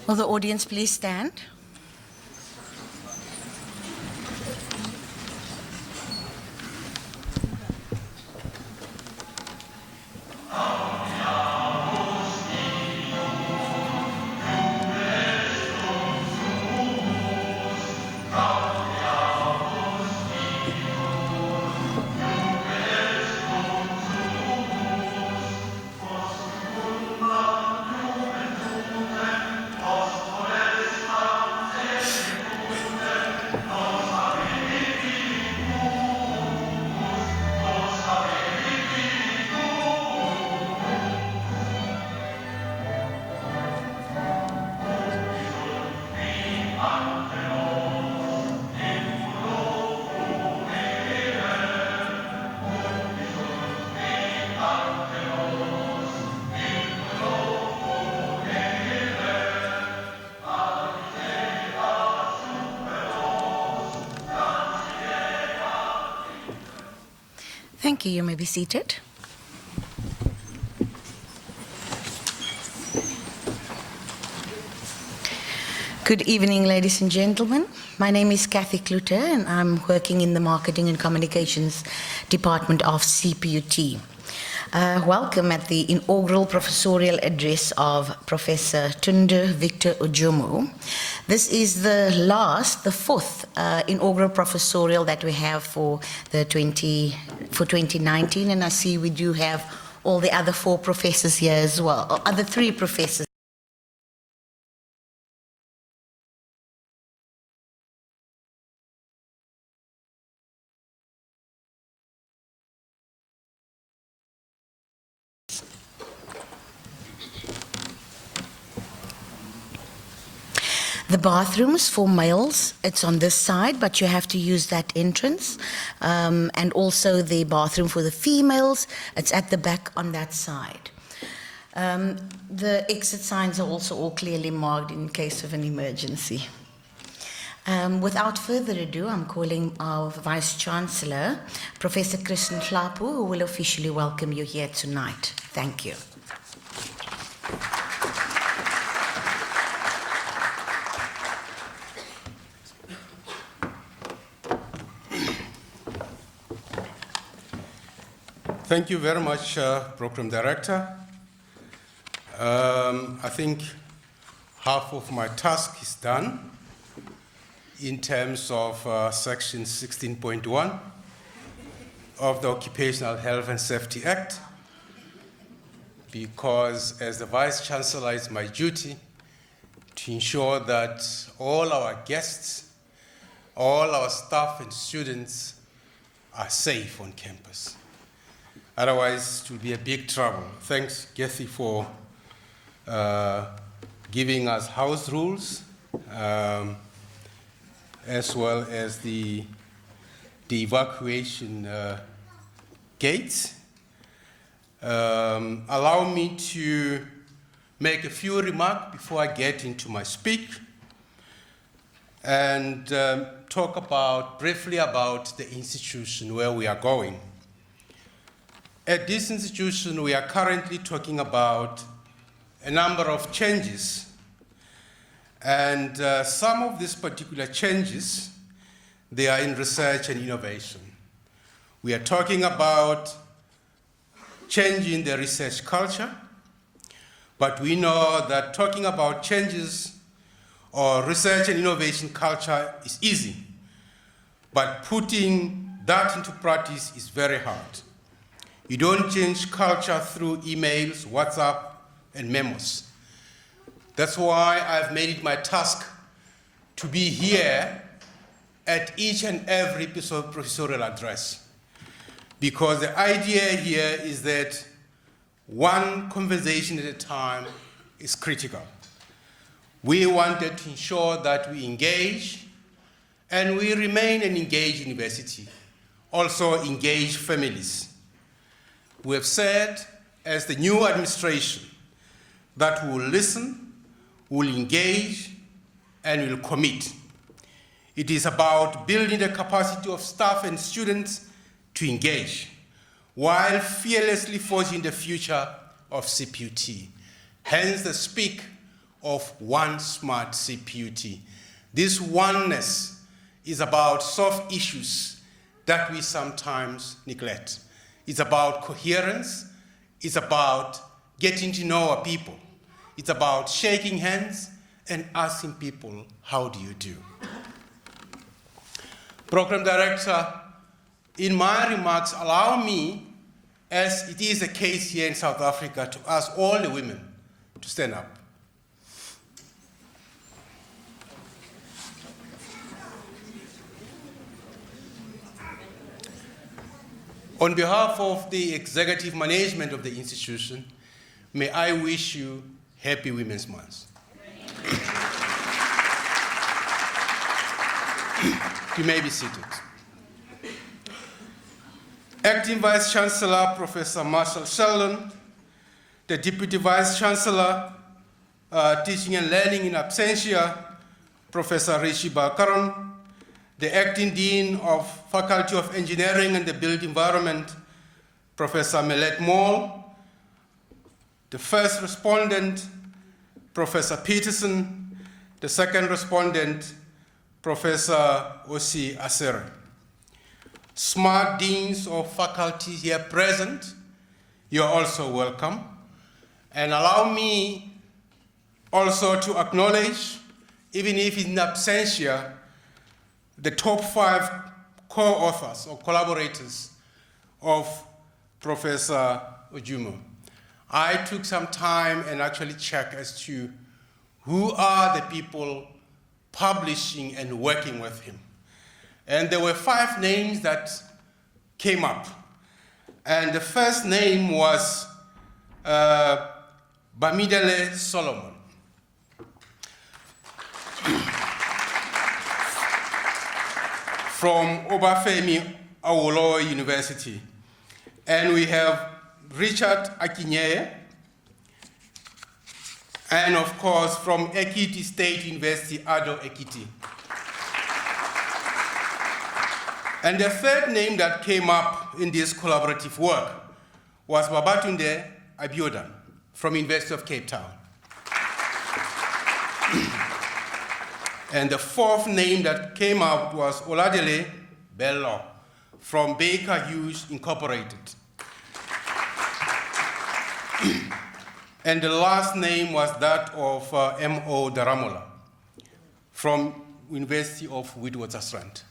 Will the audience please stand? Thank you. You may be seated. Good evening, ladies and gentlemen. My name is Kathy Kluter, and I'm working in the Marketing and Communications Department of CPUT. Welcome at the inaugural professorial address of Professor Tunde Victor Ojumu. This is the fourth inaugural professorial that we have for 2019, and I see we do have all the other four professors here as well, or other three professors. The bathrooms for males, it's on this side, but you have to use that entrance. And also the bathroom for the females, it's at the back on that side. The exit signs are also all clearly marked in case of an emergency. Without further ado, I'm calling our Vice-Chancellor, Professor Nhlapo, who will officially welcome you here tonight. Thank you. Thank you very much, Program Director. I think half of my task is done in terms of Section 16.1 of the Occupational Health and Safety Act, because as the Vice-Chancellor, it's my duty to ensure that all our guests, all our staff and students are safe on campus. Otherwise, it will be a big trouble. Thanks, Gethy, for giving us house rules, as well as the evacuation gates. Allow me to make a few remarks before I get into my speech and talk briefly about the institution where we are going. At this institution, we are currently talking about a number of changes. And some of these particular changes, they are in research and innovation. We are talking about changing the research culture, but we know that talking about changes or research and innovation culture is easy, but putting that into practice is very hard. You don't change culture through emails, WhatsApp, and memos. That's why I've made it my task to be here at each and every piece of professorial address. Because the idea here is that one conversation at a time is critical. We wanted to ensure that we engage, and we remain an engaged university, also engage families. We have said, as the new administration, that we will listen, will engage, and will commit. It is about building the capacity of staff and students to engage, while fearlessly forging the future of CPUT. Hence the speak of one smart CPUT. This oneness is about soft issues that we sometimes neglect. It's about coherence. It's about getting to know our people. It's about shaking hands and asking people, how do you do? Program Director, in my remarks, allow me, as it is the case here in South Africa, to ask all the women to stand up. On behalf of the executive management of the institution, may I wish you Happy Women's Month. You may be seated. Acting Vice-Chancellor, Professor Marshall Sheldon, the Deputy Vice-Chancellor, Teaching and Learning in Absentia, Professor Rishi Bakaran, the Acting Dean of Faculty of Engineering and the Built Environment, Professor Melet Moll, the first respondent, Professor Peterson, the second respondent, Professor Osi Asere. Smart deans of faculty here present, you're also welcome. And allow me also to acknowledge, even if in absentia, the top 5 co-authors or collaborators of Professor Ojumu. I took some time and actually checked as to who are the people publishing and working with him. And there were 5 names that came up. And the first name was Bamidele Solomon. From Obafemi Awolowo University. And we have Richard Akinyeye, and of course from Ekiti State University, Ado Ekiti. And the third name that came up in this collaborative work was Babatunde Abiodan from University of Cape Town. And the fourth name that came out was Oladele Bello from Baker Hughes Incorporated. And the last name was that of M.O. Daramola from University of Witwatersrand.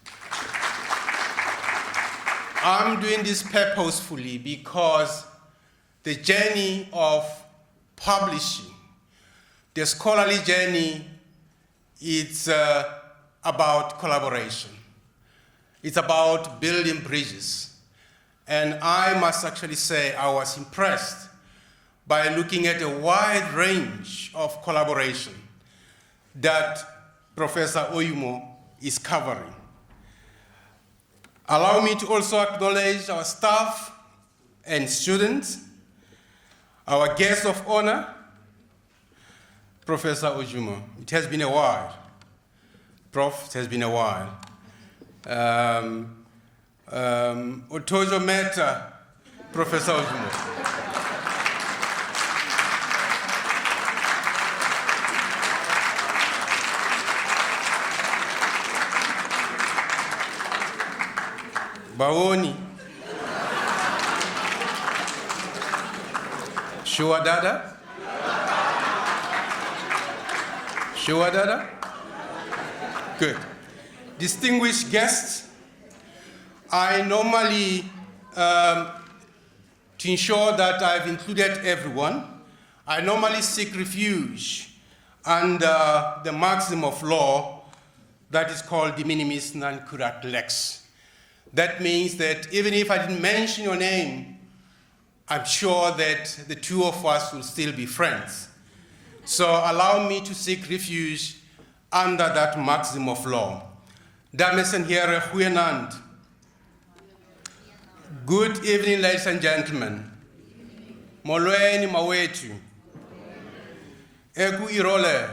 I'm doing this purposefully because the journey of publishing, the scholarly journey, it's about collaboration. It's about building bridges. And I must actually say I was impressed by looking at a wide range of collaboration that Professor Ojumu is covering. Allow me to also acknowledge our staff and students, our guest of honor, Professor Ojumu. It has been a while. Prof, it has been a while. Otojo Meta, Professor Ojumu. Baoni. Shuadada. Shuadada? Good. Distinguished guests, I normally, to ensure that I've included everyone, I normally seek refuge under the maxim of law that is called de minimis non curat lex. That means that even if I didn't mention your name, I'm sure that the two of us will still be friends. So allow me to seek refuge under that maxim of law. Dames and heren, goeienaand. Good evening, ladies and gentlemen. Molweni mawetu. Eku irole.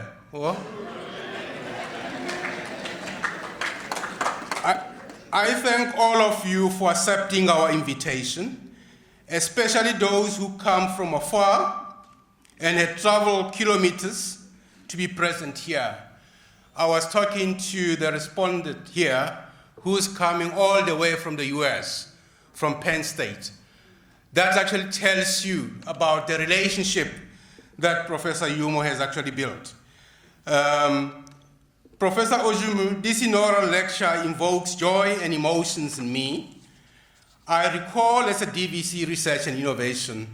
I thank all of you for accepting our invitation, especially those who come from afar and have traveled kilometers to be present here. I was talking to the respondent here, who's coming all the way from the US, from Penn State. That actually tells you about the relationship that Professor Ojumu has actually built. Professor Ojumu, this inaugural lecture invokes joy and emotions in me. I recall as a DVC Research and Innovation,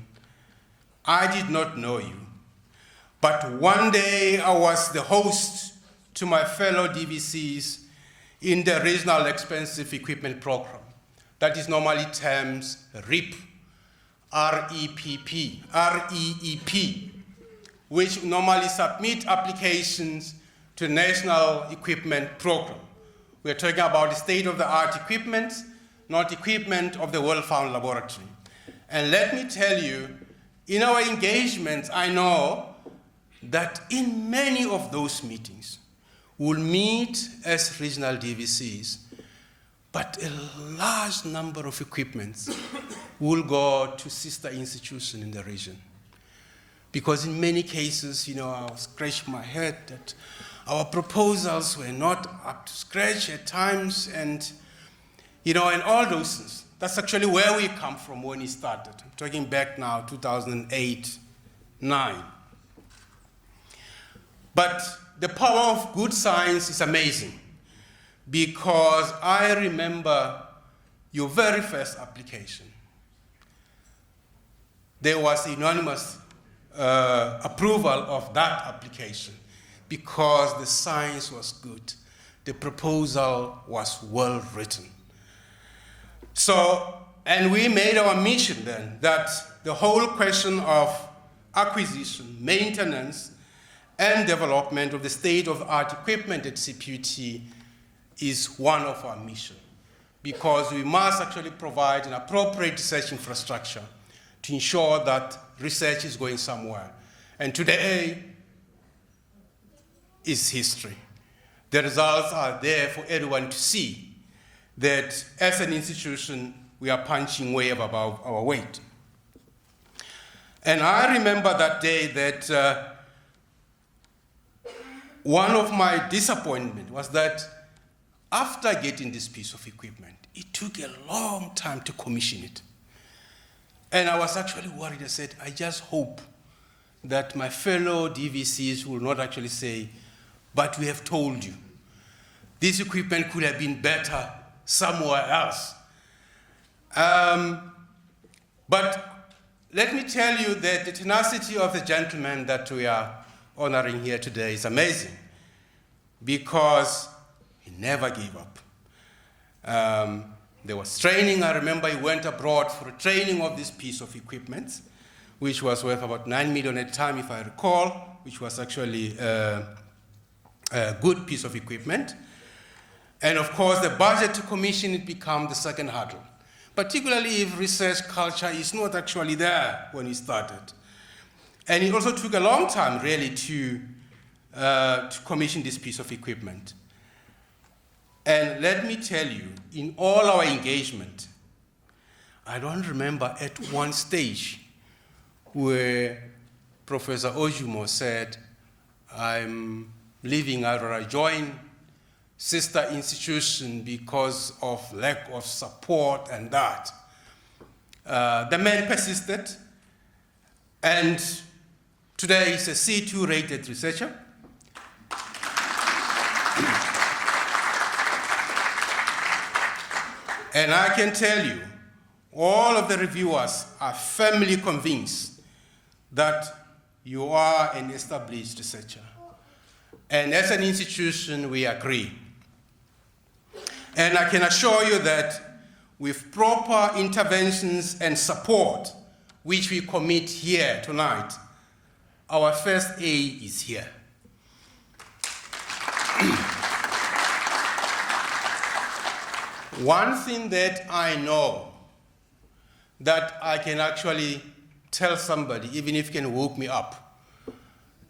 I did not know you. But one day I was the host to my fellow DVCs in the Regional Expensive Equipment Program. That is normally termed REEP, R-E-P-P, R-E-E-P, which normally submit applications to the National Equipment Program. We're talking about the state-of-the-art equipment, not equipment of the well-found laboratory. And let me tell you, in our engagements, I know that in many of those meetings, we'll meet as regional DVCs, but a large number of equipments will go to sister institutions in the region. Because in many cases, I was scratching my head that our proposals were not up to scratch at times, and and all those things. That's actually where we come from when we started. I'm talking back now, 2008, 9. But the power of good science is amazing, because I remember your very first application. There was unanimous approval of that application because the science was good. The proposal was well written. So, and we made our mission then that the whole question of acquisition, maintenance, and development of the state-of-the-art equipment at CPUT is one of our missions, because we must actually provide an appropriate research infrastructure to ensure that research is going somewhere. And today is history. The results are there for everyone to see that as an institution, we are punching way above our weight. And I remember that day that one of my disappointments was that after getting this piece of equipment, it took a long time to commission it. And I was actually worried. I said, I just hope that my fellow DVCs will not actually say, but we have told you. This equipment could have been better somewhere else. But let me tell you that the tenacity of the gentleman that we are honoring here today is amazing, because he never gave up. There was training. I remember he went abroad for a training of this piece of equipment, which was worth about 9 million at the time, if I recall, which was actually a good piece of equipment. And of course, the budget to commission it became the second hurdle, particularly if research culture is not actually there when he started. And it also took a long time, really, to commission this piece of equipment. And let me tell you, in all our engagement, I don't remember at one stage where Professor Ojumu said, I'm leaving Aurora, join sister institution because of lack of support and that. The man persisted, and today he's a C2 rated researcher. And I can tell you, all of the reviewers are firmly convinced that you are an established researcher. And as an institution, we agree. And I can assure you that with proper interventions and support, which we commit here tonight, our first A is here. One thing that I know that I can actually tell somebody, even if you can woke me up,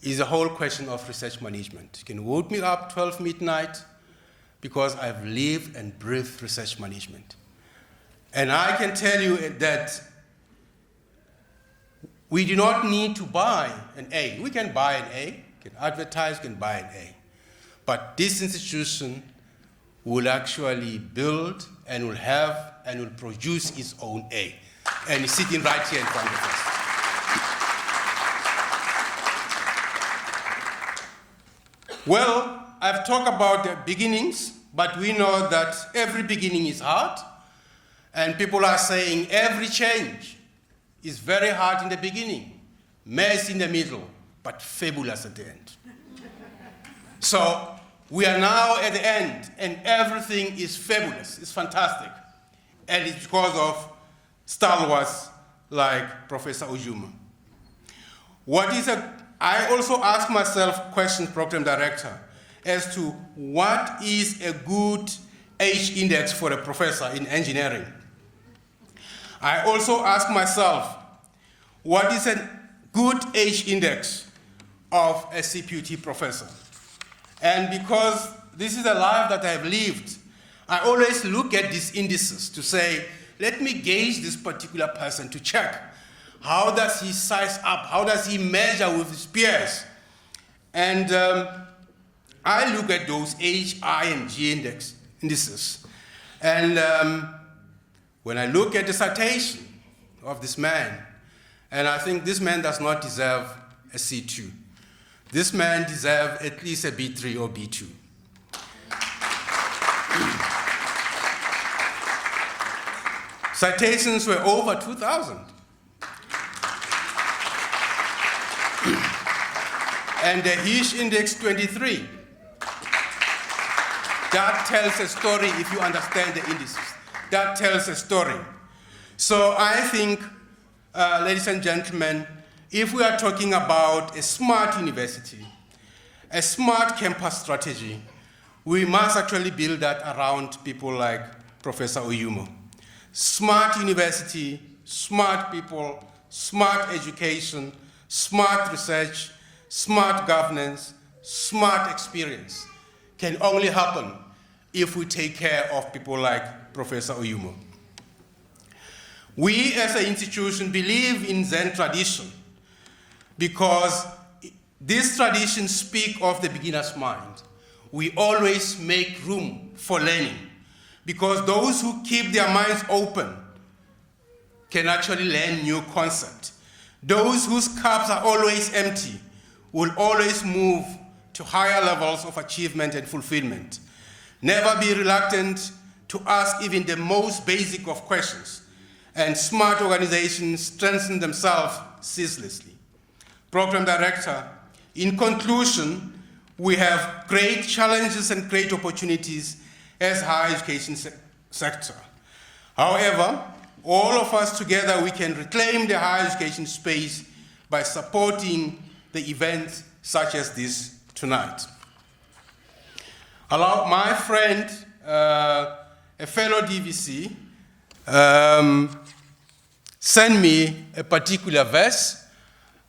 is the whole question of research management. You can woke me up 12 midnight because I've lived and breathed research management. And I can tell you that we do not need to buy an A. We can buy an A, can advertise, can buy an A. But this institution will actually build and will have and will produce its own A. And it's sitting right here in front of us. Well, I've talked about the beginnings, but we know that every beginning is hard. And people are saying every change is very hard in the beginning, mess in the middle, but fabulous at the end. So we are now at the end, and everything is fabulous. It's fantastic. And it's because of stalwarts like Professor Ojumu. I also ask myself questions, Program Director, as to what is a good H index for a professor in engineering. I also ask myself, what is a good H index of a CPUT professor? And because this is a life that I've lived, I always look at these indices to say, let me gauge this particular person to check. How does he size up? How does he measure with his peers? And I look at those H, I, and G indices. And when I look at the citation of this man, and I think this man does not deserve a C2. This man deserves at least a B3 or B2. Citations were over 2,000. And the H index 23. That tells a story if you understand the indices. That tells a story. So I think, ladies and gentlemen, if we are talking about a smart university, a smart campus strategy, we must actually build that around people like Professor Ojumu. Smart university, smart people, smart education, smart research, smart governance, smart experience can only happen if we take care of people like Professor Ojumu. We as an institution believe in Zen tradition because these traditions speak of the beginner's mind. We always make room for learning because those who keep their minds open can actually learn new concepts. Those whose cups are always empty will always move to higher levels of achievement and fulfillment. Never be reluctant to ask even the most basic of questions, and smart organizations strengthen themselves ceaselessly. Program Director, in conclusion, we have great challenges and great opportunities as higher education sector. However, all of us together, we can reclaim the higher education space by supporting the events such as this tonight. Allow my friend, a fellow DVC, send me a particular verse,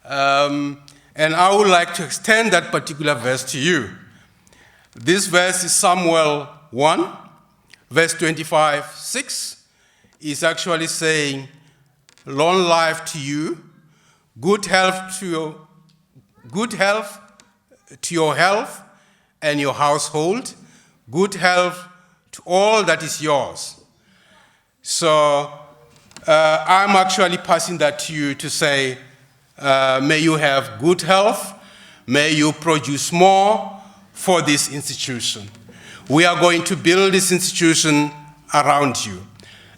and I would like to extend that particular verse to you. This verse is Samuel 1, verse 25:6. Is actually saying, long life to you, good health to your health and your household, good health to all that is yours. So I'm actually passing that to you to say, may you have good health, may you produce more for this institution. We are going to build this institution around you.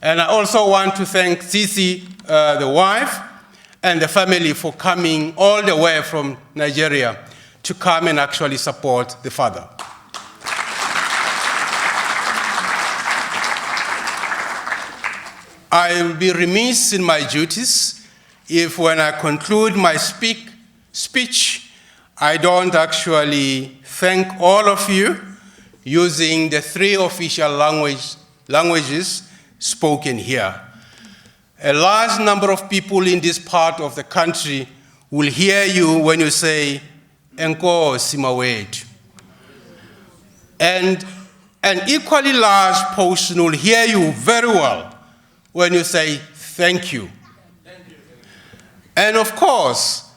And I also want to thank Sisi, the wife, and the family for coming all the way from Nigeria to come and actually support the father. I will be remiss in my duties if when I conclude my speech, I don't actually thank all of you using the 3 official languages spoken here. A large number of people in this part of the country will hear you when you say, Enkosi mawethu. And an equally large portion will hear you very well when you say, thank you. And of course,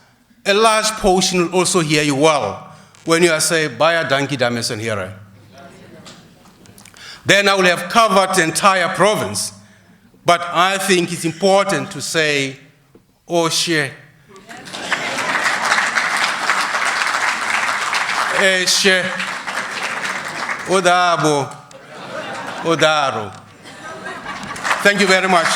a large portion will also hear you well when you say, Baya Danki Dameson here, then I will have covered the entire province. But I think it's important to say, Oshe, Eshe, Odabo, Odaro. Thank you very much.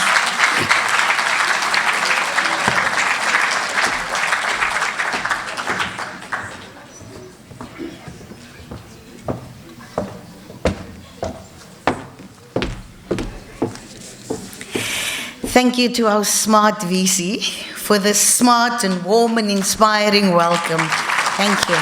Thank you to our smart VC for this smart and warm and inspiring welcome. Thank you.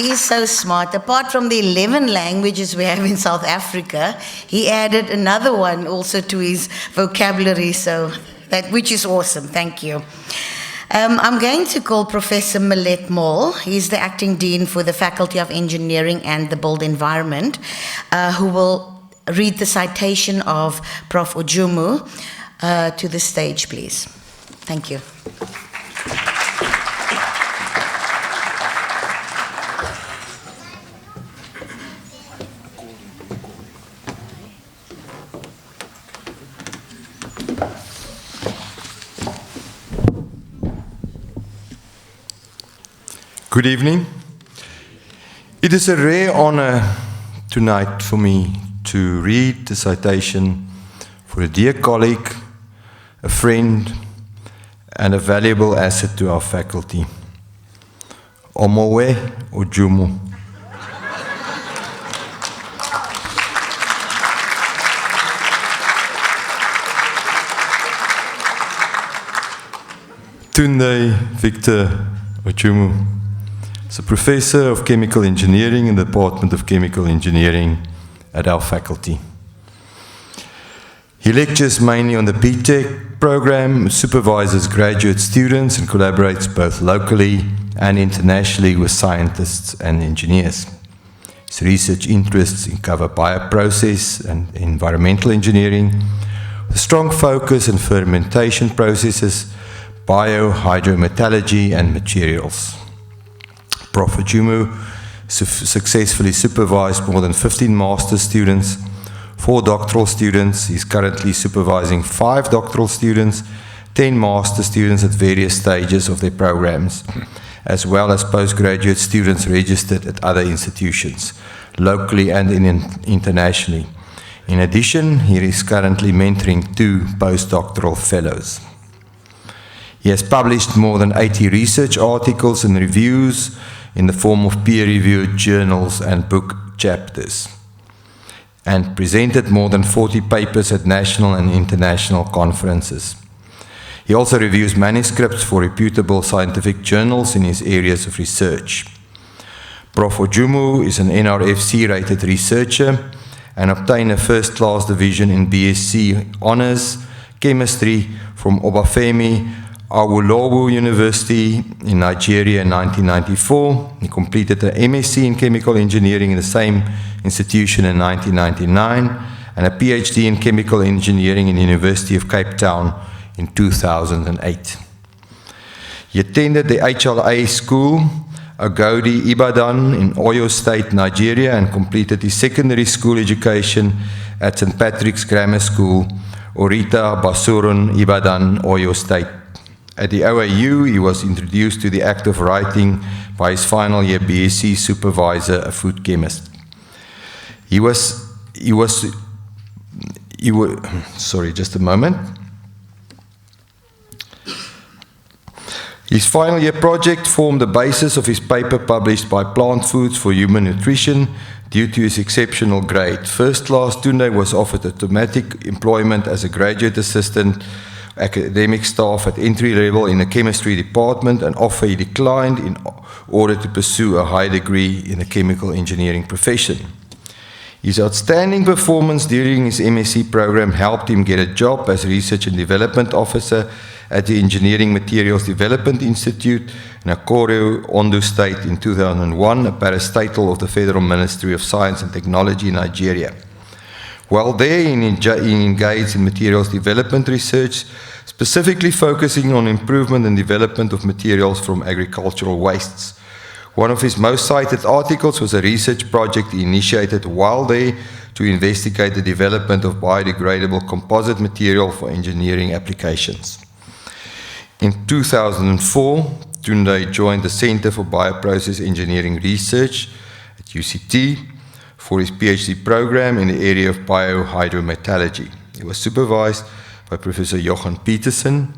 He is so smart. Apart from the 11 languages we have in South Africa, he added another one also to his vocabulary, so which is awesome. Thank you. I'm going to call Professor Millet Mall. He's the acting dean for the Faculty of Engineering and the Built Environment, who will read the citation of Prof Ojumu to the stage, please. Thank you. Good evening. It is a rare honor tonight for me to read the citation for a dear colleague, a friend, and a valuable asset to our faculty. Omowe Ojumu. Tunde Victor Ojumu is a professor of chemical engineering in the Department of Chemical Engineering at our faculty. He lectures mainly on the BTech program, supervises graduate students, and collaborates both locally and internationally with scientists and engineers. His research interests cover bioprocess and environmental engineering, with a strong focus on fermentation processes, biohydrometallurgy, and materials. Prof Ojumu successfully supervised more than 15 master's students, 4 doctoral students. He's currently supervising 5 doctoral students, 10 master students at various stages of their programs, as well as postgraduate students registered at other institutions, locally and internationally. In addition, he is currently mentoring 2 postdoctoral fellows. He has published more than 80 research articles and reviews in the form of peer-reviewed journals and book chapters, and presented more than 40 papers at national and international conferences. He also reviews manuscripts for reputable scientific journals in his areas of research. Prof Ojumu is an NRFC-rated researcher and obtained a first-class division in BSc Honours Chemistry from Obafemi Awolowo University in Nigeria in 1994. He completed an MSc in Chemical Engineering in the same institution in 1999 and a PhD in Chemical Engineering in the University of Cape Town in 2008. He attended the HLA school, Agodi Ibadan in Oyo State, Nigeria, and completed his secondary school education at St. Patrick's Grammar School, Orita Basurun, Ibadan, Oyo State. At the OAU, he was introduced to the act of writing by his final year BSc supervisor, a food chemist. Sorry, just a moment. His final year project formed the basis of his paper published by Plant Foods for Human Nutrition due to his exceptional grade. First class, Tunde was offered automatic employment as a graduate assistant academic staff at entry level in the chemistry department, an offer he declined in order to pursue a high degree in the chemical engineering profession. His outstanding performance during his MSc program helped him get a job as Research and Development Officer at the Engineering Materials Development Institute in Akure, Ondo State in 2001, a parastatal of the Federal Ministry of Science and Technology in Nigeria. While there, he engaged in materials development research, specifically focusing on improvement and development of materials from agricultural wastes. One of his most cited articles was a research project he initiated while there to investigate the development of biodegradable composite material for engineering applications. In 2004, Tunde joined the Center for Bioprocess Engineering Research at UCT for his PhD program in the area of biohydrometallurgy. He was supervised by Professor Johan Petersen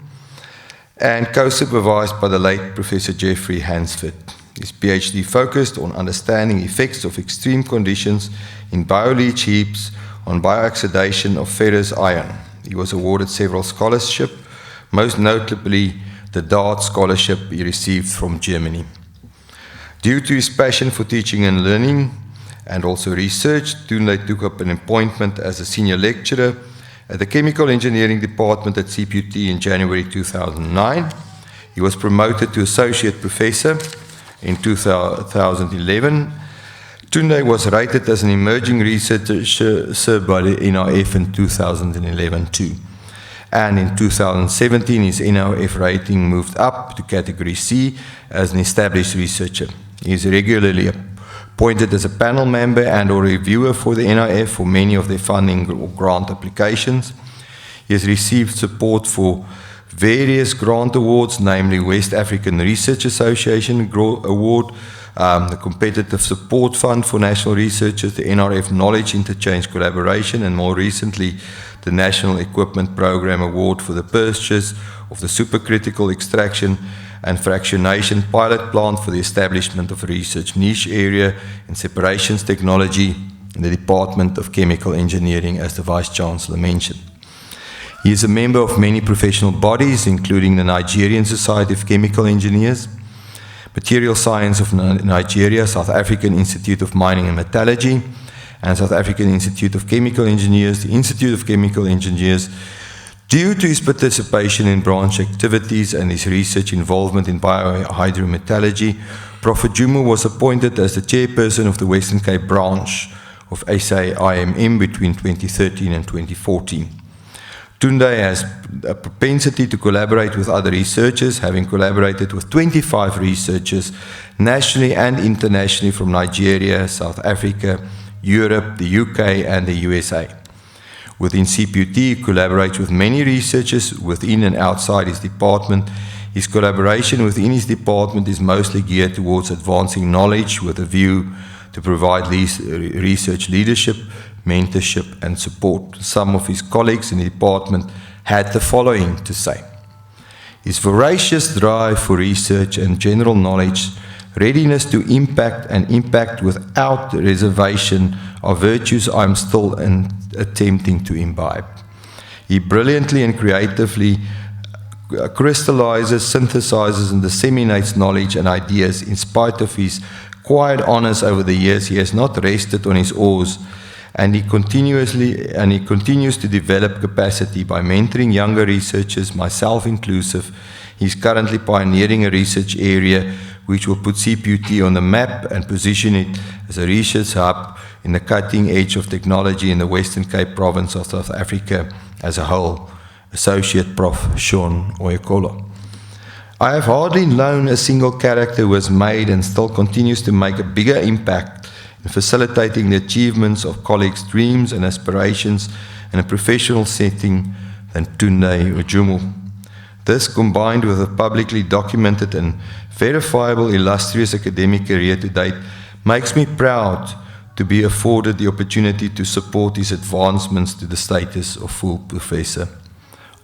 and co-supervised by the late Professor Jeffrey Hansford. His PhD focused on understanding effects of extreme conditions in bioleach heaps on biooxidation of ferrous iron. He was awarded several scholarships, most notably the Dart Scholarship he received from Germany. Due to his passion for teaching and learning and also research, Tunde took up an appointment as a senior lecturer at the Chemical Engineering Department at CPUT in January 2009. He was promoted to Associate Professor in 2011. Tunde was rated as an emerging researcher by the NIF in 2011 too. And in 2017, his NIF rating moved up to category C as an established researcher. He is regularly appointed as a panel member and or reviewer for the NIF for many of their funding or grant applications. He has received support for various grant awards, namely West African Research Association Award, the Competitive Support Fund for National Researchers, the NRF Knowledge Interchange Collaboration, and more recently, the National Equipment Program Award for the purchase of the supercritical extraction and fractionation pilot plant for the establishment of a research niche area in separations technology in the Department of Chemical Engineering, as the Vice-Chancellor mentioned. He is a member of many professional bodies, including the Nigerian Society of Chemical Engineers, Material Science of Nigeria, South African Institute of Mining and Metallurgy, and South African Institute of Chemical Engineers, the Institute of Chemical Engineers. Due to his participation in branch activities and his research involvement in biohydrometallurgy, Prof Ojumu was appointed as the chairperson of the Western Cape branch of SAIMM between 2013 and 2014. Tunde has a propensity to collaborate with other researchers, having collaborated with 25 researchers nationally and internationally from Nigeria, South Africa, Europe, the UK, and the USA. Within CPUT, he collaborates with many researchers within and outside his department. His collaboration within his department is mostly geared towards advancing knowledge with a view to provide research leadership, mentorship, and support. Some of his colleagues in the department had the following to say: his voracious drive for research and general knowledge, readiness to impact and impact without reservation are virtues I'm still attempting to imbibe. He brilliantly and creatively crystallizes, synthesizes, and disseminates knowledge and ideas. In spite of his quiet honors over the years, he has not rested on his oars, and he continues to develop capacity by mentoring younger researchers, myself inclusive. He's currently pioneering a research area which will put CPUT on the map and position it as a research hub in the cutting edge of technology in the Western Cape province of South Africa as a whole. Associate Prof Sean Oyekolo. I have hardly known a single character who has made and still continues to make a bigger impact in facilitating the achievements of colleagues' dreams and aspirations in a professional setting than Tunde Ojumu. This, combined with a publicly documented and verifiable illustrious academic career to date, makes me proud to be afforded the opportunity to support his advancements to the status of full professor.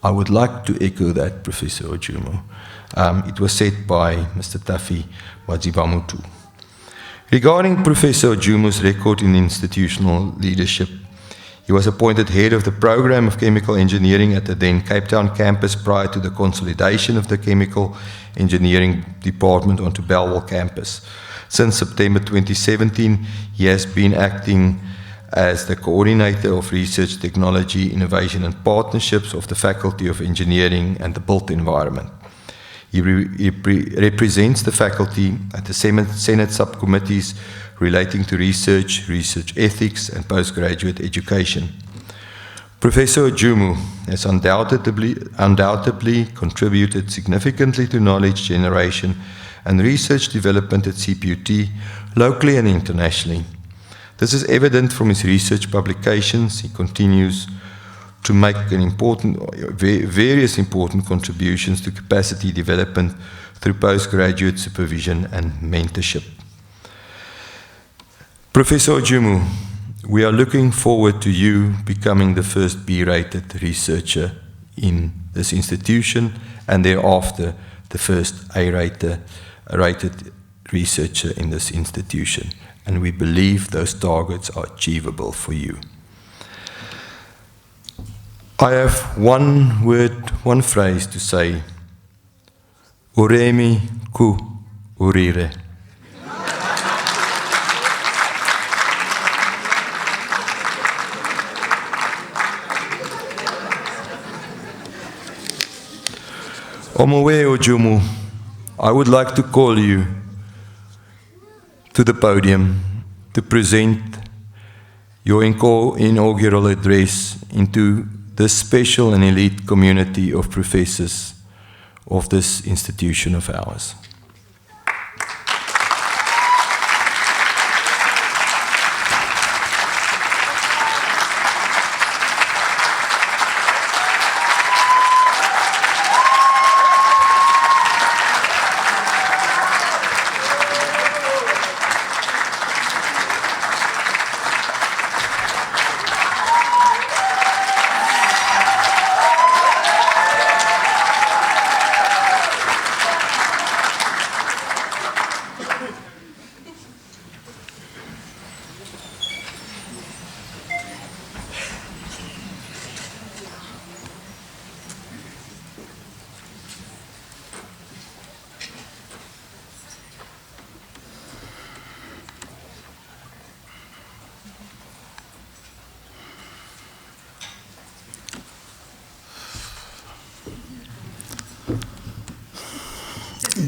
I would like to echo that, Professor Ojumu. It was said by Mr. Tafi Wadzivamutu. Regarding Professor Ojumu's record in institutional leadership, he was appointed head of the program of chemical engineering at the then Cape Town campus prior to the consolidation of the chemical engineering department onto Bellville campus. Since September 2017, he has been acting as the coordinator of research, technology, innovation and partnerships of the Faculty of Engineering and the Built Environment. He represents the faculty at the Senate subcommittees relating to research, research ethics, and postgraduate education. Professor Ojumu has undoubtedly contributed significantly to knowledge generation and research development at CPUT, locally and internationally. This is evident from his research publications. He continues to make various important contributions to capacity development through postgraduate supervision and mentorship. Professor Ojumu, we are looking forward to you becoming the first B-rated researcher in this institution and thereafter the first A-rated researcher in this institution. And we believe those targets are achievable for you. I have one word, one phrase to say. Uremi ku urire. Omowe Ojumu, I would like to call you to the podium to present your inaugural address into this special and elite community of professors of this institution of ours.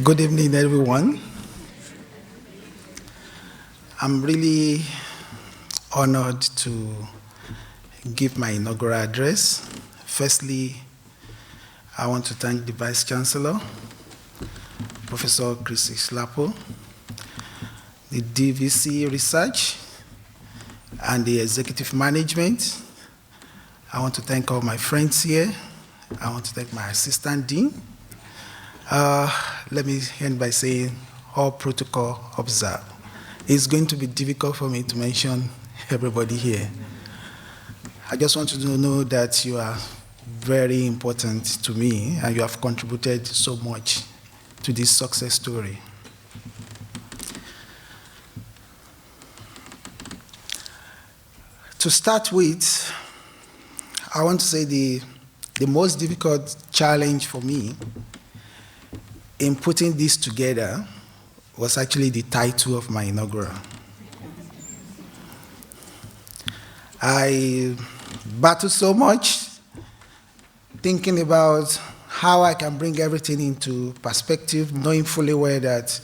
Good evening, everyone. I'm really honored to give my inaugural address. Firstly, I want to thank the Vice-Chancellor, Professor Nhlapo, the DVC Research, and the Executive Management. I want to thank all my friends here. I want to thank my Assistant Dean. Let me end by saying all protocol observed. It's going to be difficult for me to mention everybody here. I just want you to know that you are very important to me and you have contributed so much to this success story. To start with, I want to say the most difficult challenge for me in putting this together was actually the title of my inaugural. I battled so much thinking about how I can bring everything into perspective, knowing fully well that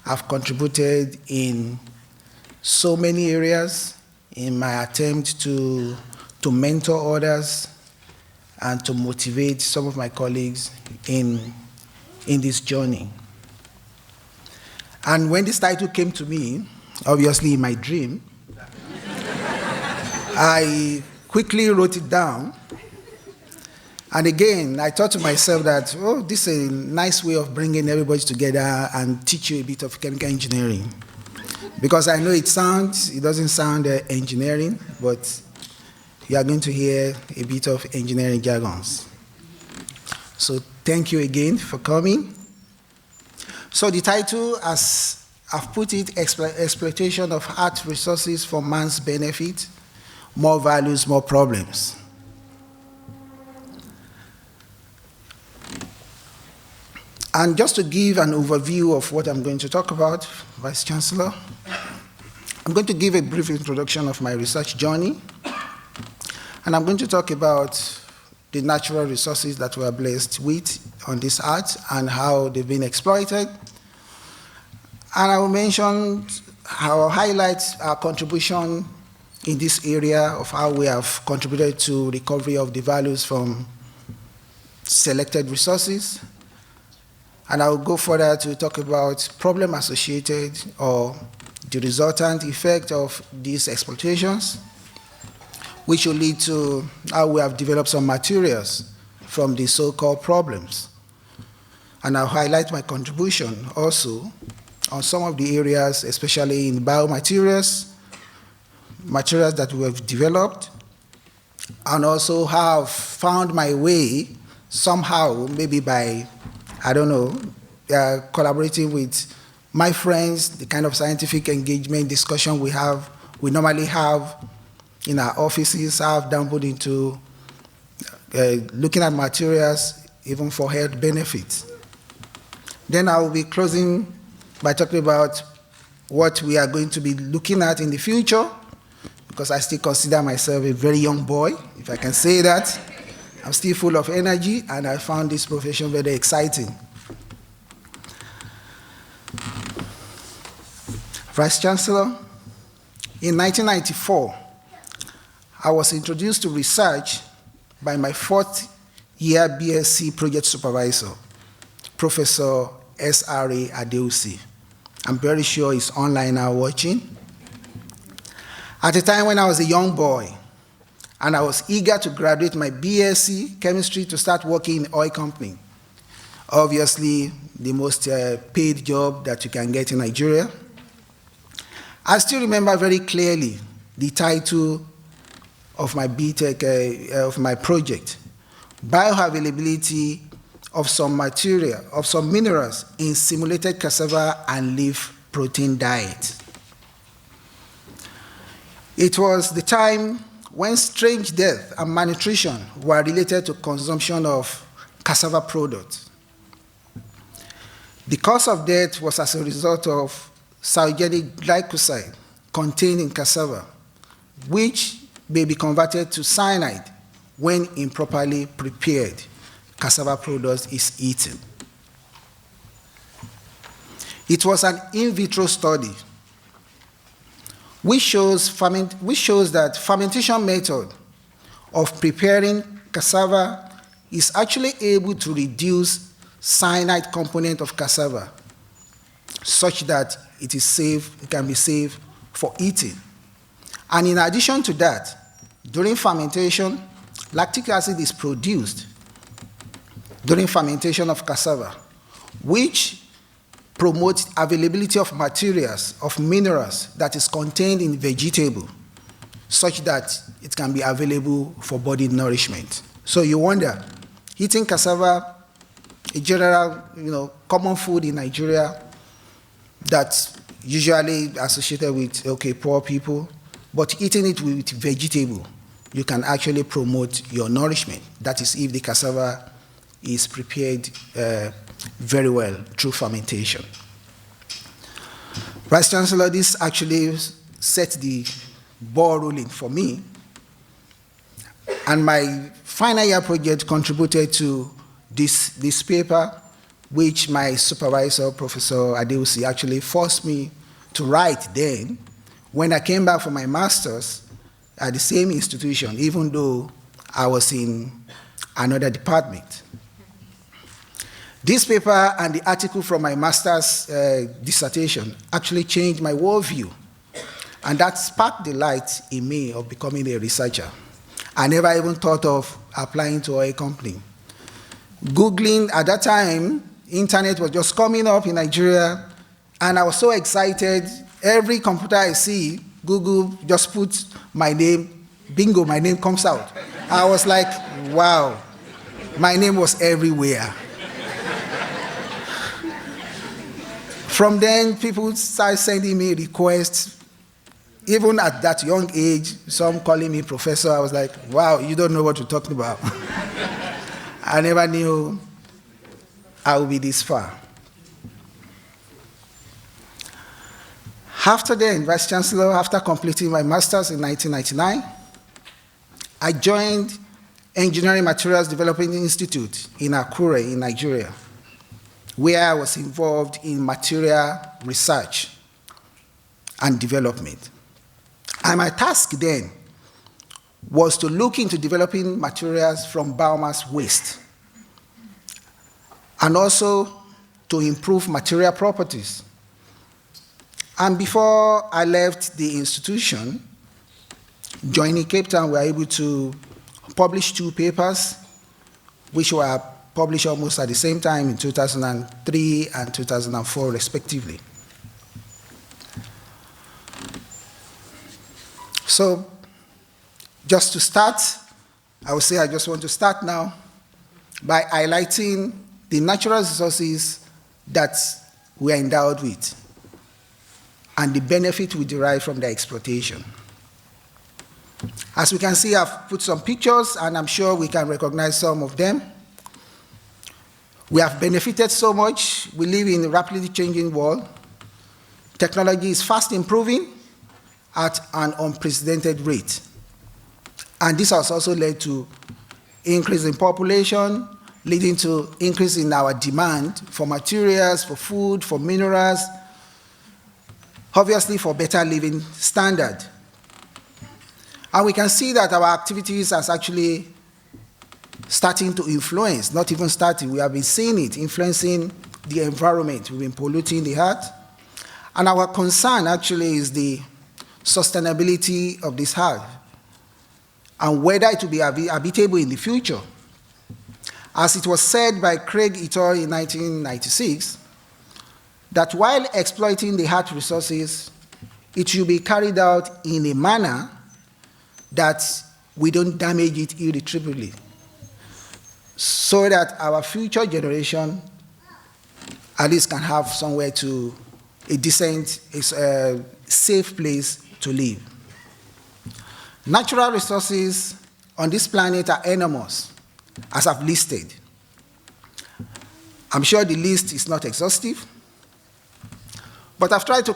I've contributed in so many areas in my attempt to mentor others and to motivate some of my colleagues in this journey. And when this title came to me, obviously in my dream, I quickly wrote it down. And again, I thought to myself that, oh, this is a nice way of bringing everybody together and teach you a bit of chemical engineering. Because I know it doesn't sound engineering, but you are going to hear a bit of engineering jargons. So thank you again for coming. So the title, as I've put it, Exploitation of Earth Resources for Man's Benefit, More Values, More Problems. And just to give an overview of what I'm going to talk about, Vice-Chancellor, I'm going to give a brief introduction of my research journey, and I'm going to talk about the natural resources that we are blessed with on this earth and how they've been exploited. And I will mention, I will highlight our contribution in this area of how we have contributed to recovery of the values from selected resources. And I will go further to talk about problem associated or the resultant effect of these exploitations, which will lead to how we have developed some materials from the so-called problems. And I'll highlight my contribution also on some of the areas, especially in biomaterials, materials that we have developed, and also have found my way somehow, maybe by, I don't know, collaborating with my friends, the kind of scientific engagement discussion we normally have in our offices, have dabbled into looking at materials even for health benefits. Then I will be closing by talking about what we are going to be looking at in the future, because I still consider myself a very young boy, if I can say that. I'm still full of energy, and I found this profession very exciting. Vice-Chancellor, in 1994, I was introduced to research by my fourth-year BSc project supervisor, Professor S.R.A. Adeusi. I'm very sure he's online now watching. At a time when I was a young boy, and I was eager to graduate my BSc chemistry to start working in an oil company. Obviously, the most paid job that you can get in Nigeria. I still remember very clearly the title of my BTech, of my project, Bioavailability of some material, of some minerals in simulated cassava and leaf protein diet. It was the time when strange death and malnutrition were related to consumption of cassava products. The cause of death was as a result of cyanogenic glycoside contained in cassava, which may be converted to cyanide when improperly prepared cassava products is eaten. It was an in vitro study which shows that fermentation method of preparing cassava is actually able to reduce cyanide component of cassava such that it can be safe for eating. And in addition to that, during fermentation, lactic acid is produced during fermentation of cassava, which promotes availability of materials, of minerals that is contained in vegetable, such that it can be available for body nourishment. So you wonder, eating cassava, a general, common food in Nigeria that's usually associated with, poor people, but eating it with vegetable, you can actually promote your nourishment. That is if the cassava is prepared very well through fermentation. Vice-Chancellor, this actually set the ball rolling for me, and my final year project contributed to this paper, which my supervisor, Professor Adeusi, actually forced me to write then when I came back for my master's at the same institution, even though I was in another department. This paper and the article from my master's dissertation actually changed my worldview, and that sparked the light in me of becoming a researcher. I never even thought of applying to a company. Googling, at that time, internet was just coming up in Nigeria, and I was so excited. Every computer I see, Google just puts my name, bingo, my name comes out. I was like, wow, my name was everywhere. From then, people started sending me requests, even at that young age, some calling me professor. I was like, wow, you don't know what you're talking about. I never knew I would be this far. After then, Vice-Chancellor, after completing my master's in 1999, I joined Engineering Materials Development Institute in Akure in Nigeria, where I was involved in material research and development. And my task then was to look into developing materials from biomass waste, and also to improve material properties. And before I left the institution, joining Cape Town, we were able to publish 2 papers, which were published almost at the same time in 2003 and 2004, respectively. So, just to start, I would say I just want to start now by highlighting the natural resources that we are endowed with and the benefit we derive from their exploitation. As we can see, I've put some pictures, and I'm sure we can recognize some of them. We have benefited so much. We live in a rapidly changing world. Technology is fast improving at an unprecedented rate. And this has also led to increase in population, leading to increase in our demand for materials, for food, for minerals, obviously for better living standard. And we can see that our activities are actually starting to influence, not even starting, we have been seeing it, influencing the environment. We've been polluting the earth. And our concern actually is the sustainability of this earth and whether it will be habitable in the future. As it was said by Craig et al. In 1996, that while exploiting the earth resources, it should be carried out in a manner that we don't damage it irretrievably, so that our future generation at least can have somewhere to, a decent, a safe place to live. Natural resources on this planet are enormous, as I've listed. I'm sure the list is not exhaustive, but I've tried to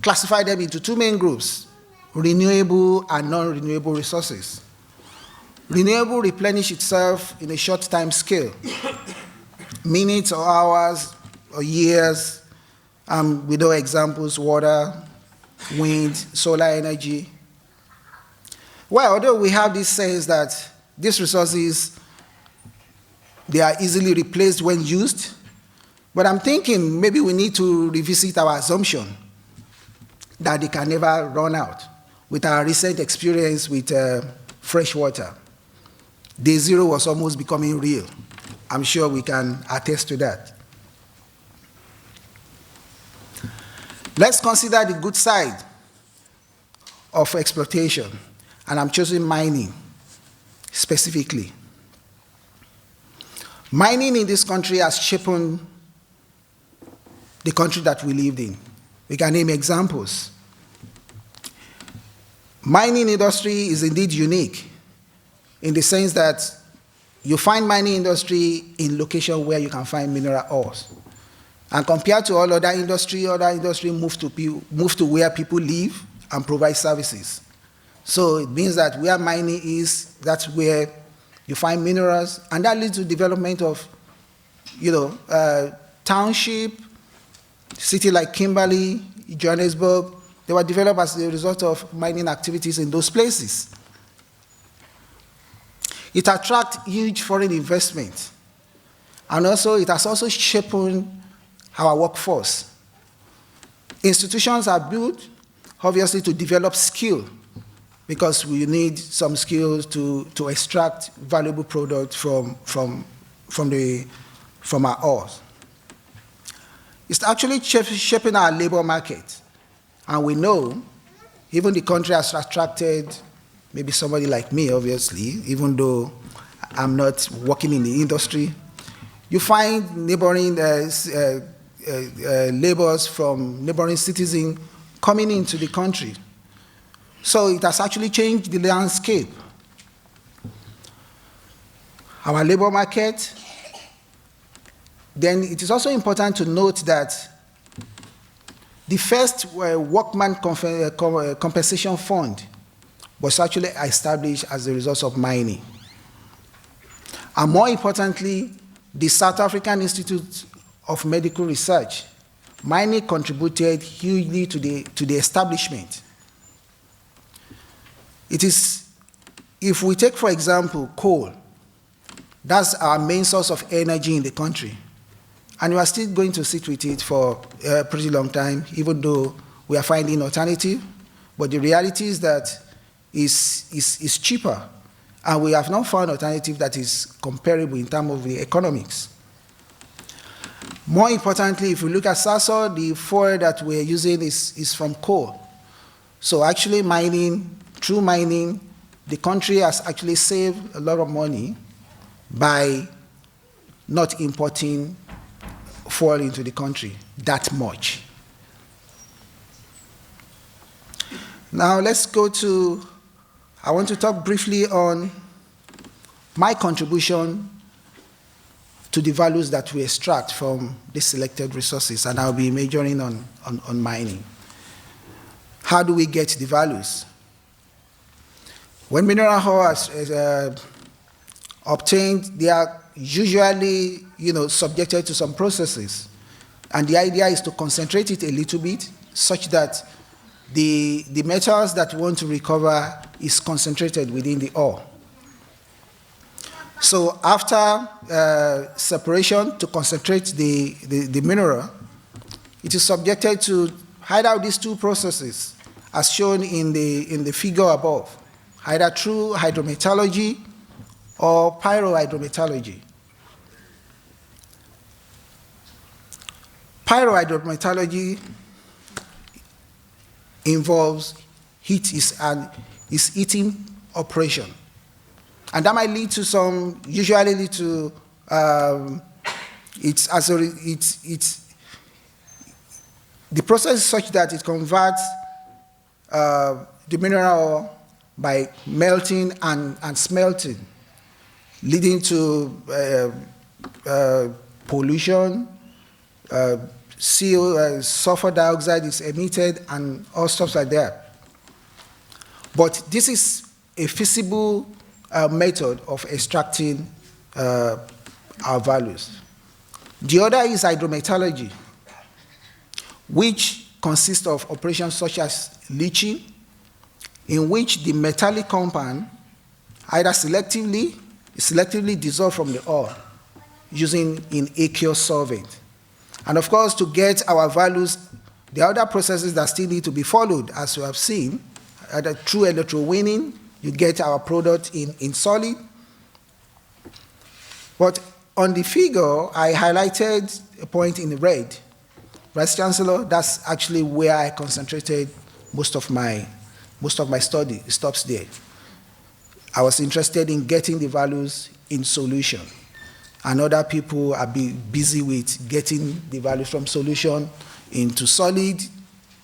classify them into 2 main groups: renewable and non-renewable resources. Renewable replenish itself in a short time scale, minutes or hours or years. With our examples: water, wind, solar energy. Well, although we have this sense that these resources, they are easily replaced when used, but I'm thinking maybe we need to revisit our assumption that they can never run out. With our recent experience with fresh water, day zero was almost becoming real. I'm sure we can attest to that. Let's consider the good side of exploitation, and I'm choosing mining specifically. Mining in this country has shaped the country that we lived in. We can name examples. Mining industry is indeed unique in the sense that you find mining industry in location where you can find mineral ores. And compared to all other industry move to where people live and provide services. So it means that where mining is, that's where you find minerals, and that leads to development of, township, city like Kimberley, Johannesburg. They were developed as a result of mining activities in those places. It attracts huge foreign investment, and also it has also shaped our workforce. Institutions are built, obviously, to develop skill, because we need some skills to extract valuable products from our ores. It's actually shaping our labor market. And we know, even the country has attracted maybe somebody like me, obviously, even though I'm not working in the industry. You find neighboring laborers from neighboring citizens coming into the country. So it has actually changed the landscape. Our labor market. Then it is also important to note that the first workman compensation fund was actually established as a result of mining. And more importantly, the South African Institute of Medical Research, mining contributed hugely to the establishment It is, if we take, for example, coal, that's our main source of energy in the country. And we are still going to sit with it for a pretty long time, even though we are finding alternative. But the reality is that it's cheaper. And we have not found alternative that is comparable in terms of the economics. More importantly, if we look at Sasol, the fuel that we're using is from coal. So actually through mining, the country has actually saved a lot of money by not importing fuel into the country that much. Now let's go to, I want to talk briefly on my contribution to the values that we extract from the selected resources, and I'll be majoring on mining. How do we get the values? When mineral ore is obtained, they are usually subjected to some processes. And the idea is to concentrate it a little bit such that the metals that we want to recover is concentrated within the ore. So after separation to concentrate the mineral, it is subjected to either these two processes as shown in the figure above, either through hydrometallurgy or pyrohydrometallurgy. Pyrohydrometallurgy involves heating operation. And that might lead to some, usually lead to, the process is such that it converts the mineral ore by melting and smelting, leading to pollution, sulfur dioxide is emitted, and all stuff like that. But this is a feasible method of extracting our values. The other is hydrometallurgy, which consists of operations such as leaching, in which the metallic compound either selectively dissolved from the ore using an aqueous solvent. And of course, to get our values, there are other processes that still need to be followed, as you have seen. Through electrowinning, you get our product in solid. But on the figure, I highlighted a point in red. Vice-Chancellor, that's actually where I concentrated most of my study, stops there. I was interested in getting the values in solution. And other people are busy with getting the values from solution into solid.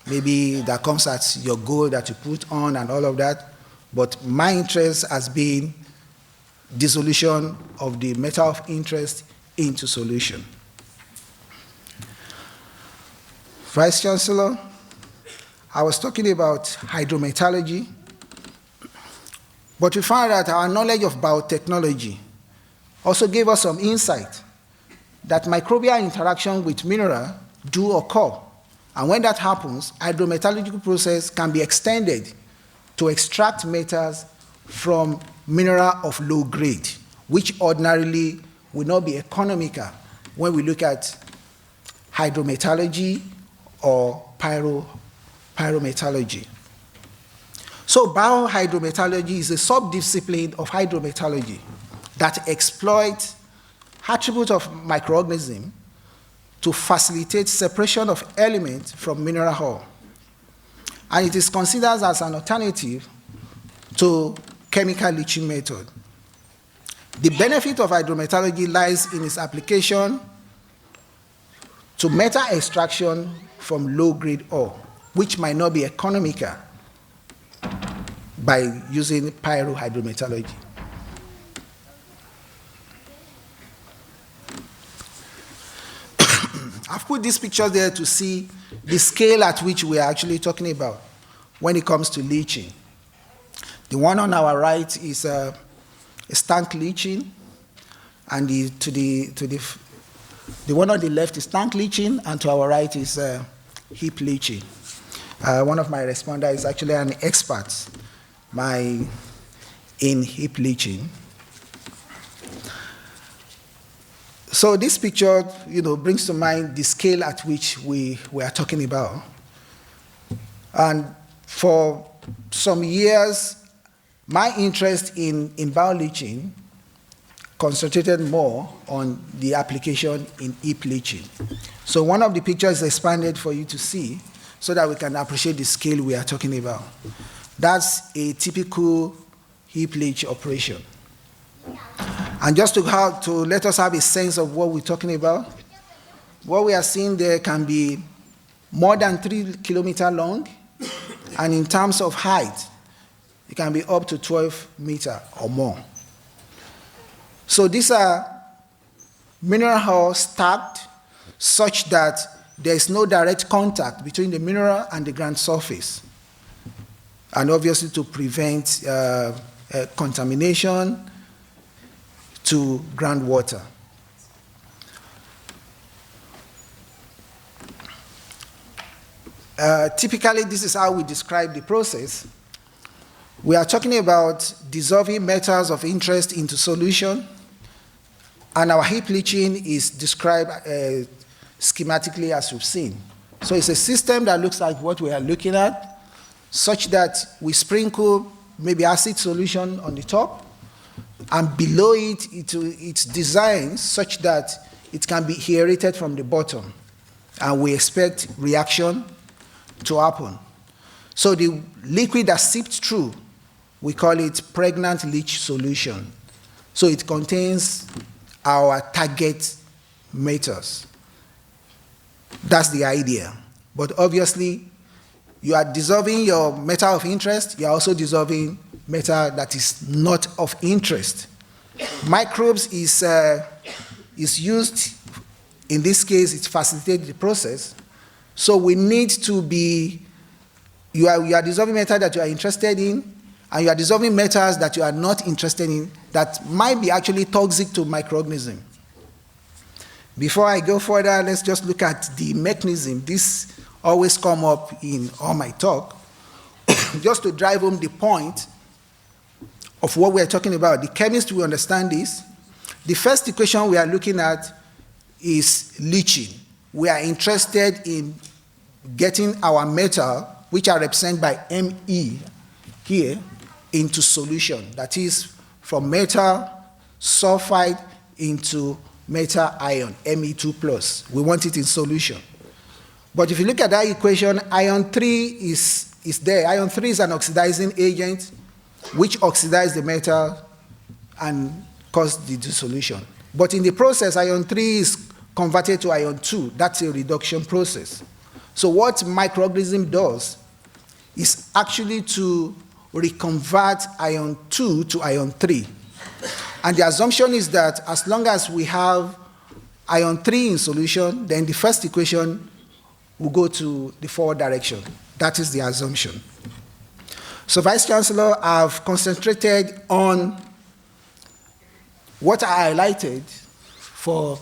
Maybe that comes at your goal that you put on and all of that. But my interest has been dissolution of the metal of interest into solution. Vice-Chancellor, I was talking about hydrometallurgy, but we found that our knowledge of biotechnology also gave us some insight that microbial interaction with mineral do occur. And when that happens, hydrometallurgical process can be extended to extract metals from mineral of low grade, which ordinarily will not be economical when we look at hydrometallurgy or pyrometallurgy. So biohydrometallurgy is a subdiscipline of hydrometallurgy that exploits attributes of microorganisms to facilitate separation of elements from mineral ore. And it is considered as an alternative to chemical leaching method. The benefit of hydrometallurgy lies in its application to metal extraction from low-grade ore, which might not be economical by using pyrohydrometallurgy. I've put these pictures there to see the scale at which we are actually talking about when it comes to leaching. The one on our right is a tank leaching, and the one on the left is tank leaching, and to our right is heap leaching. One of my responders is actually an expert in heap leaching. So this picture, brings to mind the scale at which we are talking about. And for some years, my interest in bioleaching concentrated more on the application in heap leaching. So one of the pictures is expanded for you to see so that we can appreciate the scale we are talking about. That's a typical heap leach operation. And just to let us have a sense of what we're talking about, what we are seeing there can be more than 3 kilometers long, and in terms of height, it can be up to 12 meters or more. So these are mineral ore stacked such that there is no direct contact between the mineral and the ground surface, and obviously to prevent contamination to groundwater. Typically, this is how we describe the process. We are talking about dissolving metals of interest into solution, and our heap leaching is described schematically as we've seen. So it's a system that looks like what we are looking at, such that we sprinkle maybe acid solution on the top, and below it, it's designed such that it can be aerated from the bottom, and we expect reaction to happen. So the liquid that seeps through, we call it pregnant leach solution. So it contains our target metals. That's the idea. But obviously, you are dissolving your metal of interest, you are also dissolving metal that is not of interest. Microbes is used, in this case, it facilitates the process. So we need to be, you are dissolving metal that you are interested in, and you are dissolving metals that you are not interested in that might be actually toxic to microorganisms. Before I go further, let's just look at the mechanism. This always comes up in all my talk, just to drive home the point of what we're talking about. The chemists will understand this. The first equation we are looking at is leaching. We are interested in getting our metal, which are represented by Me here, into solution. That is, from metal sulfide into metal ion, Me2+. We want it in solution. But if you look at that equation, ion 3 is there. Ion 3 is an oxidizing agent which oxidizes the metal and causes the dissolution. But in the process, ion 3 is converted to ion 2. That's a reduction process. So what microorganism does is actually to reconvert ion 2 to ion 3. And the assumption is that as long as we have ion 3 in solution, then the first equation will go to the forward direction. That is the assumption. So, Vice-Chancellor, I've concentrated on what I highlighted for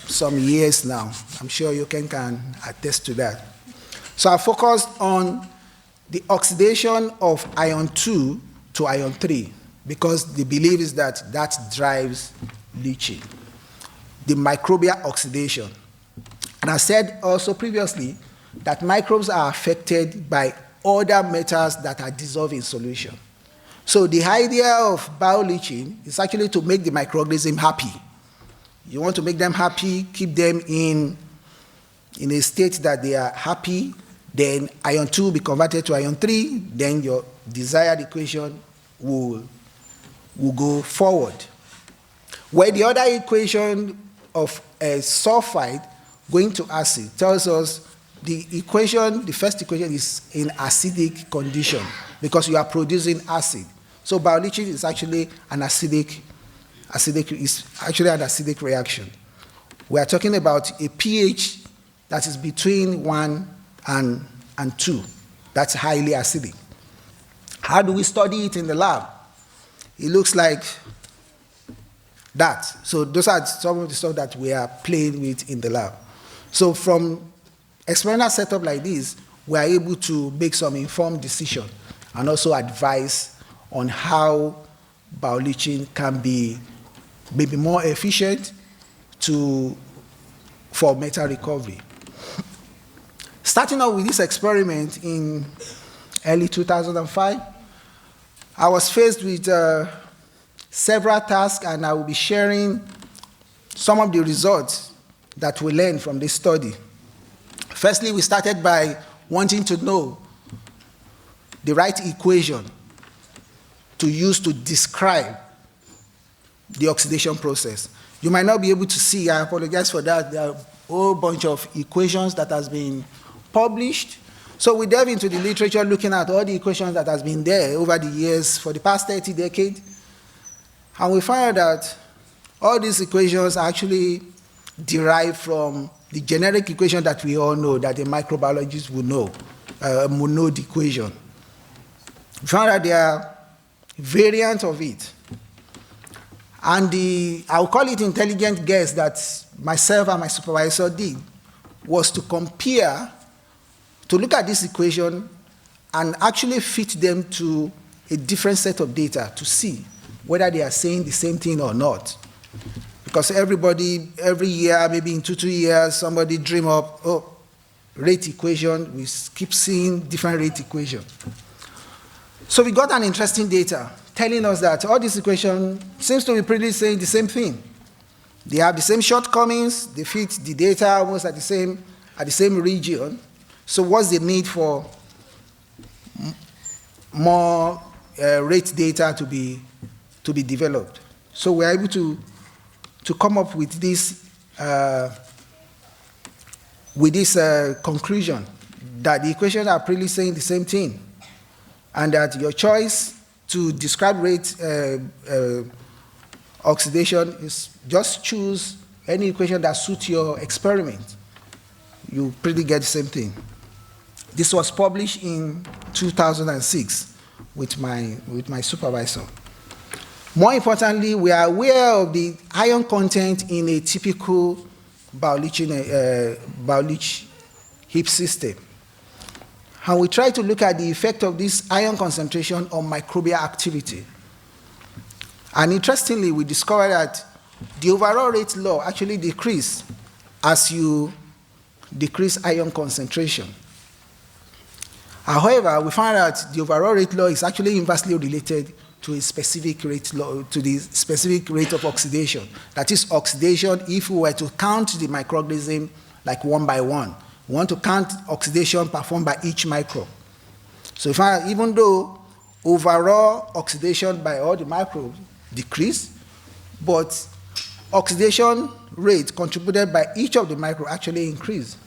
some years now. I'm sure you can attest to that. So I focused on the oxidation of ion 2 to ion 3, because the belief is that that drives leaching, the microbial oxidation. And I said also previously that microbes are affected by other metals that are dissolved in solution. So the idea of bioleaching is actually to make the microorganism happy. You want to make them happy, keep them in a state that they are happy, then ion 2 will be converted to ion 3, then your desired equation will go forward. Where the other equation of a sulfide going to acid tells us the first equation is in acidic condition because you are producing acid. So bioleaching is actually an acidic reaction. We are talking about a pH that is between 1 and 2. That's highly acidic. How do we study it in the lab? It looks like that. So those are some of the stuff that we are playing with in the lab. So from experimental setup like this, we are able to make some informed decision and also advise on how bioleaching can be maybe more efficient for metal recovery. Starting out with this experiment in early 2005, I was faced with several tasks, and I will be sharing some of the results that we learned from this study. Firstly, we started by wanting to know the right equation to use to describe the oxidation process. You might not be able to see, I apologize for that, there are a whole bunch of equations that has been published. So we delve into the literature looking at all the equations that has been there over the years for the past 30 decades. And we found that all these equations are actually derived from the generic equation that we all know, that the microbiologists will know, Monod equation. We found that there are variants of it. And I'll call it intelligent guess that myself and my supervisor did was to compare, to look at this equation and actually fit them to a different set of data to see whether they are saying the same thing or not. Because everybody, every year, maybe in 2 years, somebody dream up, oh, rate equation, we keep seeing different rate equation. So we got an interesting data telling us that all this equation seems to be pretty saying the same thing. They have the same shortcomings, they fit the data almost at the same region. So what's the need for more rate data to be developed? So we're able to come up with this conclusion that the equations are pretty saying the same thing, and that your choice to describe rate oxidation is just choose any equation that suits your experiment. You pretty get the same thing. This was published in 2006 with my supervisor. More importantly, we are aware of the iron content in a typical bioleach heap system. And we try to look at the effect of this iron concentration on microbial activity. And interestingly, we discovered that the overall rate law actually decreases as you decrease iron concentration. However, we found that the overall rate law is actually inversely related to a specific rate law, to the specific rate of oxidation. That is oxidation if we were to count the microorganism like one by one. We want to count oxidation performed by each microbe. So even though overall oxidation by all the microbes decreased, but oxidation rate contributed by each of the microbes actually increased.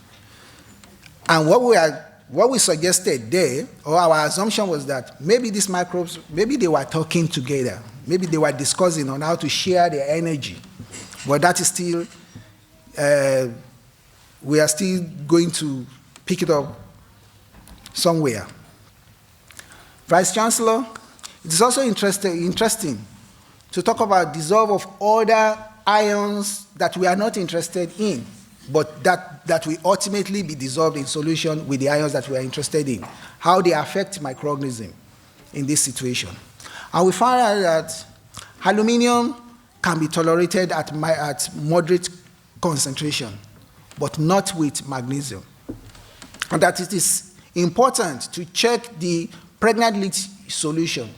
And what we suggested there, or our assumption was that maybe these microbes, maybe they were talking together. Maybe they were discussing on how to share their energy. But that is still, we are still going to pick it up somewhere. Vice-Chancellor, it is also interesting to talk about dissolve of other ions that we are not interested in, but that will ultimately be dissolved in solution with the ions that we are interested in, how they affect microorganisms in this situation. And we found out that aluminum can be tolerated at moderate concentration, but not with magnesium. And that it is important to check the pregnant leach solution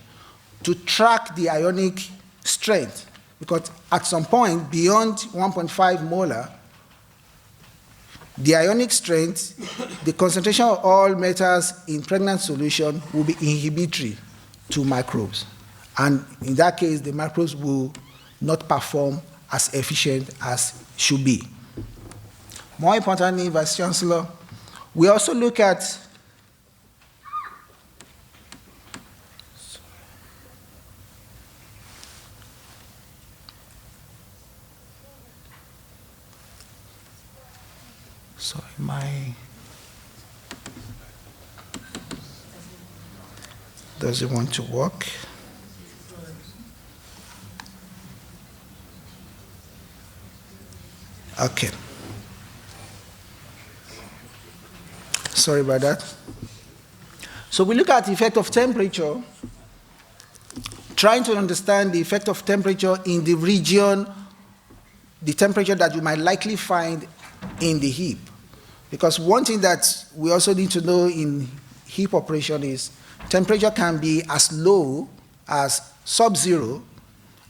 to track the ionic strength, because at some point beyond 1.5 molar, the ionic strength, the concentration of all metals in pregnant solution will be inhibitory to microbes. And in that case, the microbes will not perform as efficient as should be. More importantly, Vice-Chancellor, we also look at does it want to work? Okay. Sorry about that. So we look at the effect of temperature trying to understand the effect of temperature in the region, the temperature that you might likely find in the heap. Because one thing that we also need to know in heap operation is temperature can be as low as sub-zero,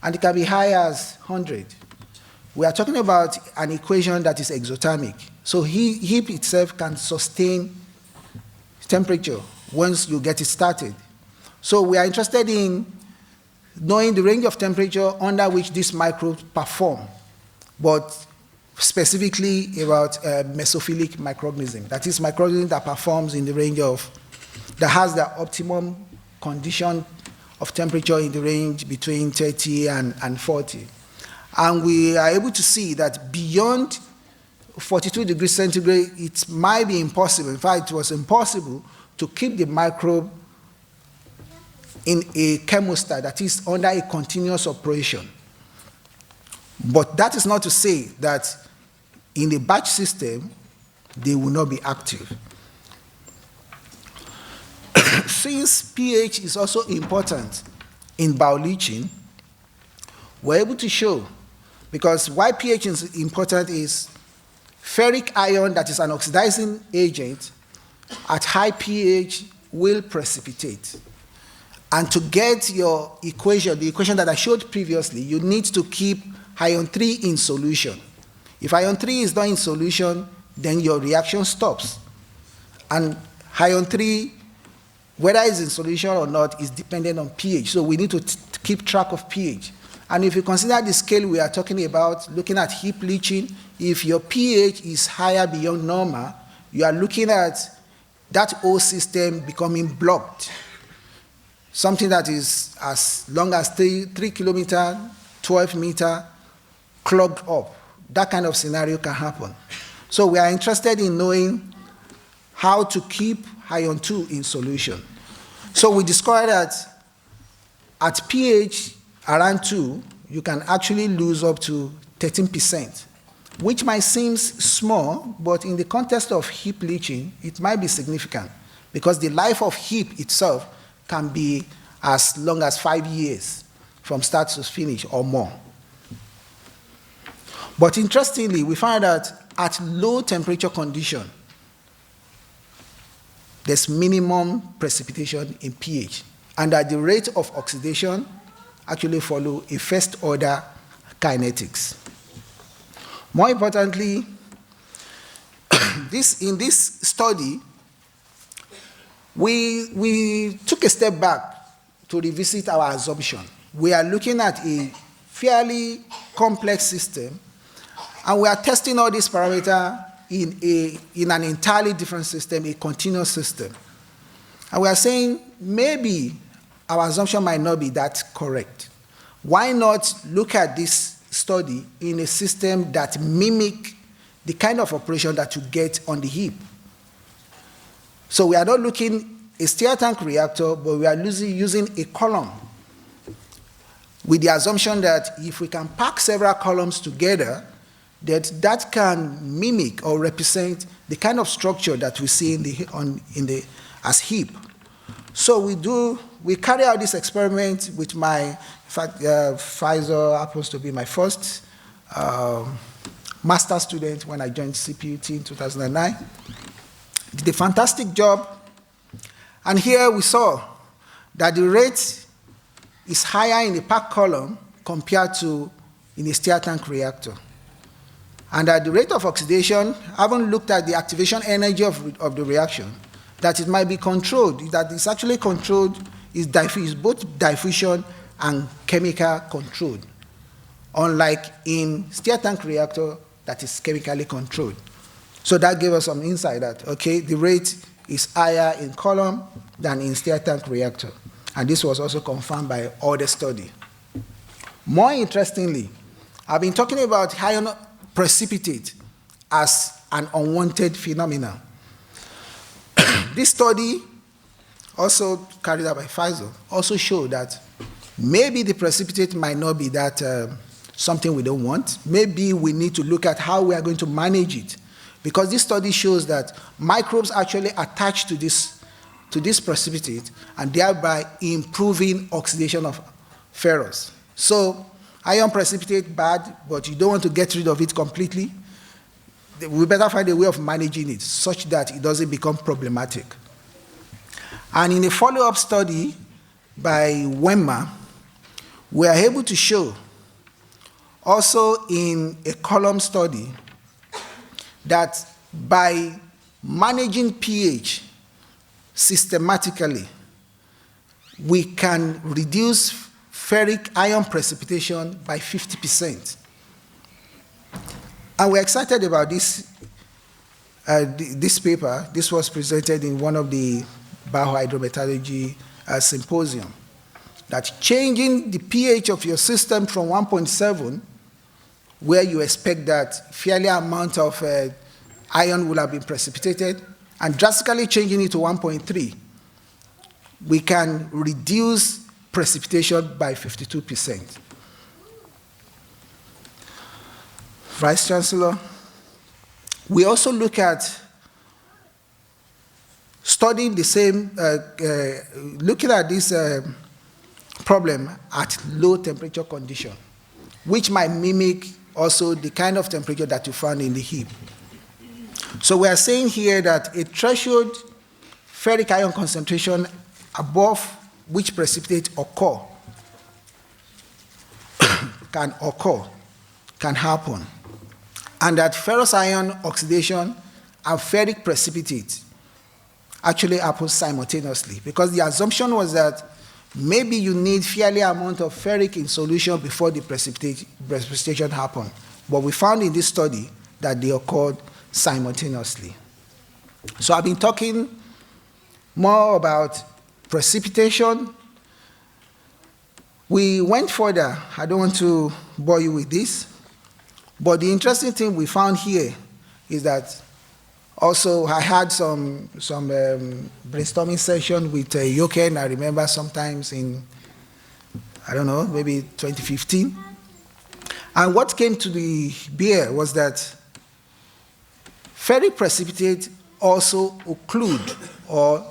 and it can be high as 100. We are talking about an equation that is exothermic. So heap itself can sustain temperature once you get it started. So we are interested in knowing the range of temperature under which these microbes perform, but specifically about mesophilic microorganism. That is, microorganism that performs in the range of, that has the optimum condition of temperature in the range between 30 and 40. And we are able to see that beyond 42 degrees centigrade, it might be impossible. In fact, it was impossible to keep the microbe in a chemostat, that is under a continuous operation. But that is not to say that in a batch system, they will not be active. Since pH is also important in bioleaching, we're able to show, because why pH is important is ferric ion, that is an oxidizing agent, at high pH will precipitate. And to get your equation, the equation that I showed previously, you need to keep ion 3 in solution. If ion 3 is not in solution, then your reaction stops. And ion 3, whether it's in solution or not, is dependent on pH. So we need to keep track of pH. And if you consider the scale we are talking about, looking at heap leaching, if your pH is higher beyond normal, you are looking at that whole system becoming blocked. Something that is as long as 3 kilometers, 12 meters, clogged up. That kind of scenario can happen. So we are interested in knowing how to keep ion 2 in solution. So we discovered that at pH around 2, you can actually lose up to 13%, which might seem small, but in the context of heap leaching, it might be significant, because the life of heap itself can be as long as 5 years from start to finish or more. But interestingly, we found that at low temperature condition, there's minimum precipitation in pH, and that the rate of oxidation actually follow a first order kinetics. More importantly, in this study, we took a step back to revisit our assumption. We are looking at a fairly complex system, and we are testing all these parameters in an entirely different system, a continuous system. And we are saying maybe our assumption might not be that correct. Why not look at this study in a system that mimic the kind of operation that you get on the heap? So we are not looking a stir tank reactor, but we are using a column with the assumption that if we can pack several columns together, that can mimic or represent the kind of structure that we see as heap. So we carry out this experiment with my, in fact, Pfizer happens to be my first master student when I joined CPUT in 2009. Did a fantastic job. And here we saw that the rate is higher in the packed column compared to in a stir tank reactor. And at the rate of oxidation, I haven't looked at the activation energy of the reaction, that it might be controlled, that it's actually controlled, is both diffusion and chemical controlled, unlike in stir tank reactor that is chemically controlled. So that gave us some insight that, okay, the rate is higher in column than in stir tank reactor. And this was also confirmed by other study. More interestingly, I've been talking about ion precipitate as an unwanted phenomenon. This study, also carried out by Pfizer, also showed that maybe the precipitate might not be that something we don't want. Maybe we need to look at how we are going to manage it. Because this study shows that microbes actually attach to this precipitate and thereby improving oxidation of ferrous. So iron precipitate bad, but you don't want to get rid of it completely. We better find a way of managing it such that it doesn't become problematic. And in a follow-up study by Wemma, we are able to show, also in a column study, that by managing pH systematically, we can reduce ferric ion precipitation by 50%. And we're excited about this, this paper. This was presented in one of the biohydrometallurgy symposium, that changing the pH of your system from 1.7, where you expect that fairly amount of ion will have been precipitated, and drastically changing it to 1.3, we can reduce precipitation by 52%. Vice-Chancellor, we also look at studying the same, looking at this problem at low temperature condition, which might mimic also the kind of temperature that you found in the heap. So we are saying here that a threshold ferric ion concentration above which precipitate occur, can happen, and that ferrous ion oxidation and ferric precipitate actually happen simultaneously, because the assumption was that maybe you need fairly amount of ferric in solution before the precipitation happened. But we found in this study that they occurred simultaneously. So I've been talking more about precipitation. We went further. I don't want to bore you with this, but the interesting thing we found here is that also I had some brainstorming session with Yoken, I remember sometimes in, I don't know, maybe 2015. And what came to the bear was that ferric precipitate also occlude or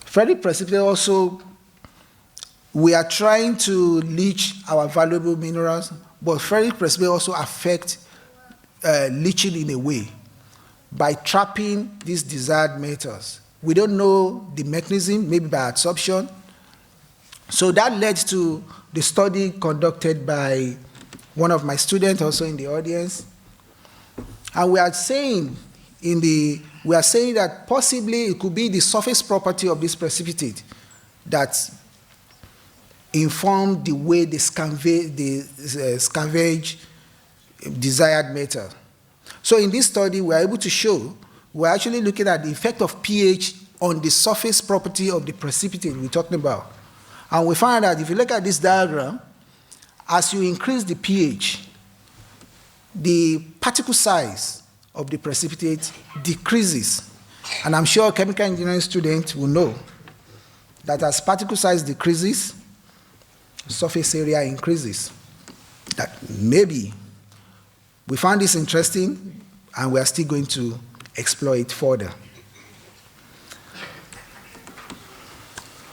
ferric precipitate also, we are trying to leach our valuable minerals, but ferric precipitate also affect leaching in a way by trapping these desired metals. We don't know the mechanism, maybe by adsorption. So that led to the study conducted by one of my students also in the audience. And we are saying that possibly it could be the surface property of this precipitate that inform the way they scavenge desired metal. So in this study, we are able to show, we're actually looking at the effect of pH on the surface property of the precipitate we're talking about. And we found that if you look at this diagram, as you increase the pH, the particle size of the precipitate decreases. And I'm sure chemical engineering students will know that as particle size decreases, surface area increases. That maybe we found this interesting, and we are still going to explore it further.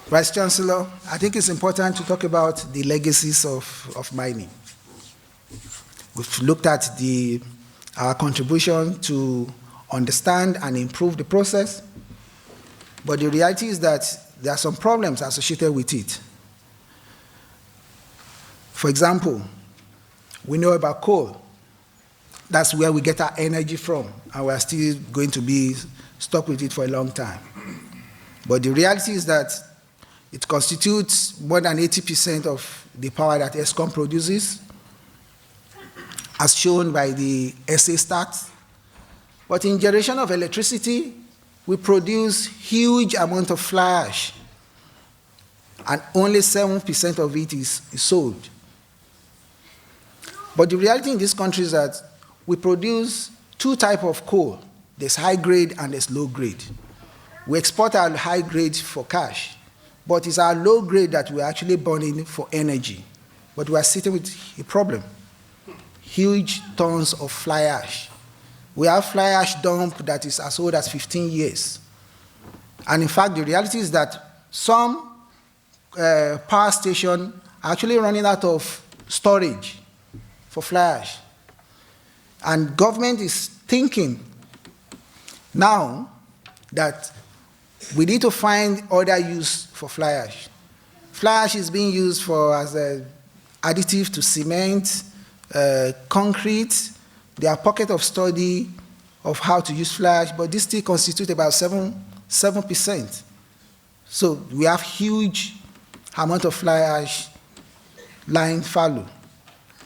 Vice-Chancellor, I think it's important to talk about the legacies of mining. We've looked at our contribution to understand and improve the process, but the reality is that there are some problems associated with it. For example, we know about coal. That's where we get our energy from, and we're still going to be stuck with it for a long time. But the reality is that it constitutes more than 80% of the power that ESCOM produces, as shown by the SA stats. But in generation of electricity, we produce huge amount of fly ash, and only 7% of it is sold. But the reality in this country is that we produce two types of coal. There's high grade and there's low grade. We export our high grade for cash, but it's our low grade that we're actually burning for energy. But we are sitting with a problem. Huge tons of fly ash. We have fly ash dump that is as old as 15 years. And in fact, the reality is that some power stations are actually running out of storage for fly ash. And government is thinking now that we need to find other use for fly ash. Fly ash is being used as an additive to cement, concrete. There are pockets of study of how to use fly ash, but this still constitutes about 7%. So we have huge amount of fly ash lying fallow.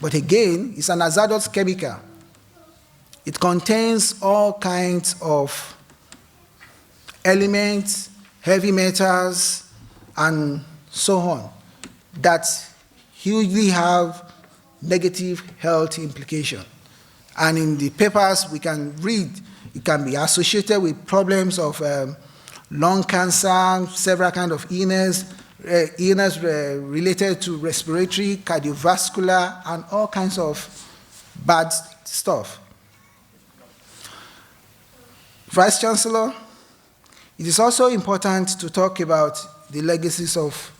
But again, it's an hazardous chemical. It contains all kinds of elements, heavy metals, and so on, that hugely have negative health implications. And in the papers we can read, it can be associated with problems of lung cancer, several kinds of illness related to respiratory, cardiovascular, and all kinds of bad stuff. Vice-Chancellor, it is also important to talk about the legacies of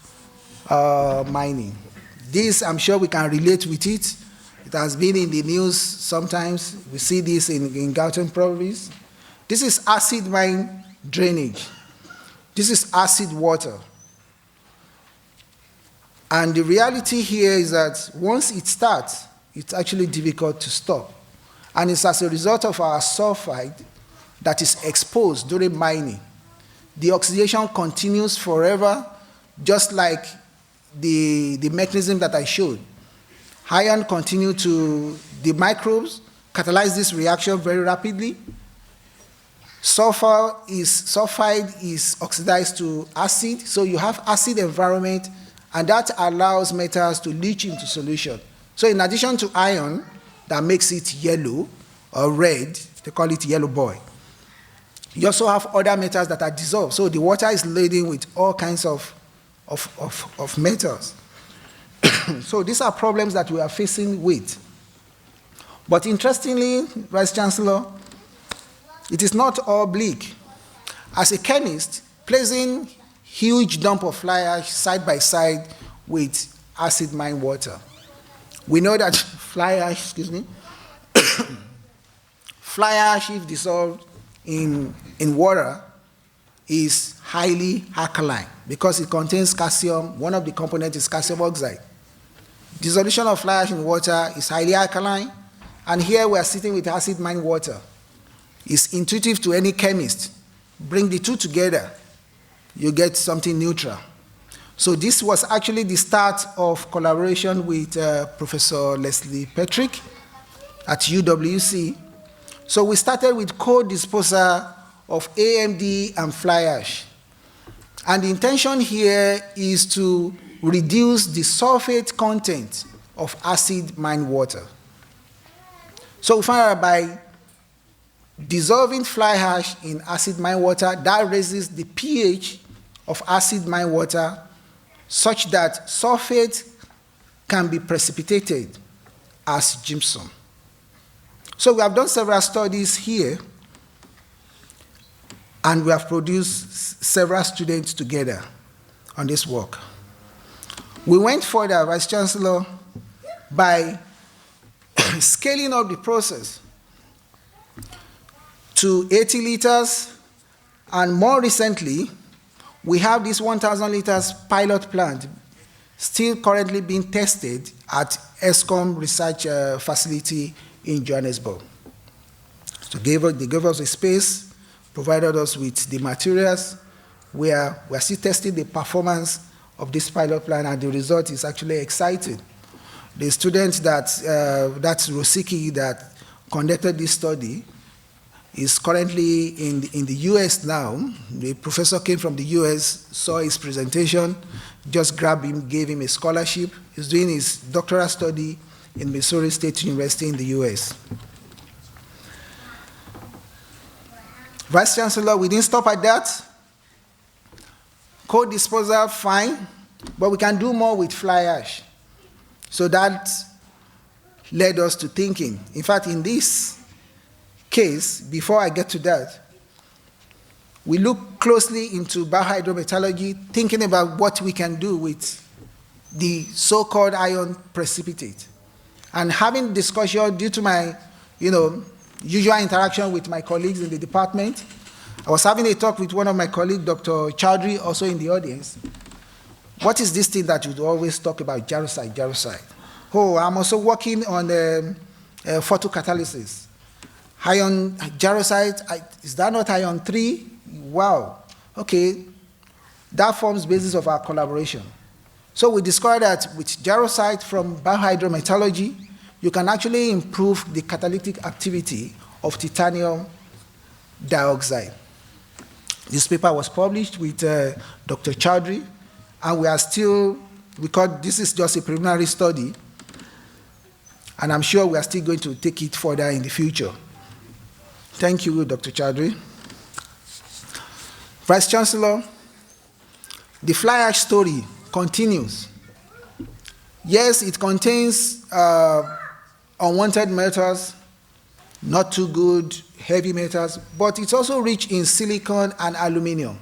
mining. This, I'm sure we can relate with it. It has been in the news sometimes. We see this in Gauteng province. This is acid mine drainage. This is acid water. And the reality here is that once it starts, it's actually difficult to stop. And it's as a result of our sulfide that is exposed during mining. The oxidation continues forever, just like the mechanism that I showed. Iron continue to, the microbes catalyze this reaction very rapidly. Sulfide is oxidized to acid, so you have acid environment, and that allows metals to leach into solution. So in addition to iron, that makes it yellow or red, they call it yellow boy. You also have other metals that are dissolved. So the water is laden with all kinds of metals. So these are problems that we are facing with. But interestingly, Vice-Chancellor, it is not all bleak. As a chemist, placing huge dump of fly ash side by side with acid mine water, we know that fly ash, fly ash, if dissolved in water, is highly alkaline because it contains calcium. One of the components is calcium oxide. Dissolution of fly ash in water is highly alkaline, and here we are sitting with acid mine water. It's intuitive to any chemist. Bring the two together, you get something neutral. So this was actually the start of collaboration with Professor Leslie Patrick at UWC. So we started with co-disposal of AMD and fly ash. And the intention here is to reduce the sulfate content of acid mine water. So we found out by dissolving fly ash in acid mine water, that raises the pH of acid mine water such that sulfate can be precipitated as gypsum. So we have done several studies here, and we have produced several students together on this work. We went further, Vice-Chancellor, by scaling up the process to 80 liters, and more recently, we have this 1,000 liters pilot plant still currently being tested at ESCOM research facility in Johannesburg. So they gave us a space, provided us with the materials. We are still testing the performance of this pilot plant, and the result is actually exciting. The student that's Rosiki that conducted this study is currently in the US now. The professor came from the US, saw his presentation, just grabbed him, gave him a scholarship. He's doing his doctoral study in Missouri State University in the US. Vice-Chancellor, we didn't stop at that. Co-disposal, fine, but we can do more with fly ash. So that led us to thinking. In fact, in this case, before I get to that, we look closely into biohydrometallurgy, thinking about what we can do with the so-called ion precipitate. And having discussion due to my, usual interaction with my colleagues in the department, I was having a talk with one of my colleagues, Dr. Chowdhury, also in the audience. What is this thing that you always talk about, jarosite? Oh, I'm also working on photocatalysis. Ion jarosite, is that not ion 3? Wow. Okay, that forms basis of our collaboration. So we discovered that with jarosite from biohydrometallurgy, you can actually improve the catalytic activity of titanium dioxide. This paper was published with Dr. Chowdhury, and we are still, because this is just a preliminary study, and I'm sure we are still going to take it further in the future. Thank you, Dr. Chowdhury. Vice-Chancellor, the fly ash story continues. Yes, it contains unwanted metals, not too good, heavy metals, but it's also rich in silicon and aluminum.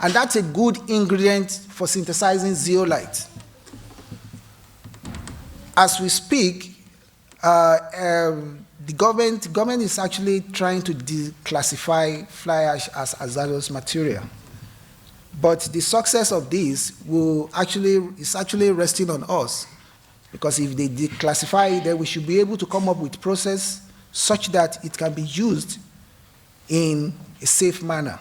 And that's a good ingredient for synthesizing zeolite. As we speak, the government is actually trying to declassify fly ash as hazardous material. But the success of this is actually resting on us, because if they declassify it, then we should be able to come up with process such that it can be used in a safe manner.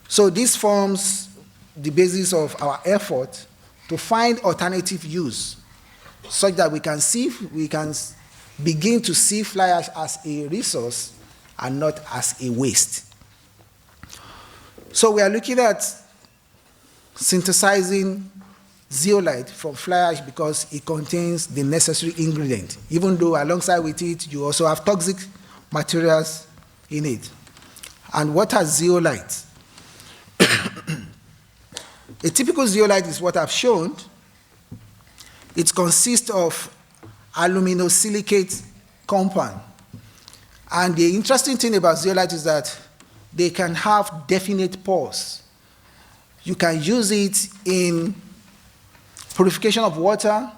So this forms the basis of our effort to find alternative use, such that we can begin to see fly ash as a resource and not as a waste. So we are looking at synthesizing zeolite from fly ash because it contains the necessary ingredient, even though alongside with it, you also have toxic materials in it. And what are zeolites? A typical zeolite is what I've shown. It consists of aluminosilicate compound. And the interesting thing about zeolite is that they can have definite pores. You can use it in purification of water,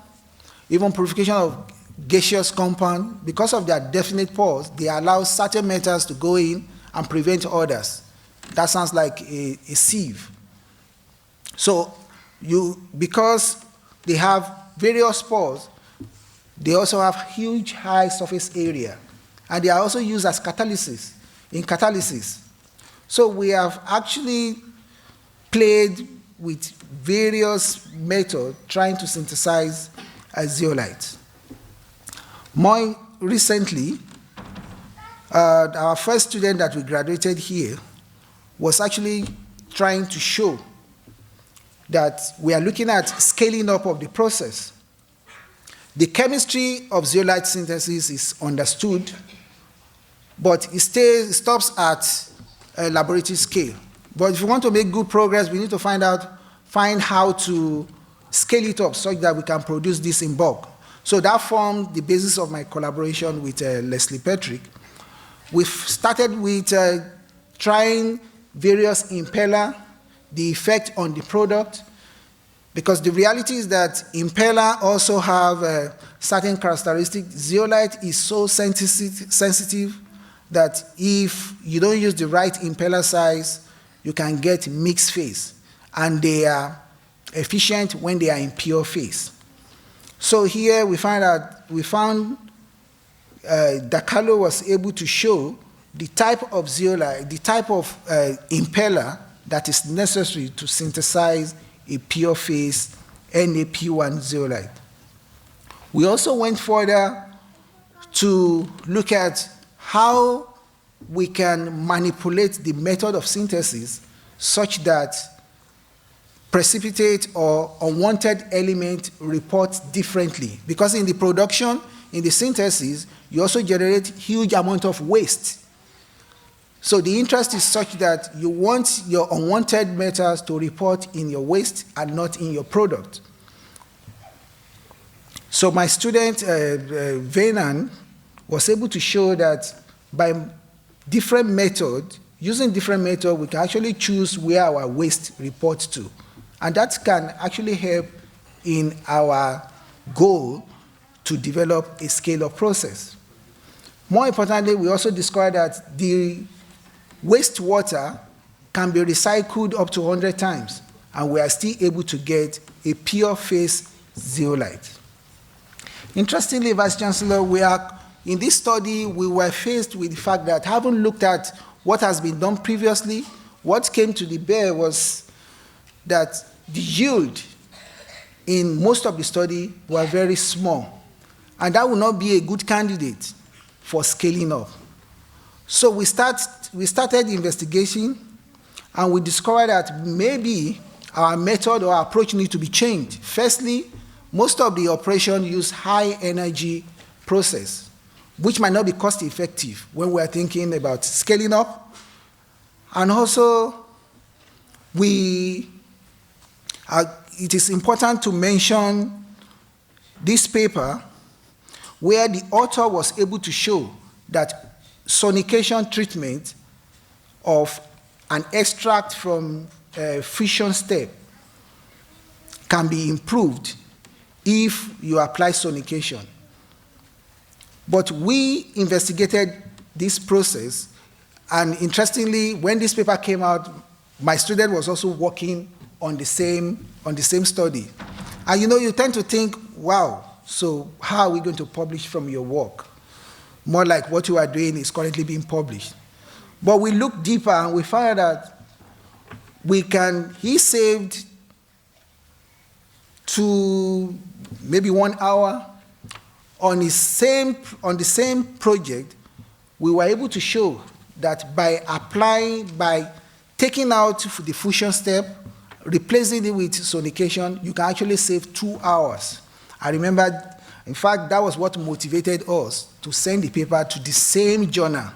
even purification of gaseous compound. Because of their definite pores, they allow certain metals to go in and prevent others. That sounds like a sieve. So because they have various pores, they also have huge high surface area. And they are also used as in catalysis. So we have actually played with various methods trying to synthesize zeolite. More recently, our first student that we graduated here was actually trying to show that we are looking at scaling up of the process. The chemistry of zeolite synthesis is understood, but it stops at a laboratory scale. But if we want to make good progress, we need to find how to scale it up such that we can produce this in bulk. So that formed the basis of my collaboration with Leslie Patrick. We've started with trying various impeller, the effect on the product, because the reality is that impeller also have certain characteristics. Zeolite is so sensitive that if you don't use the right impeller size, you can get mixed phase, and they are efficient when they are in pure phase. So here we found Dakalo was able to show the type of zeolite, the type of impeller that is necessary to synthesize a pure phase NaP1 zeolite. We also went further to look at how we can manipulate the method of synthesis such that precipitate or unwanted element report differently. Because in the production, in the synthesis, you also generate huge amount of waste. So the interest is such that you want your unwanted metals to report in your waste and not in your product. So my student, Venan, was able to show that by different methods, using different methods, we can actually choose where our waste reports to. And that can actually help in our goal to develop a scale-up process. More importantly, we also discovered that the wastewater can be recycled up to 100 times, and we are still able to get a pure phase zeolite. Interestingly, Vice-Chancellor, in this study, we were faced with the fact that having looked at what has been done previously, what came to the bear was that the yield in most of the study were very small, and that would not be a good candidate for scaling up. So we started the investigation, and we discovered that maybe our method or approach needs to be changed. Firstly, most of the operations use high energy process, which might not be cost effective when we are thinking about scaling up. And also, it is important to mention this paper where the author was able to show that sonication treatment of an extract from a fission step can be improved if you apply sonication. But we investigated this process, and interestingly, when this paper came out, my student was also working on the same study. And you tend to think, wow, so how are we going to publish from your work? More like what you are doing is currently being published. But we looked deeper and we found that he saved to maybe 1 hour on the same project. We were able to show that by taking out the fusion step, replacing it with sonication, you can actually save 2 hours. I remember, in fact, that was what motivated us to send the paper to the same journal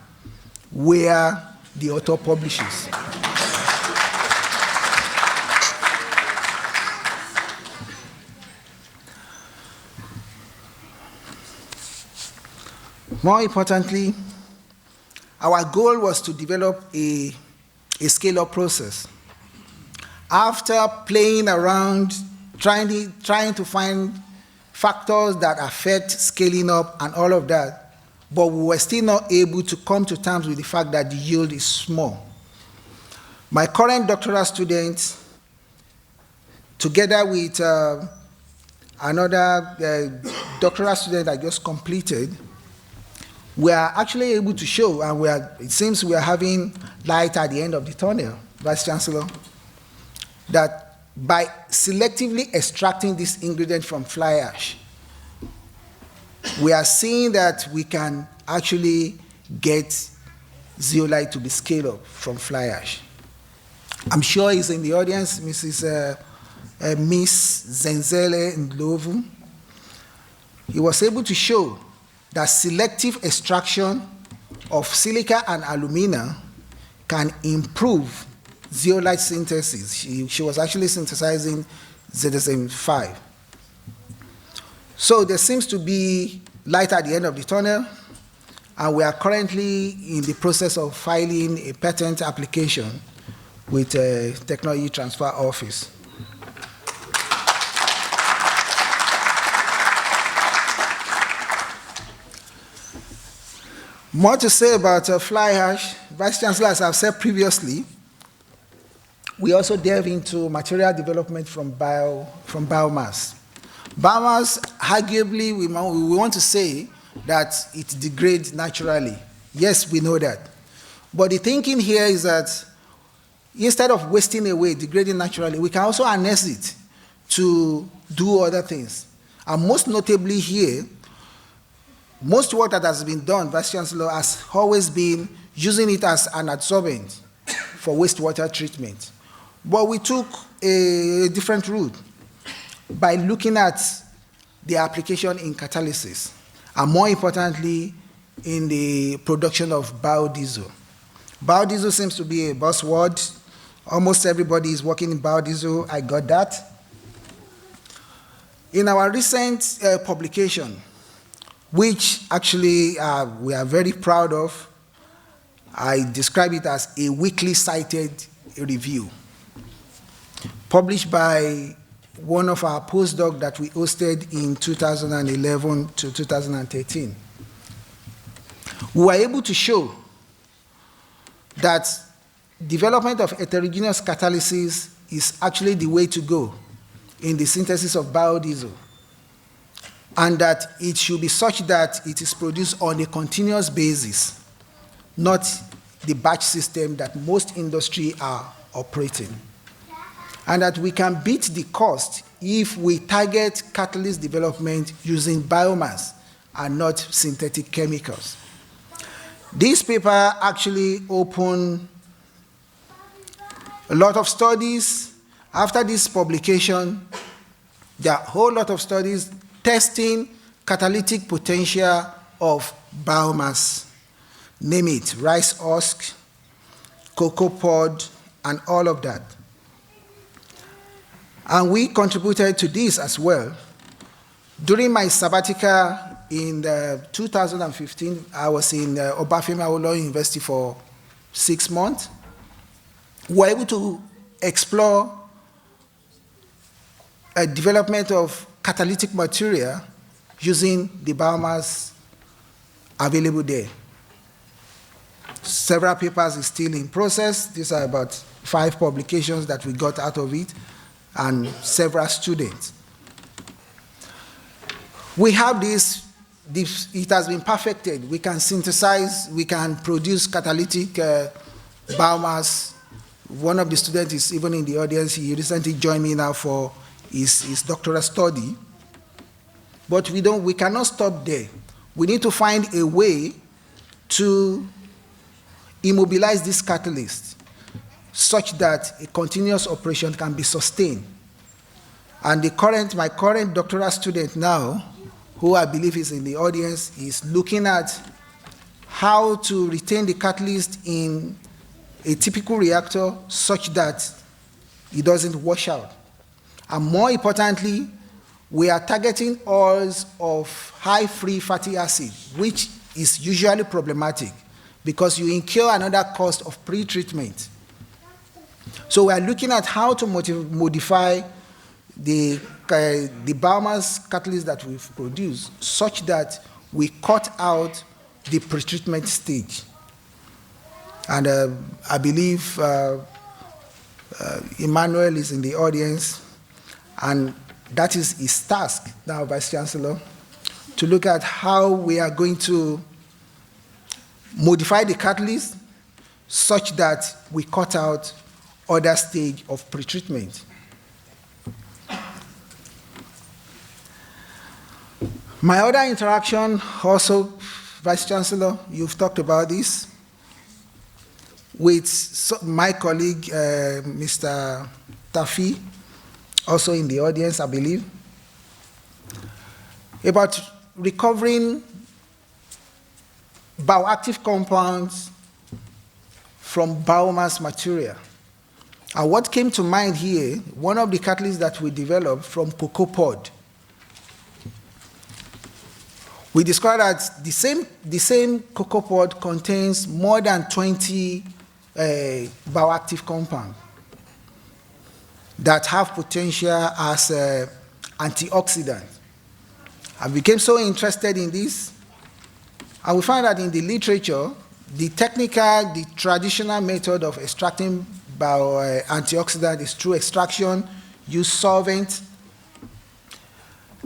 where the author publishes. More importantly, our goal was to develop a scale-up process. After playing around, trying to find factors that affect scaling up and all of that, but we were still not able to come to terms with the fact that the yield is small. My current doctoral student, together with another doctoral student I just completed, we are actually able to show, and it seems we are having light at the end of the tunnel, Vice-Chancellor, that by selectively extracting this ingredient from fly ash, we are seeing that we can actually get zeolite to be scaled up from fly ash. I'm sure he's in the audience, Miss Zenzele Nhlapo. He was able to show that selective extraction of silica and alumina can improve zeolite synthesis. She was actually synthesizing ZSM5. So there seems to be light at the end of the tunnel, and we are currently in the process of filing a patent application with a Technology Transfer Office. More to say about fly ash. Vice-Chancellor, as I've said previously, we also delve into material development from biomass. Biomass, arguably, we want to say that it degrades naturally. Yes, we know that. But the thinking here is that instead of wasting away, degrading naturally, we can also harness it to do other things. And most notably here, most work that has been done, Vice-Chancellor, has always been using it as an adsorbent for wastewater treatment. But we took a different route by looking at the application in catalysis, and more importantly, in the production of biodiesel. Biodiesel seems to be a buzzword. Almost everybody is working in biodiesel. I got that. In our recent publication, which actually we are very proud of, I describe it as a weekly cited review, published by one of our postdocs that we hosted in 2011 to 2013. We were able to show that development of heterogeneous catalysis is actually the way to go in the synthesis of biodiesel, and that it should be such that it is produced on a continuous basis, not the batch system that most industry are operating. And that we can beat the cost if we target catalyst development using biomass and not synthetic chemicals. This paper actually opened a lot of studies. After this publication, there are a whole lot of studies testing catalytic potential of biomass. Name it, rice husk, cocoa pod, and all of that. And we contributed to this as well. During my sabbatical in 2015, I was in Obafemi Awolowo University for 6 months. We were able to explore a development of catalytic material using the biomass available there. Several papers are still in process. These are about 5 publications that we got out of it, and several students. We have this, it has been perfected. We can synthesize, we can produce catalytic biomass. One of the students is even in the audience. He recently joined me now for his doctoral study. But we cannot stop there. We need to find a way to immobilize this catalyst such that a continuous operation can be sustained. And my current doctoral student now, who I believe is in the audience, is looking at how to retain the catalyst in a typical reactor such that it doesn't wash out. And more importantly, we are targeting oils of high free fatty acid, which is usually problematic because you incur another cost of pre-treatment. So we are looking at how to modify the biomass catalyst that we've produced such that we cut out the pre-treatment stage. And I believe Emmanuel is in the audience, and that is his task now, Vice-Chancellor, to look at how we are going to modify the catalyst such that we cut out other stage of pretreatment. My other interaction also, Vice-Chancellor, you've talked about this, with my colleague, Mr. Tafi, also in the audience, I believe, about recovering bioactive compounds from biomass material. And what came to mind here, one of the catalysts that we developed from cocoa pod, we discovered that the same cocoa pod contains more than 20 bioactive compounds that have potential as antioxidants. I became so interested in this, and we found that in the literature, the traditional method of extracting antioxidant is through extraction, use solvent,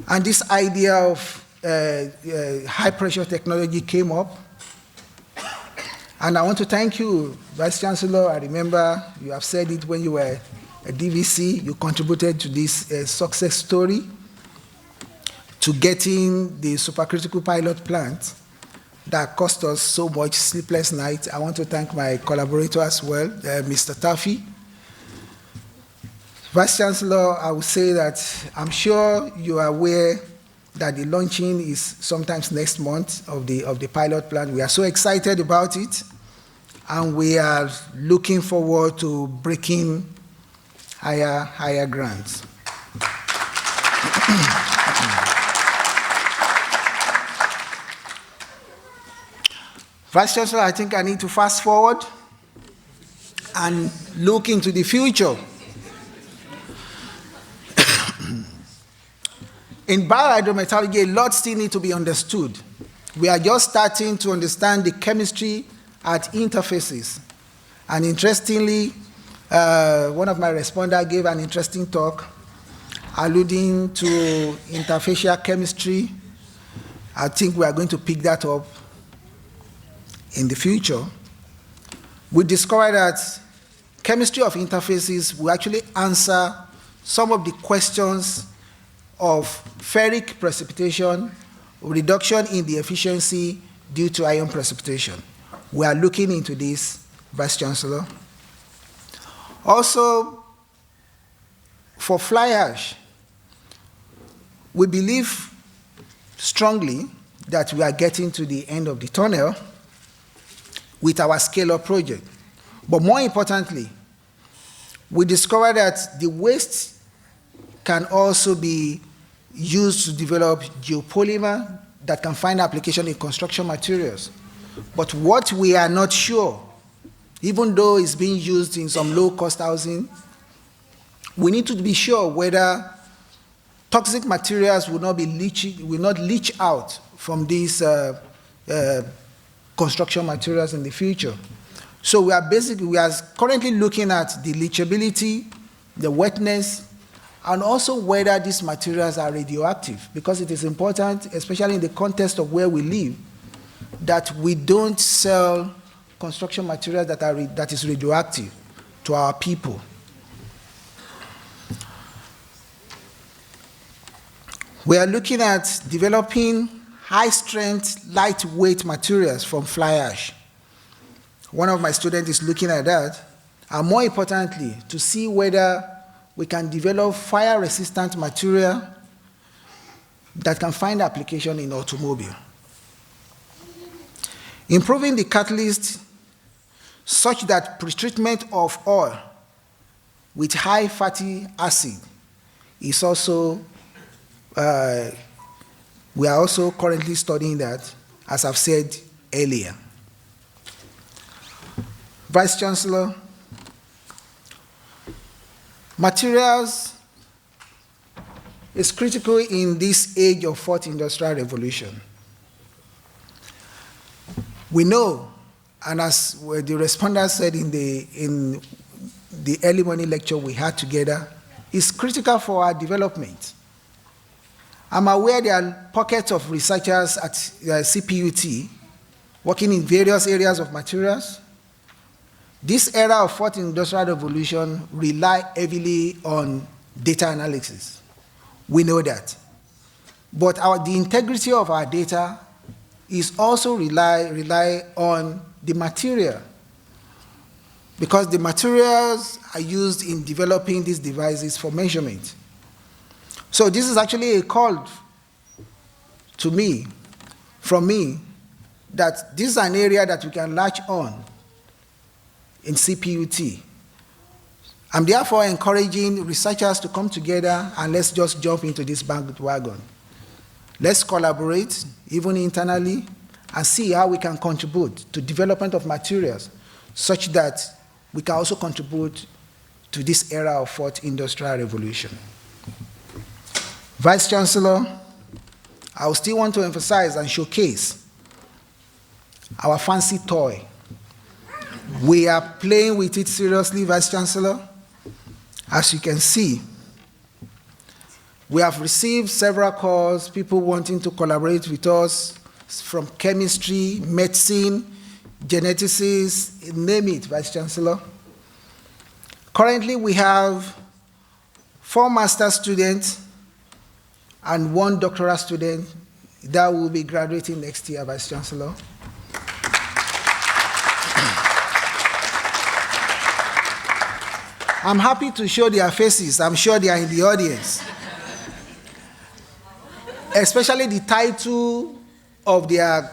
and this idea of high pressure technology came up. And I want to thank you, Vice-Chancellor. I remember you have said it when you were at DVC, you contributed to this success story, to getting the supercritical pilot plant that cost us so much sleepless nights. I want to thank my collaborator as well, Mr. Tafi. Vice-Chancellor, I would say that I'm sure you are aware that the launching is sometimes next month of the pilot plant. We are so excited about it, and we are looking forward to breaking higher grants. Vice-Chancellor, I think I need to fast forward and look into the future. In biohydrometallurgy, a lot still needs to be understood. We are just starting to understand the chemistry at interfaces. And interestingly, one of my respondents gave an interesting talk alluding to interfacial chemistry. I think we are going to pick that up in the future. We discovered that chemistry of interfaces will actually answer some of the questions of ferric precipitation, reduction in the efficiency due to ion precipitation. We are looking into this, Vice-Chancellor. Also, for fly ash, we believe strongly that we are getting to the end of the tunnel with our scale-up project. But more importantly, we discovered that the waste can also be used to develop geopolymer that can find application in construction materials. But what we are not sure, even though it's being used in some low-cost housing, we need to be sure whether toxic materials will not leach out from these construction materials in the future. So we are currently looking at the leachability, the wetness, and also whether these materials are radioactive, because it is important, especially in the context of where we live, that we don't sell construction materials that is radioactive to our people. We are looking at developing high-strength, lightweight materials from fly ash. One of my students is looking at that, and more importantly, to see whether we can develop fire-resistant material that can find application in automobile. Improving the catalyst such that pretreatment of oil with high fatty acid is also, we are also currently studying that, as I've said earlier. Vice-Chancellor, materials is critical in this age of fourth industrial revolution. We know, and as the respondent said in the early morning lecture we had together, it's critical for our development. I'm aware there are pockets of researchers at CPUT working in various areas of materials. This era of fourth industrial revolution relies heavily on data analysis. We know that. But the integrity of our data is also rely on the material, because the materials are used in developing these devices for measurement. So this is actually a call to me, from me, that this is an area that we can latch on in CPUT. I'm therefore encouraging researchers to come together and let's just jump into this bandwagon. Let's collaborate, even internally, and see how we can contribute to development of materials such that we can also contribute to this era of fourth industrial revolution. Vice-Chancellor, I still want to emphasize and showcase our fancy toy. We are playing with it seriously, Vice-Chancellor. As you can see, we have received several calls, people wanting to collaborate with us from chemistry, medicine, geneticists, name it, Vice-Chancellor. Currently, we have 4 master's students and 1 doctoral student that will be graduating next year, Vice-Chancellor. I'm happy to show their faces. I'm sure they are in the audience. Especially the title of their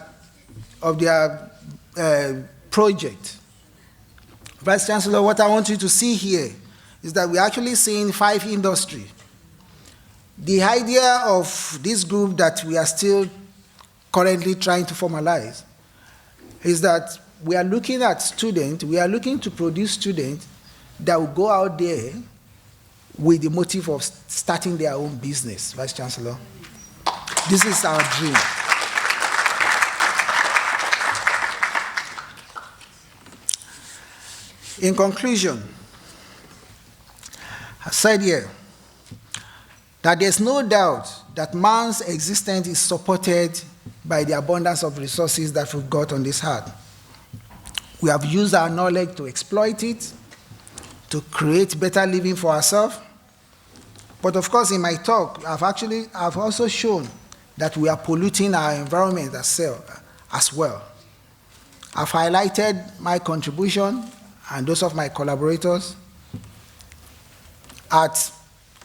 project. Vice-Chancellor, what I want you to see here is that we're actually seeing 5 industries. The idea of this group that we are still currently trying to formalize is that we are looking at students, we are looking to produce students that will go out there with the motive of starting their own business, Vice Chancellor. This is our dream. In conclusion, I said here that there's no doubt that man's existence is supported by the abundance of resources that we've got on this earth. We have used our knowledge to exploit it, to create better living for ourselves. But of course, in my talk, I've also shown that we are polluting our environment as well. I've highlighted my contribution and those of my collaborators at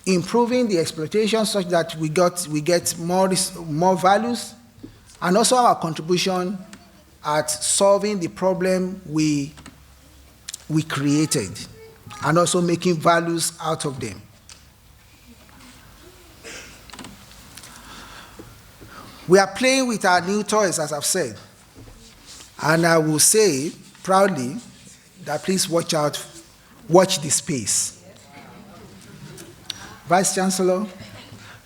improving the exploitation such that we get more values, and also our contribution at solving the problem we created, and also making values out of them. We are playing with our new toys, as I've said, and I will say proudly that please watch out, watch the space. Vice Chancellor,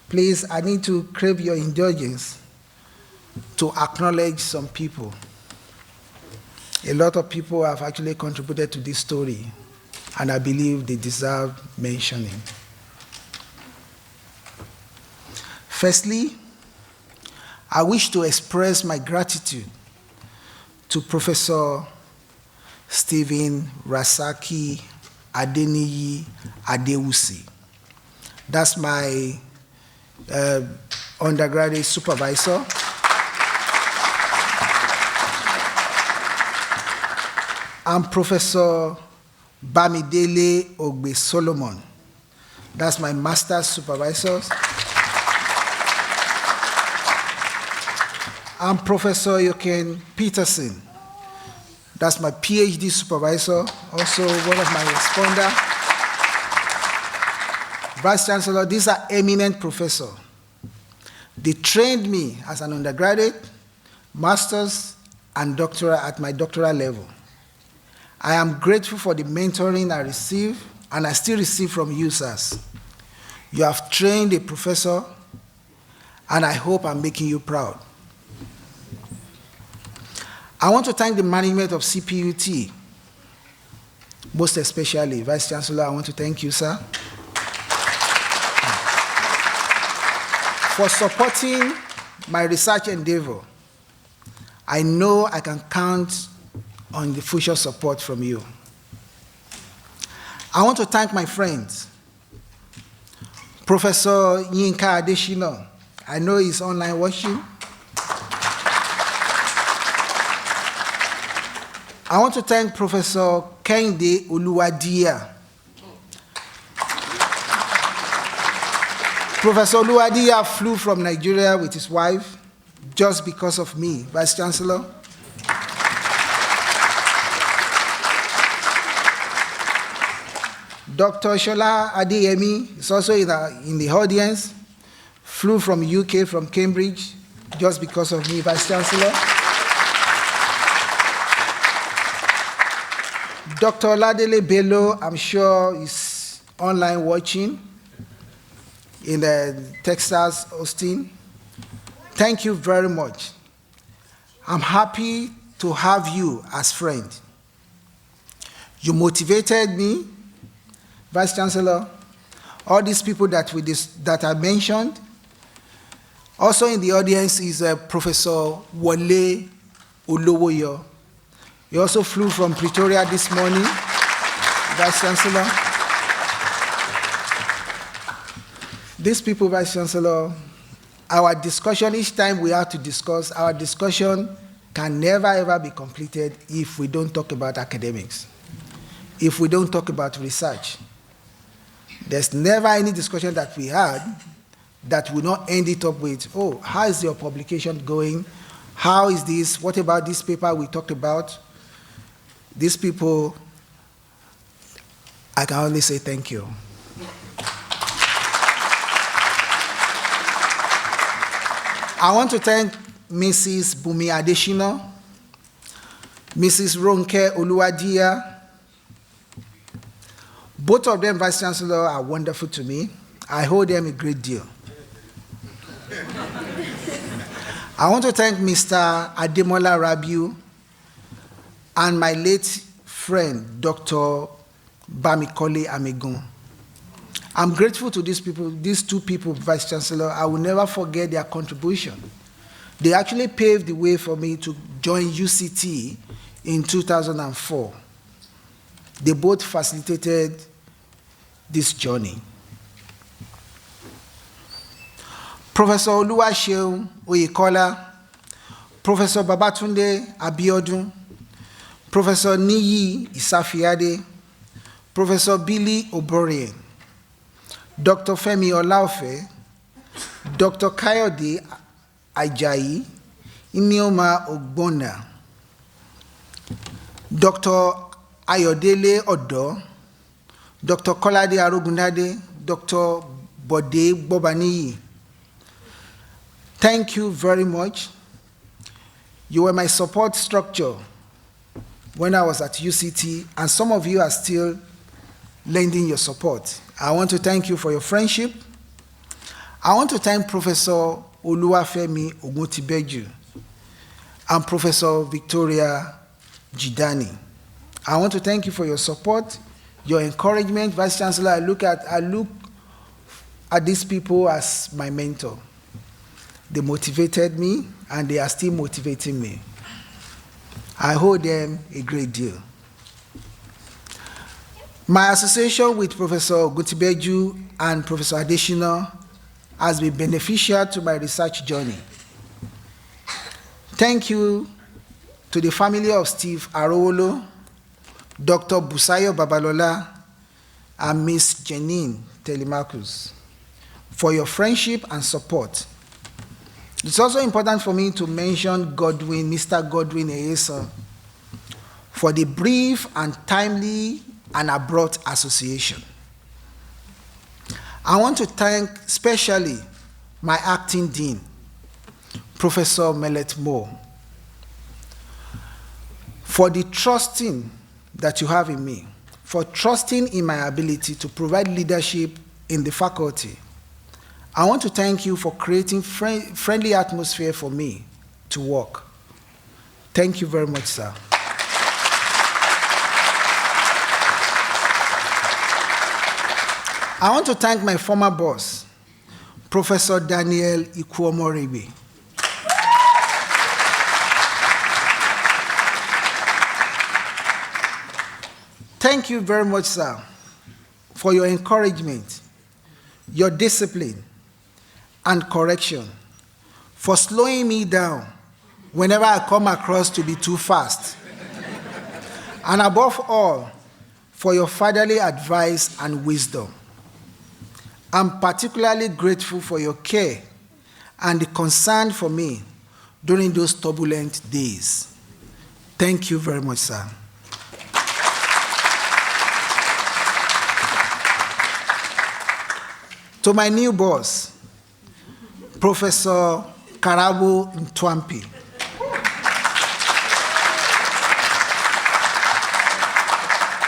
please, I need to crave your indulgence to acknowledge some people. A lot of people have actually contributed to this story, and I believe they deserve mentioning. Firstly, I wish to express my gratitude to Professor Stephen Rasaki Adeniyi Adewusi. That's my undergraduate supervisor. I'm Professor Bamidele Ogbe Solomon. That's my master's supervisor. I'm Professor Yoken Peterson. That's my PhD supervisor, also one of my respondents. Vice Chancellor, these are eminent professors. They trained me as an undergraduate, master's, and doctoral at my doctoral level. I am grateful for the mentoring I receive, and I still receive from you, sirs. You have trained a professor, and I hope I'm making you proud. I want to thank the management of CPUT, most especially Vice Chancellor. I want to thank you, sir, for supporting my research endeavor. I know I can count on the future support from you. I want to thank my friends, Professor Yinka Adeshina. I know he's online watching. I want to thank Professor Kehinde Oluwadiya. Professor Oluwadiya flew from Nigeria with his wife just because of me, Vice Chancellor. Dr. Shola Adeyemi is also in the audience, flew from UK, from Cambridge, just because of me, Vice Chancellor. Dr. Ladele Bello, I'm sure is online watching in Texas, Austin. Thank you very much. I'm happy to have you as friend. You motivated me, Vice Chancellor, all these people that I mentioned. Also in the audience is Professor Wole Olowoyo. He also flew from Pretoria this morning, Vice Chancellor. These people, Vice Chancellor, our discussion, each time we have to discuss, our discussion can never ever be completed if we don't talk about academics, if we don't talk about research. There's never any discussion that we had that will not end it up with, oh, how is your publication going? How is this? What about this paper we talked about? These people, I can only say thank you. I want to thank Mrs. Bumi Adeshina. Mrs. Ronke Oluwadia. Both of them, Vice-Chancellor, are wonderful to me. I owe them a great deal. I want to thank Mr. Ademola Rabiu and my late friend, Dr. Bamikole Amegun. I'm grateful to these people, these two people, Vice-Chancellor. I will never forget their contribution. They actually paved the way for me to join UCT in 2004. They both facilitated this journey. Professor Oluwaseun Oyèkọ́lá, Professor Babatunde Abiodun, Professor Niyi Isafiade, Professor Billy Oborien, Dr. Femi Olaofe, Dr. Kayode Ajayi, Inioma Ogbonna, Dr. Ayodele Odo, Dr. Kolade Arogunade, Dr. Bode Bobaniyi. Thank you very much. You were my support structure when I was at UCT, and some of you are still lending your support. I want to thank you for your friendship. I want to thank Professor Oluwafemi Oguntibeju and Professor Victoria Jidani. I want to thank you for your support, your encouragement. Vice-Chancellor, I look at these people as my mentor. They motivated me, and they are still motivating me. I owe them a great deal. My association with Professor Oguntibeju and Professor Adesina has been beneficial to my research journey. Thank you to the family of Steve Arowolo, Dr. Busayo Babalola, and Miss Janine Telemakus for your friendship and support. It's also important for me to mention Godwin, Mr. Godwin Eyesa, for the brief and timely and abrupt association. I want to thank especially my acting dean, Professor Mellet Moore, for the trusting that you have in me, for trusting in my ability to provide leadership in the faculty. I want to thank you for creating friendly atmosphere for me to work. Thank you very much, sir. I want to thank my former boss, Professor Daniel Ikuomoribe. Thank you very much, sir, for your encouragement, your discipline, and correction, for slowing me down whenever I come across to be too fast. And above all, for your fatherly advice and wisdom. I'm particularly grateful for your care and the concern for me during those turbulent days. Thank you very much, sir. To my new boss, Professor Karabo Ntwampi.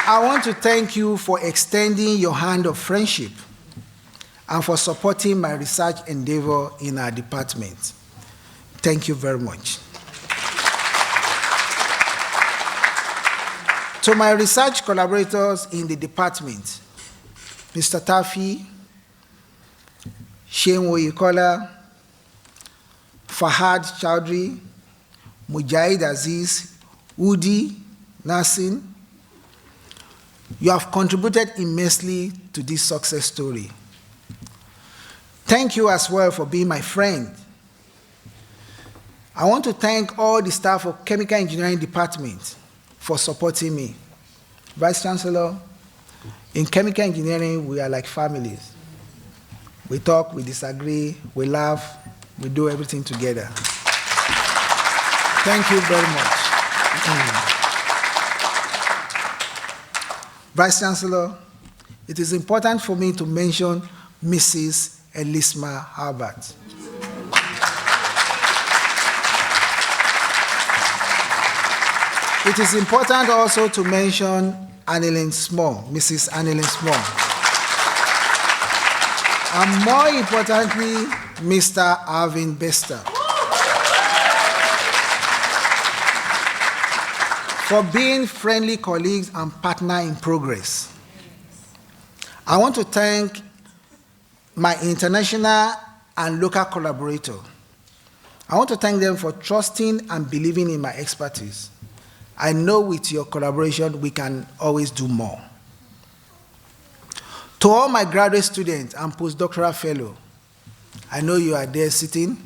I want to thank you for extending your hand of friendship and for supporting my research endeavor in our department. Thank you very much. To my research collaborators in the department, Mr. Tafi, Shein Oyèkọ́lá, Fahad Chowdhury, Mujahid Aziz, Udi Nasin, you have contributed immensely to this success story. Thank you as well for being my friend. I want to thank all the staff of Chemical Engineering Department for supporting me. Vice-Chancellor, in Chemical Engineering, we are like families. We talk, we disagree, we laugh, we do everything together. Thank you very much. Vice-Chancellor, it is important for me to mention Mrs. Elisma Harbert. It is important also to mention Annelyn Small, Mrs. Annelyn Small. And more importantly, Mr. Arvin Bester, for being friendly colleagues and partner in progress. I want to thank my international and local collaborator. I want to thank them for trusting and believing in my expertise. I know with your collaboration, we can always do more. To all my graduate students and postdoctoral fellows, I know you are there sitting.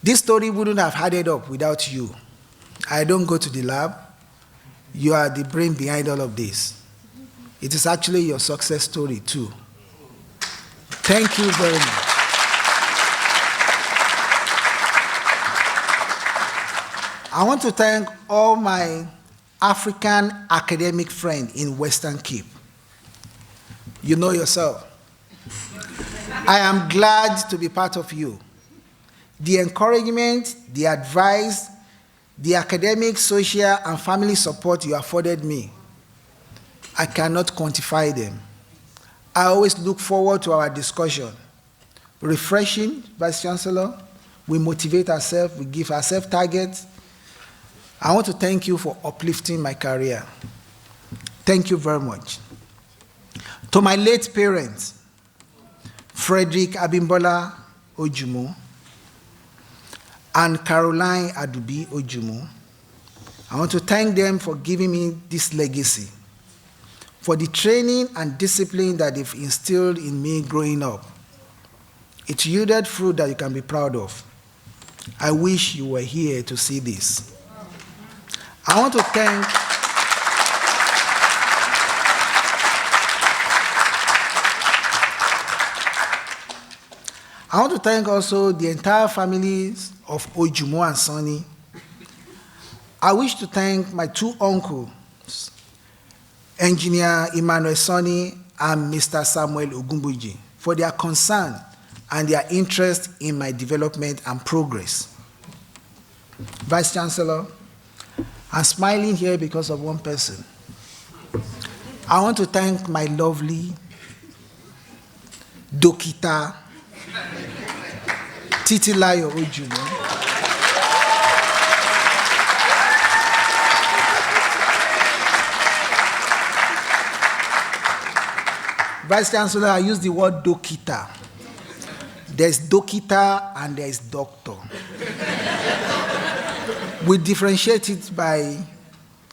This story wouldn't have added up without you. I don't go to the lab. You are the brain behind all of this. It is actually your success story too. Thank you very much. I want to thank all my African academic friends in Western Cape. You know yourself. I am glad to be part of you. The encouragement, the advice, the academic, social, and family support you afforded me, I cannot quantify them. I always look forward to our discussion. Refreshing, Vice-Chancellor. We motivate ourselves, we give ourselves targets. I want to thank you for uplifting my career. Thank you very much. To my late parents, Frederick Abimbola Ojumu and Caroline Adubi Ojumu, I want to thank them for giving me this legacy, for the training and discipline that they've instilled in me growing up. It yielded fruit that you can be proud of. I wish you were here to see this. I want to thank also the entire families of Ojumu and Sonny. I wish to thank my two uncles, Engineer Emmanuel Sonny and Mr. Samuel Ogumbuji, for their concern and their interest in my development and progress. Vice-Chancellor, I'm smiling here because of one person. I want to thank my lovely Dokita Titilayo Ojumu, Vice-Chancellor, I use the word Dokita. There's Dokita and there's doctor. We differentiate it by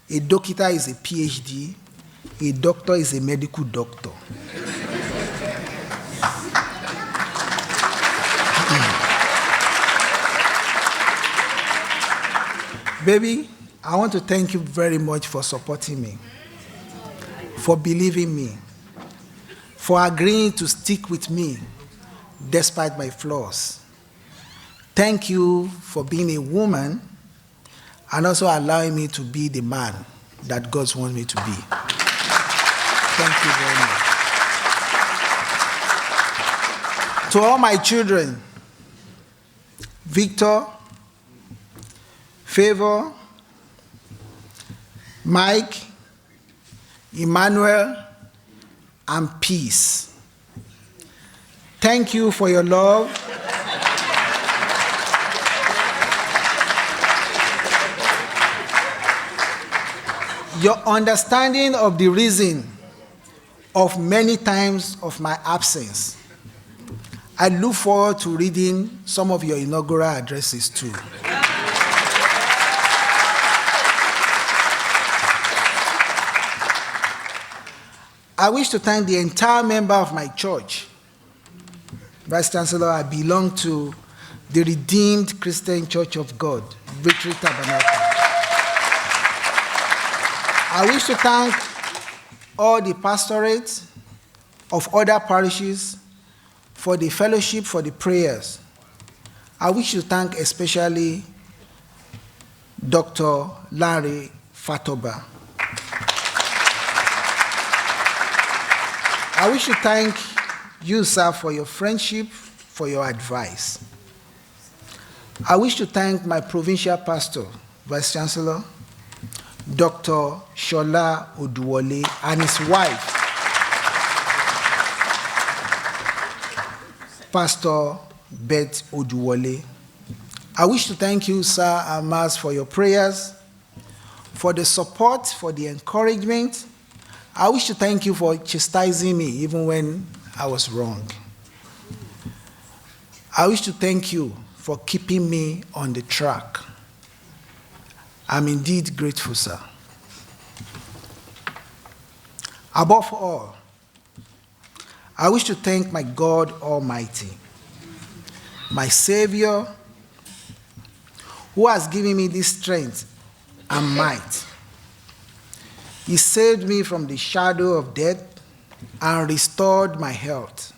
a Dokita is a PhD, a doctor is a medical doctor. Baby, I want to thank you very much for supporting me, for believing me, for agreeing to stick with me despite my flaws. Thank you for being a woman and also allowing me to be the man that God wants me to be. Thank you very much. To all my children, Victor, Favor, Mike, Emmanuel, and Peace. Thank you for your love. Your understanding of the reason of many times of my absence. I look forward to reading some of your inaugural addresses too. I wish to thank the entire member of my church. Vice-Chancellor, I belong to the Redeemed Christian Church of God, Victory Tabernacle. I wish to thank all the pastorates of other parishes for the fellowship, for the prayers. I wish to thank especially Dr. Larry Fatoba. I wish to thank you, sir, for your friendship, for your advice. I wish to thank my provincial pastor, Vice-Chancellor, Dr. Shola Oduwole, and his wife, Pastor Beth Oduwole. I wish to thank you, sir and Mas, for your prayers, for the support, for the encouragement. I wish to thank you for chastising me even when I was wrong. I wish to thank you for keeping me on the track. I'm indeed grateful, sir. Above all, I wish to thank my God Almighty, my Savior, who has given me this strength and might. He saved me from the shadow of death and restored my health.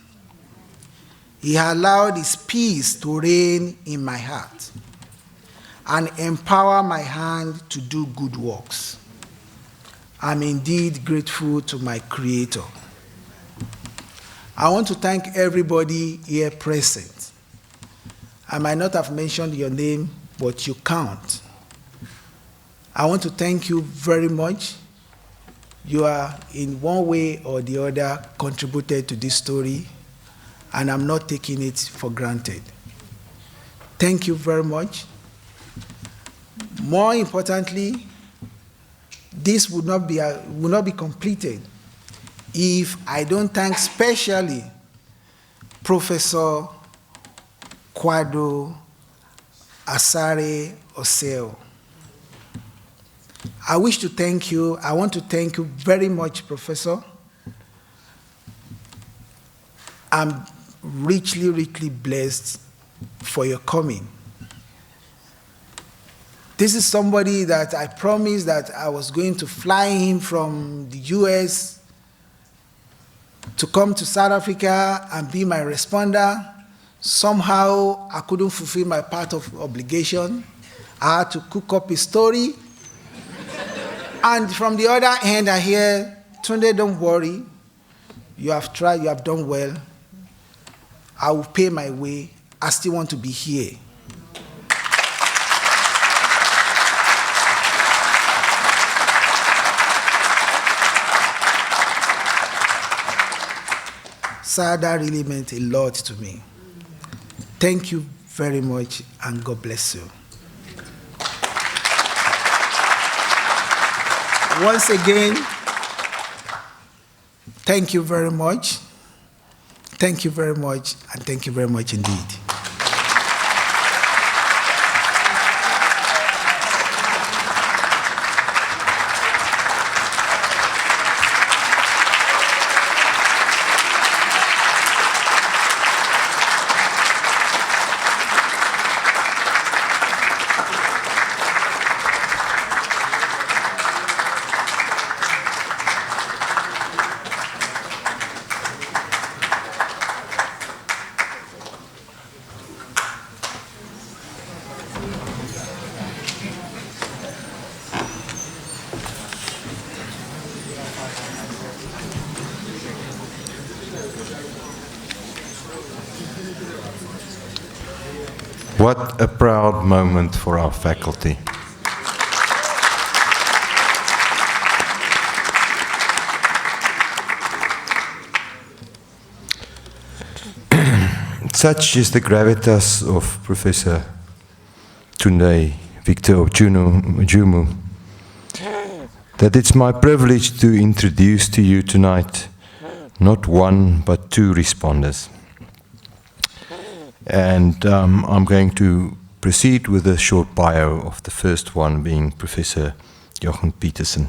He allowed his peace to reign in my heart and empower my hand to do good works. I'm indeed grateful to my Creator. I want to thank everybody here present. I might not have mentioned your name, but you count. I want to thank you very much. You are, in one way or the other, contributed to this story, and I'm not taking it for granted. Thank you very much. More importantly, this would not be completed if I don't thank specially Professor Kwado Asare Oseo. I wish to thank you. I want to thank you very much, Professor. I'm richly, richly blessed for your coming. This is somebody that I promised that I was going to fly him from the US to come to South Africa and be my responder. Somehow, I couldn't fulfill my part of obligation. I had to cook up a story. And from the other hand, I hear, Tunde, don't worry. You have tried, you have done well. I will pay my way. I still want to be here. Sir, that really meant a lot to me. Thank you very much, and God bless you. Once again, thank you very much. Thank you very much, and thank you very much indeed. What a proud moment for our faculty. Such is the gravitas of Professor Tunde Victor Ojumu that it's my privilege to introduce to you tonight not one but two responders. And I'm going to proceed with a short bio of the first one being Professor Jochen Petersen.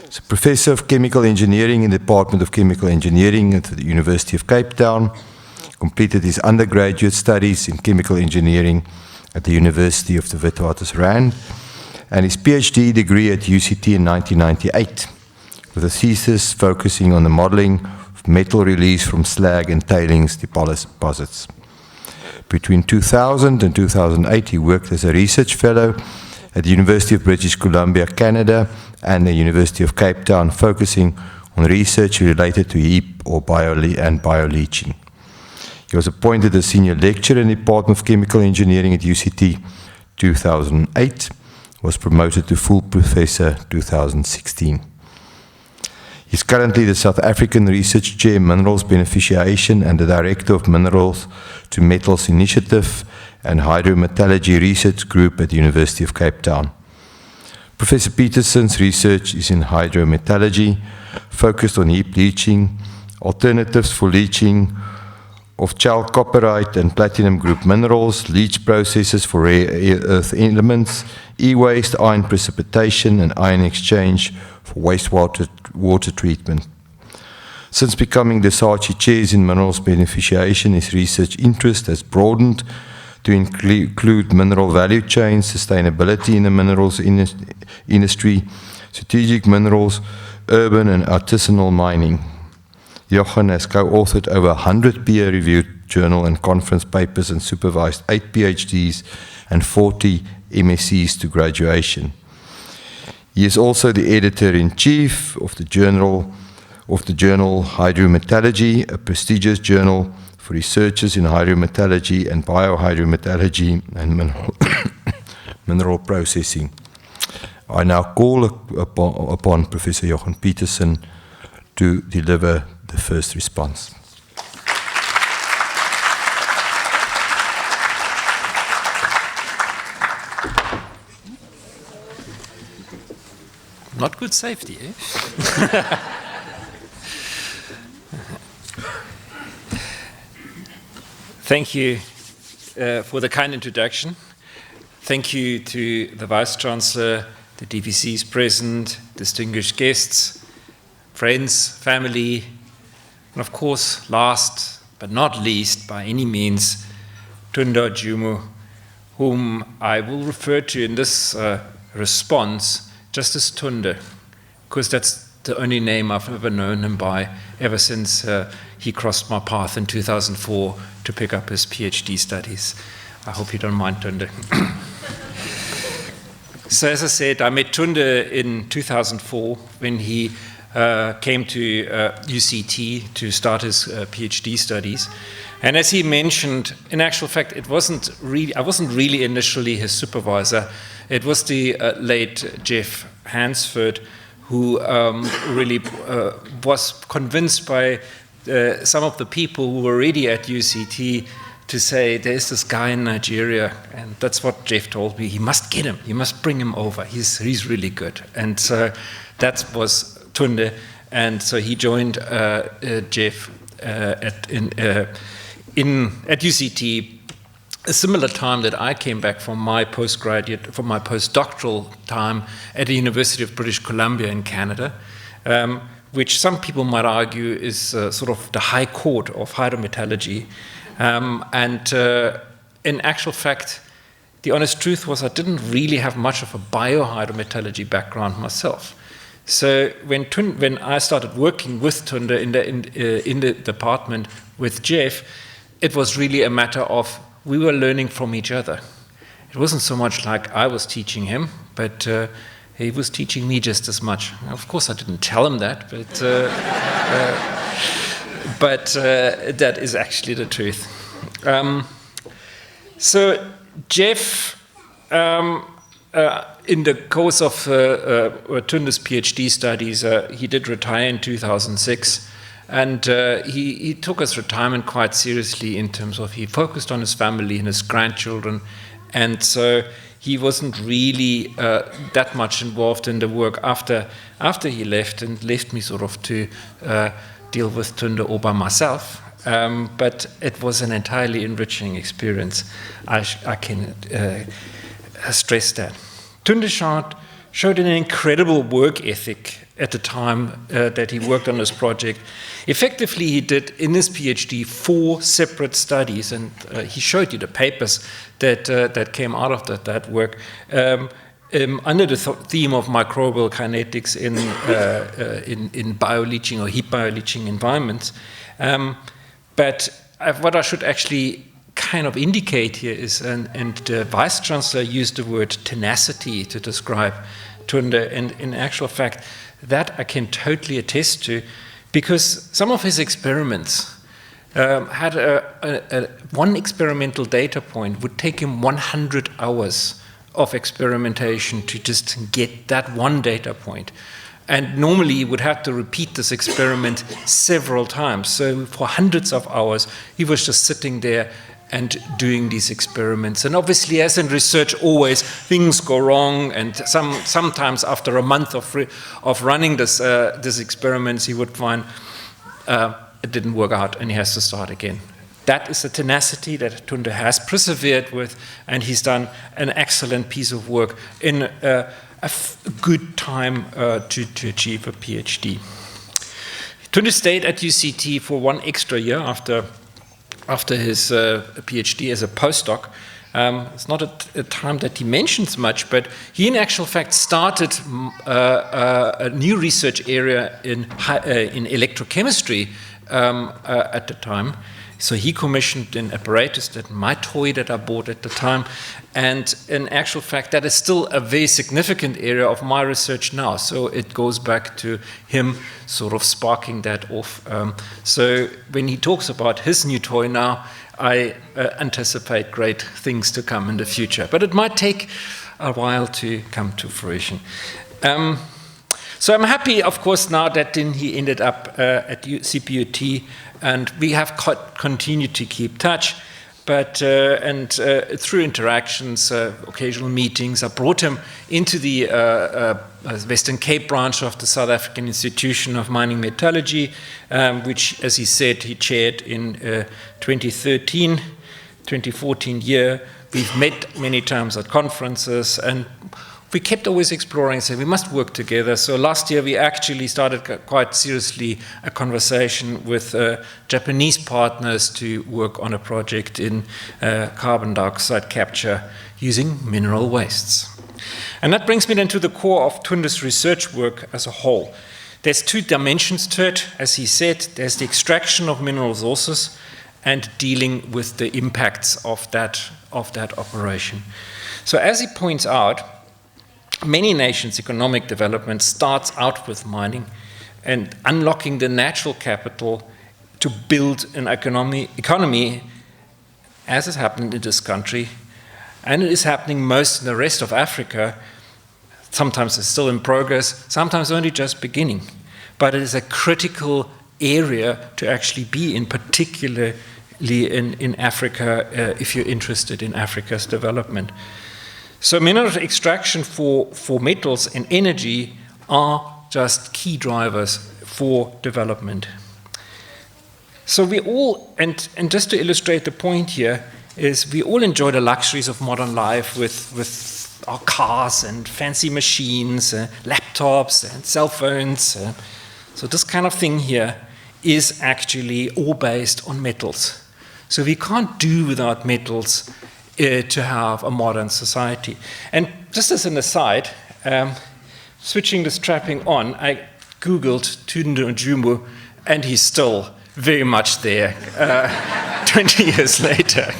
He's a Professor of Chemical Engineering in the Department of Chemical Engineering at the University of Cape Town. Completed his undergraduate studies in Chemical Engineering at the University of the Witwatersrand and his PhD degree at UCT in 1998 with a thesis focusing on the modeling of metal release from slag and tailings deposits. Between 2000 and 2008, he worked as a research fellow at the University of British Columbia, Canada, and the University of Cape Town, focusing on research related to heap or bioleaching. He was appointed as senior lecturer in the Department of Chemical Engineering at UCT 2008, was promoted to full professor 2016. He's currently the South African Research Chair Minerals Beneficiation and the Director of Minerals to Metals Initiative and Hydrometallurgy Research Group at the University of Cape Town. Professor Peterson's research is in hydrometallurgy, focused on heap leaching, alternatives for leaching of chalcopyrite and platinum group minerals, leach processes for rare earth elements, e-waste, ion precipitation, and ion exchange for water treatment. Since becoming the SACHI chairs in minerals beneficiation, his research interest has broadened to include mineral value chains, sustainability in the minerals industry, strategic minerals, urban and artisanal mining. Jochen has co-authored over 100 peer-reviewed journal and conference papers and supervised 8 PhDs and 40 MScs to graduation. He is also the editor-in-chief of the journal Hydrometallurgy, a prestigious journal for researchers in hydrometallurgy and biohydrometallurgy and mineral processing. I now call upon Professor Jochen Peterson to deliver the first response. Not good safety, eh? Thank you for the kind introduction. Thank you to the Vice-Chancellor, the DVCs present, distinguished guests, friends, family, and of course, last but not least, by any means, Tunde Ojumu, whom I will refer to in this response just as Tunde, because that's the only name I've ever known him by ever since he crossed my path in 2004 to pick up his PhD studies. I hope you don't mind, Tunde. So as I said, I met Tunde in 2004 when he came to UCT to start his PhD studies. And as he mentioned, in actual fact, I wasn't really initially his supervisor. It was the late Jeff Hansford who really was convinced by some of the people who were already at UCT to say, there's this guy in Nigeria, and that's what Jeff told me, he must get him, you must bring him over, he's really good. And so that was Tunde, and so he joined Jeff at UCT a similar time that I came back from my postdoctoral time at the University of British Columbia in Canada, which some people might argue is sort of the high court of hydrometallurgy. In actual fact, the honest truth was I didn't really have much of a biohydrometallurgy background myself. So when I started working with Tunde in the department with Jeff, it was really a matter of we were learning from each other. It wasn't so much like I was teaching him, but he was teaching me just as much. Of course, I didn't tell him that, but that is actually the truth. So Jeff, in the course of Tunde's PhD studies, he did retire in 2006. And he took his retirement quite seriously in terms of he focused on his family and his grandchildren. And so he wasn't really that much involved in the work after he left, and left me sort of to deal with Tunde all by myself. But it was an entirely enriching experience. I can stress that. Tunde showed an incredible work ethic at the time that he worked on this project. Effectively, he did, in his PhD, 4 separate studies, and he showed you the papers that came out of that work, under the theme of microbial kinetics in bioleaching or heap bioleaching environments. But what I should actually kind of indicate here is, and the Vice-Chancellor used the word tenacity to describe Tunde, and in actual fact, that I can totally attest to, because some of his experiments had one experimental data point would take him 100 hours of experimentation to just get that one data point. And normally he would have to repeat this experiment several times. So for hundreds of hours, he was just sitting there and doing these experiments. And obviously, as in research, always things go wrong. And sometimes after a month of running these experiments, he would find it didn't work out and he has to start again. That is the tenacity that Tunde has persevered with, and he's done an excellent piece of work in a good time to achieve a PhD. Tunde stayed at UCT for 1 extra year after his PhD as a postdoc. It's not a time that he mentions much, but he in actual fact started a new research area in electrochemistry at the time. So he commissioned an apparatus, that my toy that I bought at the time, and in actual fact that is still a very significant area of my research now. So it goes back to him sort of sparking that off. So when he talks about his new toy now, I anticipate great things to come in the future. But it might take a while to come to fruition. So I'm happy, of course, now that he ended up at CPUT, and we have continued to keep touch. But through interactions, occasional meetings, I brought him into the Western Cape branch of the South African Institution of Mining Metallurgy, which, as he said, he chaired in 2014 year. We've met many times at conferences, and we kept always exploring, saying we must work together. So last year we actually started quite seriously a conversation with Japanese partners to work on a project in carbon dioxide capture using mineral wastes. And that brings me then to the core of Tunde's research work as a whole. There's 2 dimensions to it, as he said. There's the extraction of mineral resources and dealing with the impacts of that operation. So as he points out, many nations' economic development starts out with mining and unlocking the natural capital to build an economy, as is happening in this country, and it is happening most in the rest of Africa. Sometimes it's still in progress, sometimes only just beginning. But it is a critical area to actually be in, particularly in Africa, if you're interested in Africa's development. So mineral extraction for metals and energy are just key drivers for development. So we all, and just to illustrate the point here, is we all enjoy the luxuries of modern life with our cars and fancy machines, laptops and cell phones. So this kind of thing here is actually all based on metals. So we can't do without metals to have a modern society. And just as an aside, switching the strapping on, I Googled Tunde Ojumu, and he's still very much there 20 years later.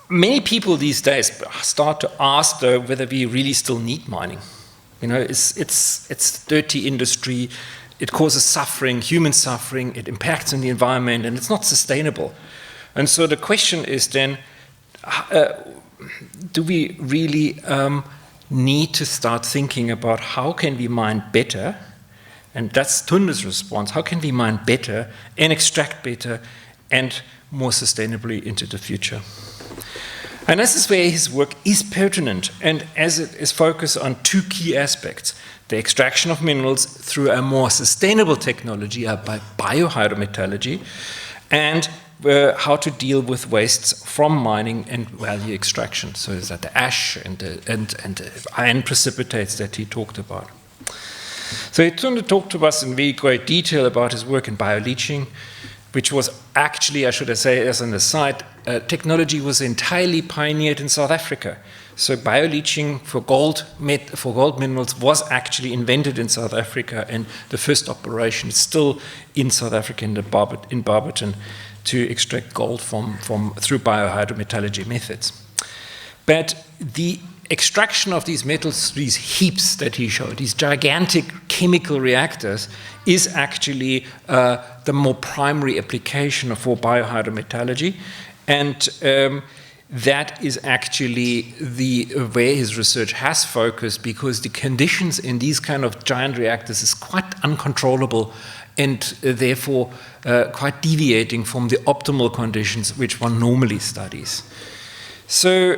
Many people these days start to ask, though, whether we really still need mining. You know, it's dirty industry. It causes suffering, human suffering, it impacts on the environment, and it's not sustainable. And so the question is then, do we really need to start thinking about how can we mine better? And that's Tunde's response. How can we mine better and extract better and more sustainably into the future? And this is where his work is pertinent, and as it is focused on 2 key aspects: the extraction of minerals through a more sustainable technology, by biohydrometallurgy, and how to deal with wastes from mining and value extraction. So is that the ash and the iron precipitates that he talked about. So Tunde talked to us in very great detail about his work in bioleaching, which was actually, I should say as an aside, technology was entirely pioneered in South Africa. So bioleaching for gold minerals was actually invented in South Africa, and the first operation is still in South Africa in Barberton to extract gold through biohydrometallurgy methods. But the extraction of these metals, these heaps that he showed, these gigantic chemical reactors, is actually the more primary application for biohydrometallurgy. And that is actually where his research has focused, because the conditions in these kind of giant reactors is quite uncontrollable and therefore quite deviating from the optimal conditions which one normally studies. So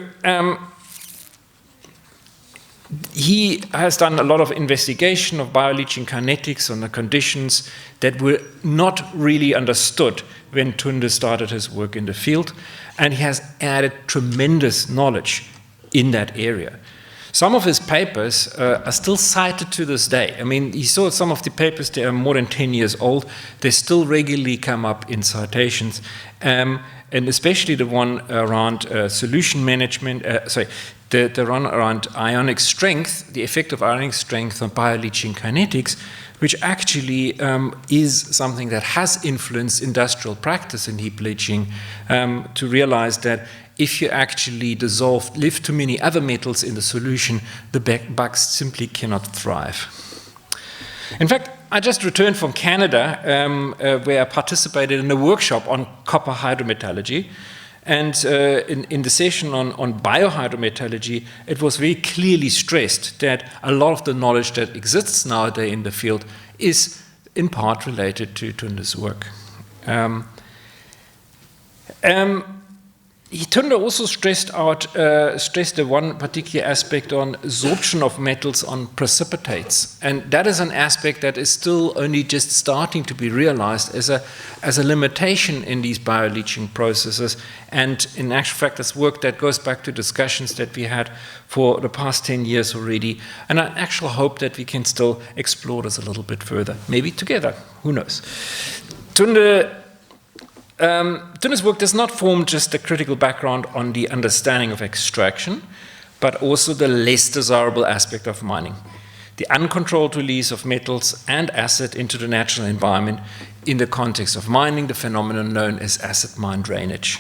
he has done a lot of investigation of bioleaching kinetics on the conditions that were not really understood when Tunde started his work in the field, and he has added tremendous knowledge in that area. Some of his papers are still cited to this day. I mean, you saw some of the papers, they are more than 10 years old. They still regularly come up in citations, and especially the one around solution management, the one around ionic strength, the effect of ionic strength on bioleaching kinetics, which actually is something that has influenced industrial practice in heap leaching, to realize that if you actually lift too many other metals in the solution, the bugs simply cannot thrive. In fact, I just returned from Canada, where I participated in a workshop on copper hydrometallurgy. And in the session on biohydrometallurgy, it was very clearly stressed that a lot of the knowledge that exists nowadays in the field is in part related to Tunde's work. Tunde also stressed the one particular aspect on absorption of metals on precipitates, and that is an aspect that is still only just starting to be realized as a limitation in these bioleaching processes. And in actual fact, that's work that goes back to discussions that we had for the past 10 years already, and I actually hope that we can still explore this a little bit further, maybe together, who knows. Tunde's work does not form just a critical background on the understanding of extraction, but also the less desirable aspect of mining, the uncontrolled release of metals and acid into the natural environment in the context of mining, the phenomenon known as acid mine drainage.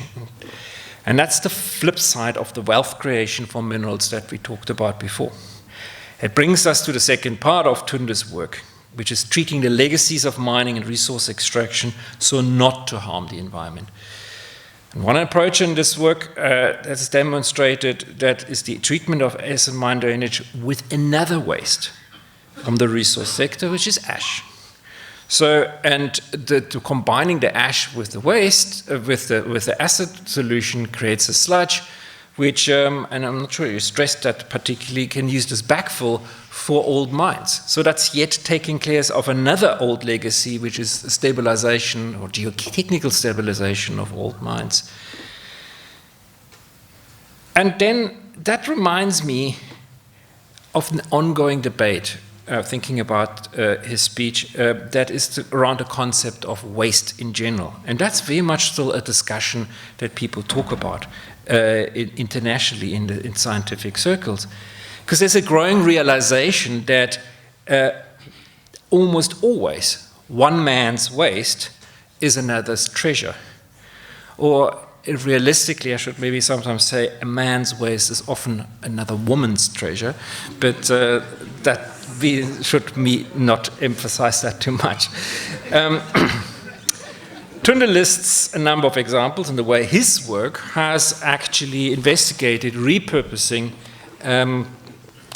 And that's the flip side of the wealth creation for minerals that we talked about before. It brings us to the second part of Tunde's work, which is treating the legacies of mining and resource extraction so not to harm the environment. And one approach in this work that is demonstrated, that is the treatment of acid mine drainage with another waste from the resource sector, which is ash. So, and combining the ash with the waste, with the acid solution, creates a sludge, which, and I'm not sure you stressed that particularly, can use this backfill for old mines. So that's yet taking place of another old legacy, which is stabilization or geotechnical stabilization of old mines. And then that reminds me of an ongoing debate, thinking about his speech, that is around the concept of waste in general. And that's very much still a discussion that people talk about internationally in scientific circles. Because there's a growing realization that almost always one man's waste is another's treasure. Or realistically, I should maybe sometimes say a man's waste is often another woman's treasure, but that we should not emphasize that too much. Tunde lists a number of examples in the way his work has actually investigated repurposing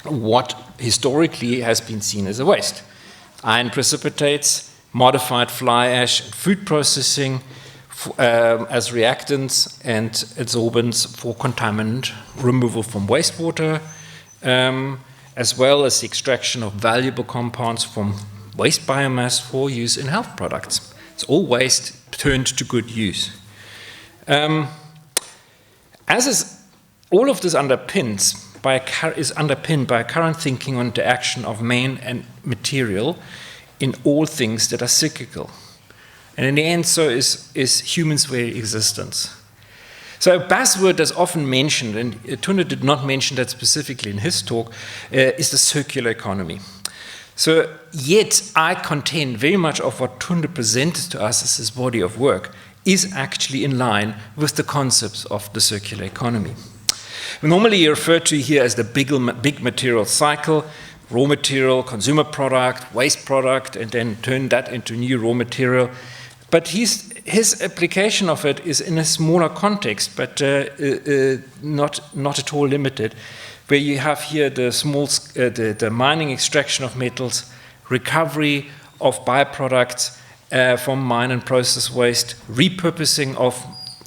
what historically has been seen as a waste. Iron precipitates, modified fly ash, and food processing as reactants and adsorbents for contaminant removal from wastewater, as well as the extraction of valuable compounds from waste biomass for use in health products. It's all waste turned to good use. All of this is underpinned by a current thinking on the action of man and material in all things that are cyclical. And in the end, so is humans' very existence. So a buzzword that's often mentioned, and Tunde did not mention that specifically in his talk, is the circular economy. So yet I contend very much of what Tunde presented to us as his body of work is actually in line with the concepts of the circular economy. Normally referred to here as the big material cycle, raw material, consumer product, waste product, and then turn that into new raw material. But his application of it is in a smaller context, but not at all limited, where you have here the the mining extraction of metals, recovery of byproducts from mine and process waste, repurposing of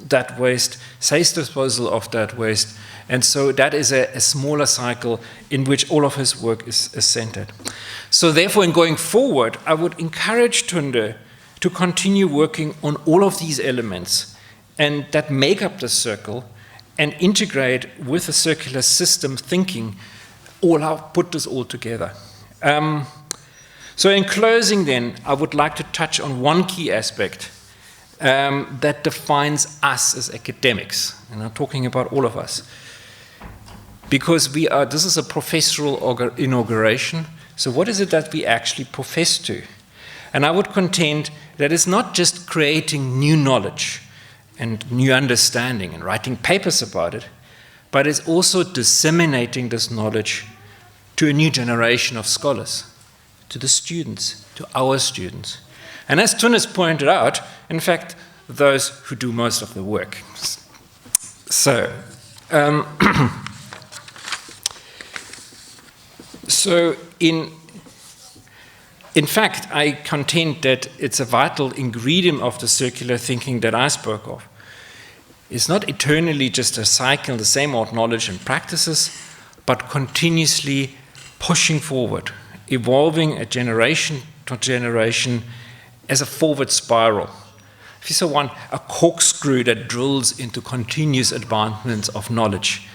that waste, safe disposal of that waste. And so that is a smaller cycle in which all of his work is centered. So therefore, in going forward, I would encourage Tunde to continue working on all of these elements and that make up the circle and integrate with the circular system thinking, put this all together. So in closing then, I would like to touch on one key aspect that defines us as academics, and I'm talking about all of us. Because this is a professorial inauguration, so what is it that we actually profess to? And I would contend that it's not just creating new knowledge and new understanding and writing papers about it, but it's also disseminating this knowledge to a new generation of scholars, to the students, to our students. And as Tunde pointed out, in fact, those who do most of the work. So, in fact, I contend that it's a vital ingredient of the circular thinking that I spoke of. It's not eternally just a cycle, the same old knowledge and practices, but continuously pushing forward, evolving a generation to generation as a forward spiral. If you so want, a corkscrew that drills into continuous advancements of knowledge.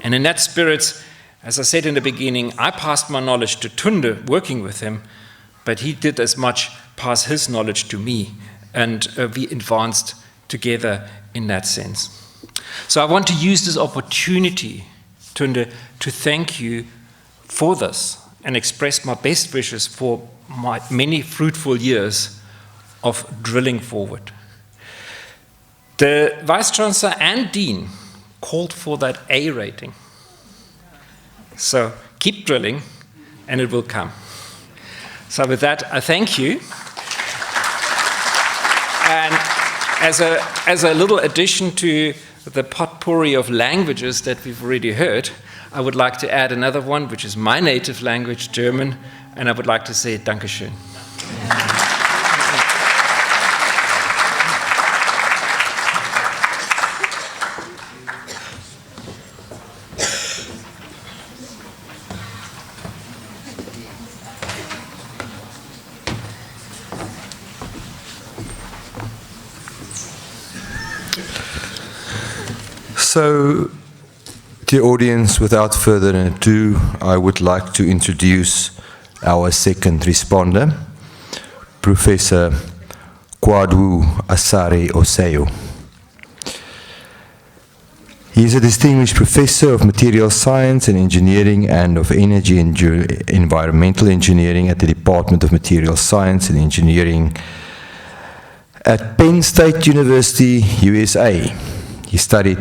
And in that spirit, as I said in the beginning, I passed my knowledge to Tunde, working with him, but he did as much pass his knowledge to me, and we advanced together in that sense. So I want to use this opportunity, Tunde, to thank you for this and express my best wishes for my many fruitful years of drilling forward. The Vice-Chancellor and Dean called for that A rating. So keep drilling, and it will come. So with that, I thank you. And as a little addition to the potpourri of languages that we've already heard, I would like to add another one, which is my native language, German, and I would like to say Dankeschön. So, dear audience, without further ado, I would like to introduce our second responder, Professor Kwadwo Asare Oseyo. He is a distinguished professor of material science and engineering and of energy and environmental engineering at the Department of Material Science and Engineering at Penn State University, USA. He studied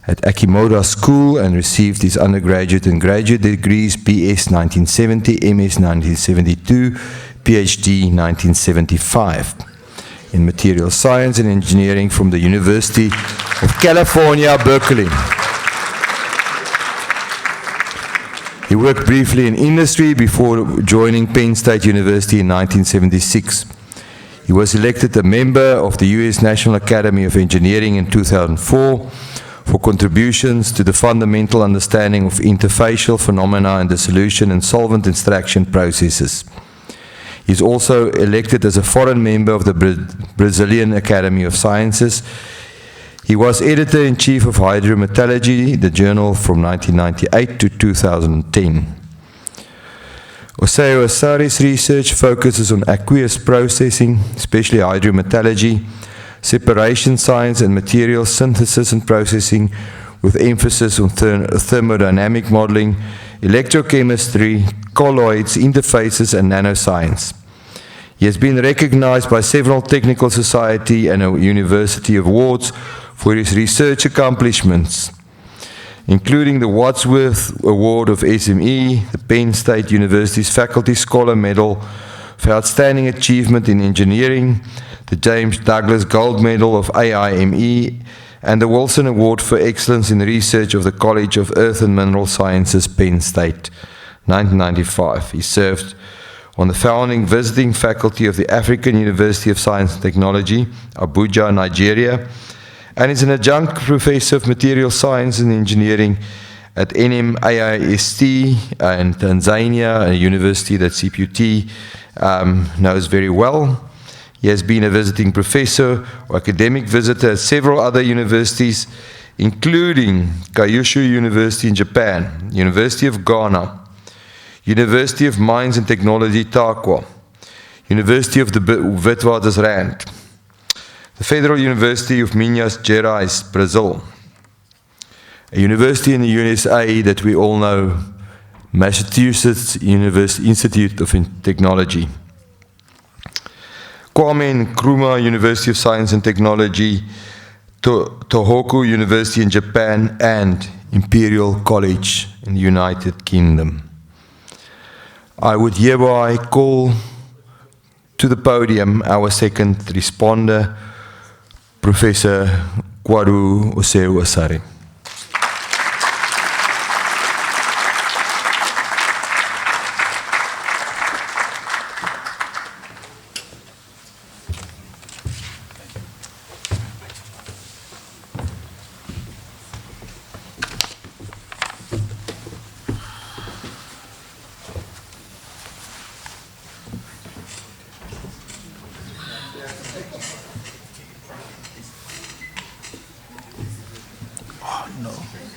at Akimoda School and received his undergraduate and graduate degrees BS 1970, MS 1972, PhD 1975 in material science and engineering from the University of California, Berkeley. He worked briefly in industry before joining Penn State University in 1976. He was elected a member of the U.S. National Academy of Engineering in 2004 for contributions to the fundamental understanding of interfacial phenomena in the solution and solvent extraction processes. He is also elected as a foreign member of the Brazilian Academy of Sciences. He was editor-in-chief of Hydrometallurgy, the journal from 1998 to 2010. Oseyo Asare's research focuses on aqueous processing, especially hydrometallurgy, separation science and material synthesis and processing, with emphasis on thermodynamic modeling, electrochemistry, colloids, interfaces, and nanoscience. He has been recognized by several technical society and university awards for his research accomplishments. including the Wadsworth Award of SME, the Penn State University's Faculty Scholar Medal for Outstanding Achievement in Engineering, the James Douglas Gold Medal of AIME, and the Wilson Award for Excellence in Research of the College of Earth and Mineral Sciences, Penn State, 1995. He served on the founding visiting faculty of the African University of Science and Technology, Abuja, Nigeria, and is an adjunct professor of material science and engineering at NMAIST in Tanzania, a university that CPUT knows very well. He has been a visiting professor or academic visitor at several other universities, including Kyushu University in Japan, University of Ghana, University of Mines and Technology, Takwa, University of the Witwatersrand, the Federal University of Minas Gerais, Brazil, a university in the USA that we all know, Massachusetts Institute of Technology, Kwame Nkrumah University of Science and Technology, Tohoku University in Japan, and Imperial College in the United Kingdom. I would hereby call to the podium our second responder, Professor Kwaru Oseu Asare.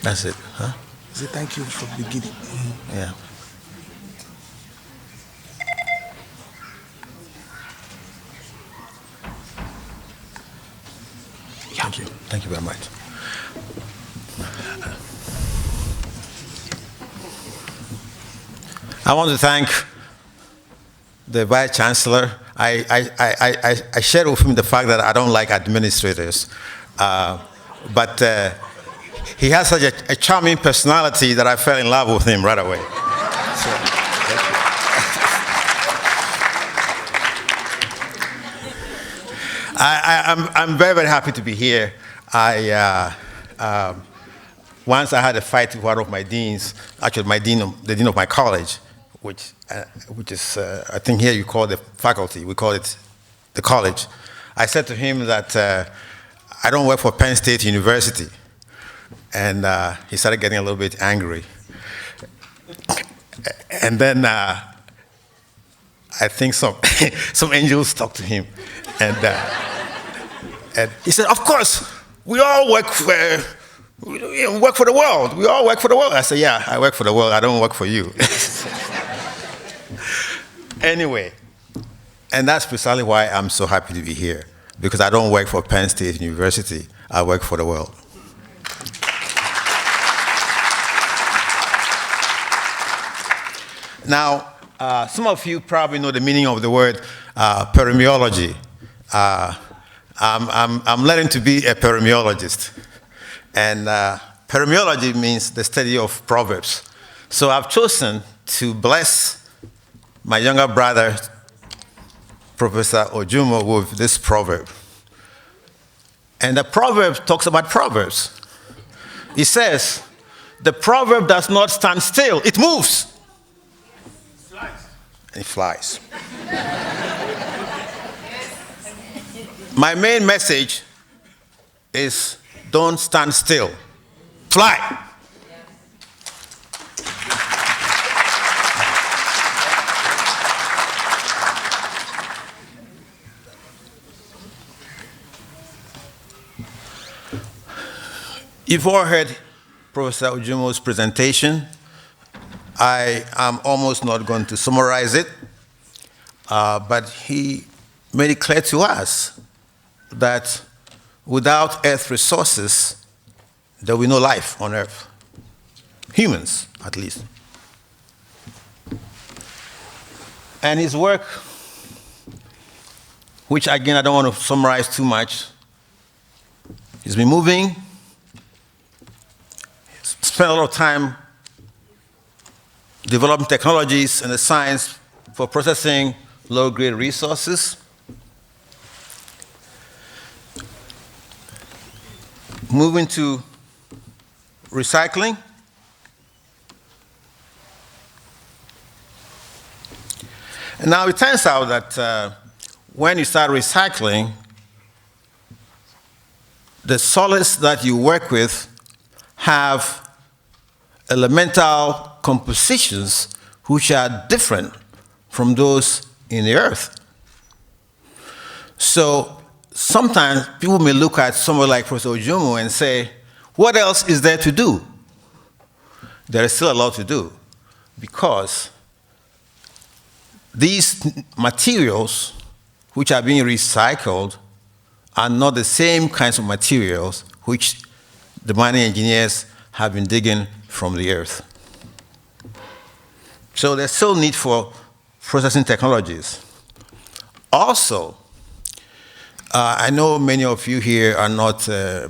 That's it, huh? Say thank you for beginning. Yeah. Thank you. Thank you very much. I want to thank the Vice-Chancellor. I shared with him the fact that I don't like administrators, but he has such a charming personality that I fell in love with him right away. So, I'm very, very happy to be here. Once I had a fight with one of my deans, actually the dean of my college, which is, I think here you call the faculty, we call it the college. I said to him that I don't work for Penn State University. And he started getting a little bit angry. And then I think some angels talked to him. And he said, of course, we all work for the world. We all work for the world. I said, yeah, I work for the world. I don't work for you. Anyway, and that's precisely why I'm so happy to be here. Because I don't work for Penn State University. I work for the world. Now, some of you probably know the meaning of the word permeology. I'm learning to be a permeologist. And permeology means the study of proverbs. So I've chosen to bless my younger brother, Professor Ojumu, with this proverb. And the proverb talks about proverbs. It says, the proverb does not stand still, it moves. It flies. My main message is don't stand still. Fly. You've all heard Professor Ojumu's presentation. I am almost not going to summarize it, but he made it clear to us that without Earth resources, there will be no life on Earth. Humans, at least. And his work, which again I don't want to summarize too much, he's been moving, spent a lot of time developing technologies and the science for processing low-grade resources. Moving to recycling. And now it turns out that when you start recycling, the solids that you work with have elemental compositions which are different from those in the earth. So sometimes people may look at someone like Professor Ojumu and say, what else is there to do? There is still a lot to do, because these materials which are being recycled are not the same kinds of materials which the mining engineers have been digging from the earth. So there's still need for processing technologies. Also, I know many of you here are not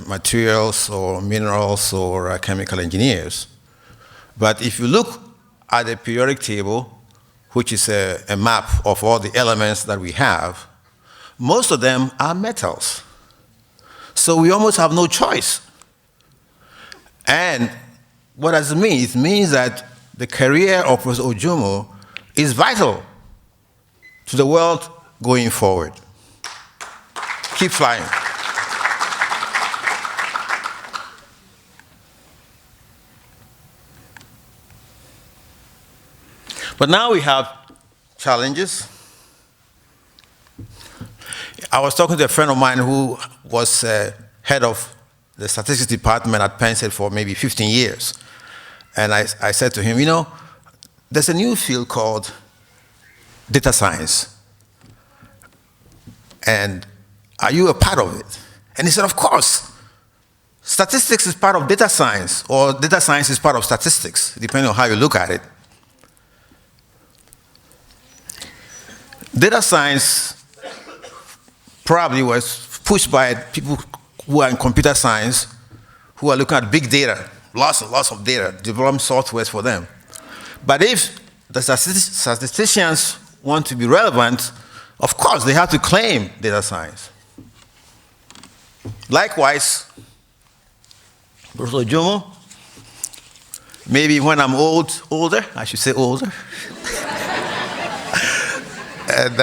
materials or minerals or chemical engineers, but if you look at the periodic table, which is a map of all the elements that we have, most of them are metals. So we almost have no choice. And what does it mean? It means that the career of Professor Ojumu is vital to the world going forward. Keep flying. But now we have challenges. I was talking to a friend of mine who was head of the statistics department at Penn State for maybe 15 years. And I said to him, you know, there's a new field called data science. And are you a part of it? And he said, of course. Statistics is part of data science, or data science is part of statistics, depending on how you look at it. Data science probably was pushed by people who are in computer science, who are looking at big data, lots and lots of data, developing softwares for them. But if the statisticians want to be relevant, of course, they have to claim data science. Likewise, Professor Ojumu, maybe when I'm older, I should say older, and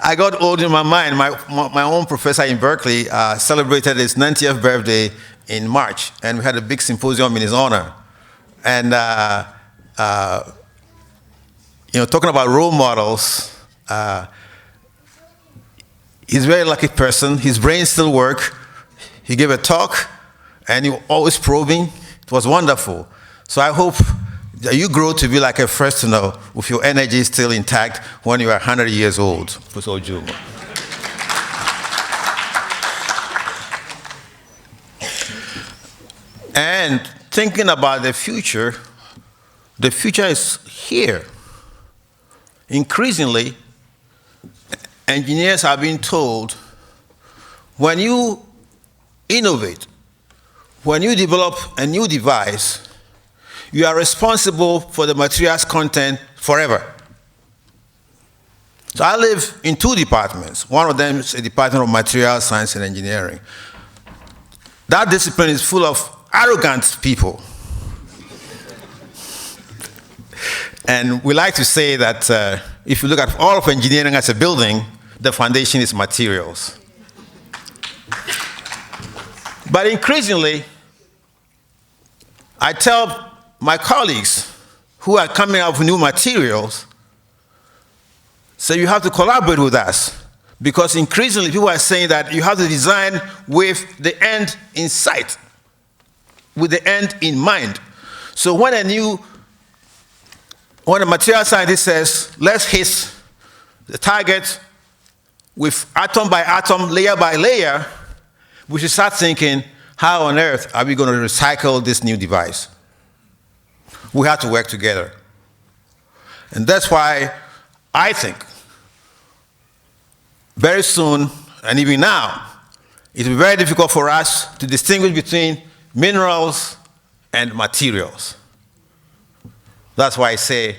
I got old in my mind. My own professor in Berkeley celebrated his 90th birthday in March, and we had a big symposium in his honor. And you know, talking about role models, he's a very lucky person. His brain still works. He gave a talk, and he was always probing. It was wonderful. So I hope that you grow to be like a first to know, with your energy still intact when you are 100 years old, Professor Ojumu. And thinking about the future is here. Increasingly, engineers are being told, when you innovate, when you develop a new device, you are responsible for the materials content forever. So I live in two departments. One of them is a department of materials science and engineering. That discipline is full of arrogant people. And we like to say that if you look at all of engineering as a building, the foundation is materials. But increasingly, I tell my colleagues who are coming up with new materials, so you have to collaborate with us, because increasingly people are saying that you have to design with the end in sight, with the end in mind. So when a material scientist says, let's hit the target with atom by atom, layer by layer, we should start thinking, how on earth are we going to recycle this new device? We have to work together. And that's why I think very soon, and even now, it will be very difficult for us to distinguish between minerals, and materials. That's why I say,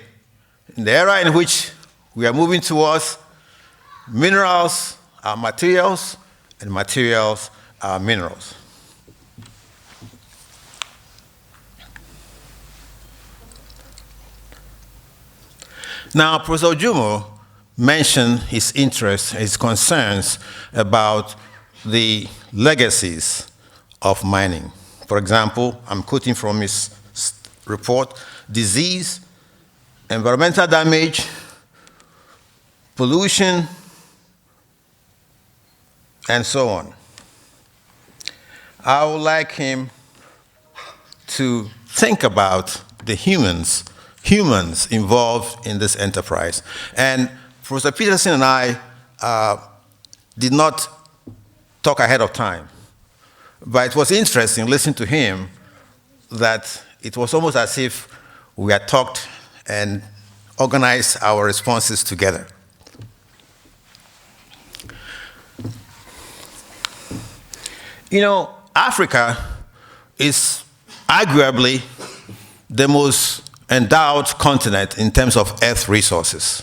in the era in which we are moving towards, minerals are materials, and materials are minerals. Now, Professor Ojumu mentioned his interests, his concerns about the legacies of mining. For example, I'm quoting from his report, disease, environmental damage, pollution, and so on. I would like him to think about the humans involved in this enterprise. And Professor Peterson and I did not talk ahead of time, but it was interesting listening to him that it was almost as if we had talked and organized our responses together. You know, Africa is arguably the most endowed continent in terms of earth resources.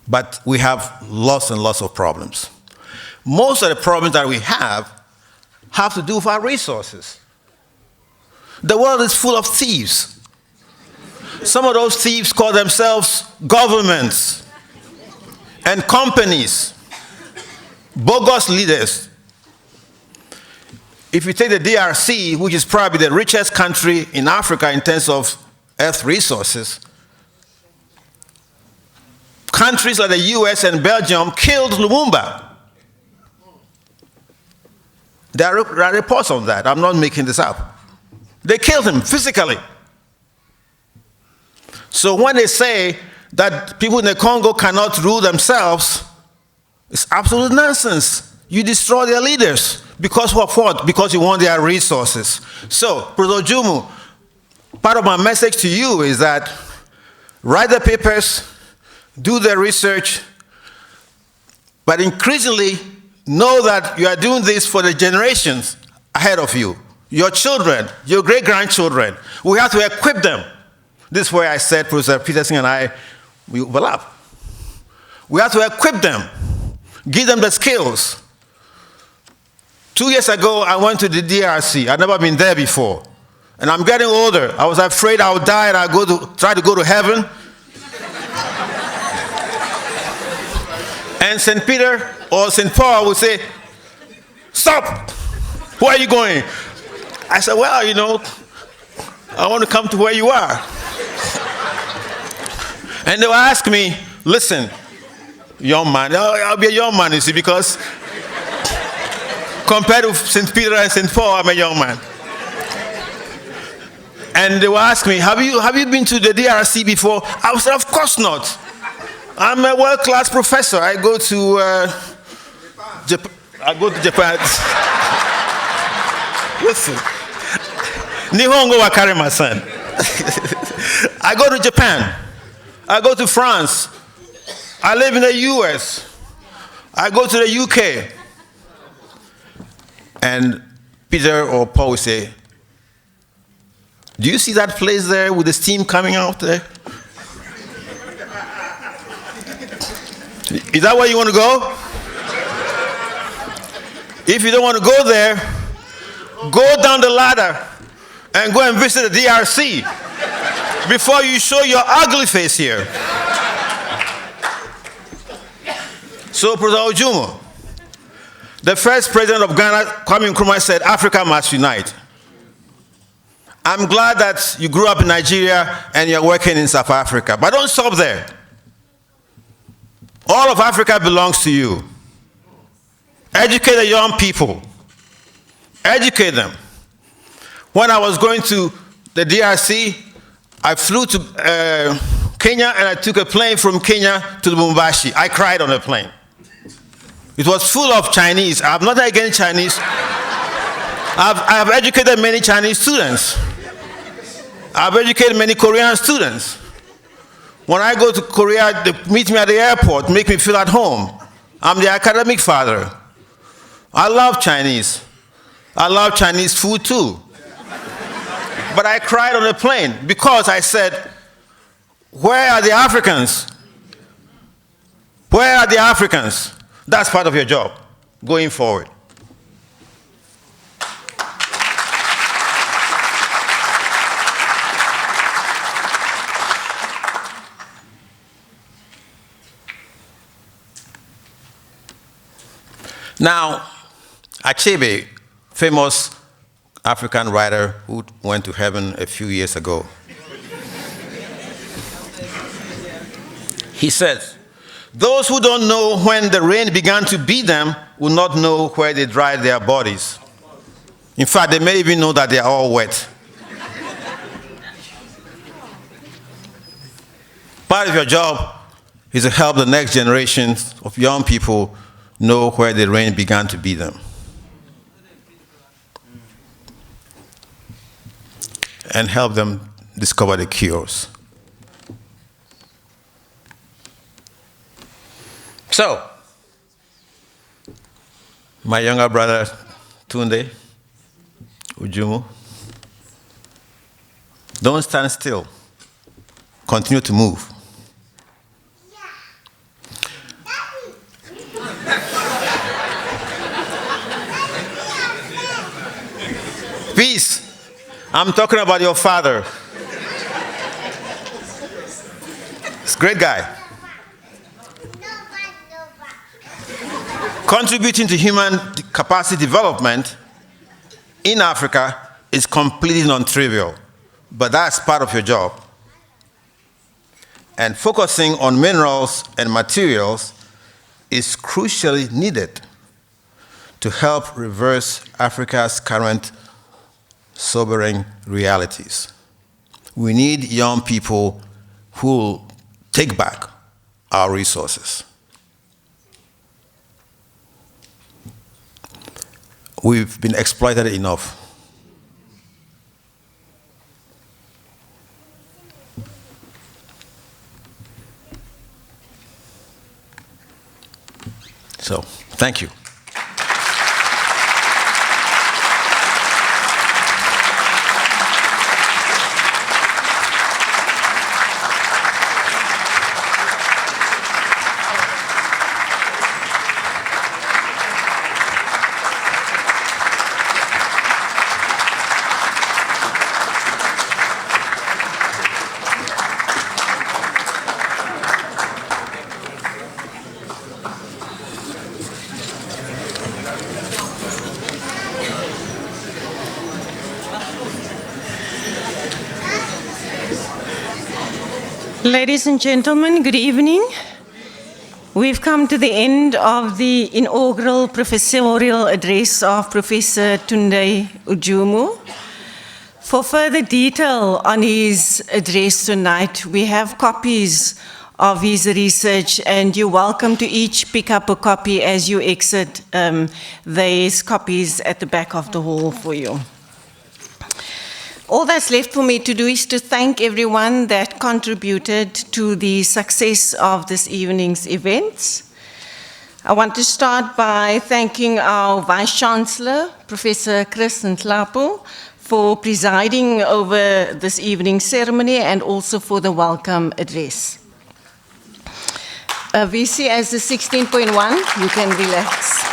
But we have lots and lots of problems. Most of the problems that we have to do with our resources. The world is full of thieves. Some of those thieves call themselves governments and companies, bogus leaders. If you take the DRC, which is probably the richest country in Africa in terms of earth resources, countries like the US and Belgium killed Lumumba. There are reports on that. I'm not making this up. They killed him physically. So when they say that people in the Congo cannot rule themselves, it's absolute nonsense. You destroy their leaders. Because of what? Because you want their resources. So, Professor Ojumu, part of my message to you is that write the papers, do the research, but increasingly know that you are doing this for the generations ahead of you. Your children, your great-grandchildren. We have to equip them. This is where I said Professor Peterson and I, we overlap. We have to equip them, give them the skills. 2 years ago, I went to the DRC. I'd never been there before. And I'm getting older. I was afraid I would die and I'd try to go to heaven. And St. Peter or St. Paul would say, "Stop! Where are you going?" I said, "Well, you know, I want to come to where you are." And they would ask me, "Listen, young man," I'll be a young man, you see, because compared to St. Peter and St. Paul, I'm a young man. And they will ask me, have you been to the DRC before? I would say, "Of course not. I'm a world-class professor. I go to Japan. I go to Japan." Listen. Nihongo wa kare my son. I go to Japan. I go to France. I live in the US. I go to the UK. And Peter or Paul will say, "Do you see that place there with the steam coming out there? Is that where you want to go? If you don't want to go there, go down the ladder and go and visit the DRC before you show your ugly face here." So, Professor Ojumu, the first president of Ghana, Kwame Nkrumah, said, "Africa must unite." I'm glad that you grew up in Nigeria and you're working in South Africa, but don't stop there. All of Africa belongs to you. Educate the young people. Educate them. When I was going to the DRC, I flew to Kenya and I took a plane from Kenya to Lubumbashi. I cried on the plane. It was full of Chinese. I'm not against Chinese. I have educated many Chinese students. I've educated many Korean students. When I go to Korea, they meet me at the airport, make me feel at home. I'm the academic father. I love Chinese. I love Chinese food too. But I cried on the plane because I said, where are the Africans? Where are the Africans? That's part of your job going forward. Now, Achebe, famous African writer who went to heaven a few years ago, he says, those who don't know when the rain began to beat them will not know where they dried their bodies. In fact, they may even know that they are all wet. Part of your job is to help the next generation of young people know where the rain began to beat them. And help them discover the cures. So, my younger brother, Tunde, Ojumu, don't stand still. Continue to move. Peace. I'm talking about your father. He's a great guy. Contributing to human capacity development in Africa is completely non-trivial, but that's part of your job. And focusing on minerals and materials is crucially needed to help reverse Africa's current sobering realities. We need young people who will take back our resources. We've been exploited enough. So, thank you. Ladies and gentlemen, good evening. We've come to the end of the inaugural professorial address of Professor Tunde Ojumu. For further detail on his address tonight, we have copies of his research, and you're welcome to each pick up a copy as you exit. There's copies at the back of the hall for you. All that's left for me to do is to thank everyone that contributed to the success of this evening's events. I want to start by thanking our Vice-Chancellor, Professor Nhlapo, for presiding over this evening's ceremony and also for the welcome address. VC, as the 16.1, you can relax.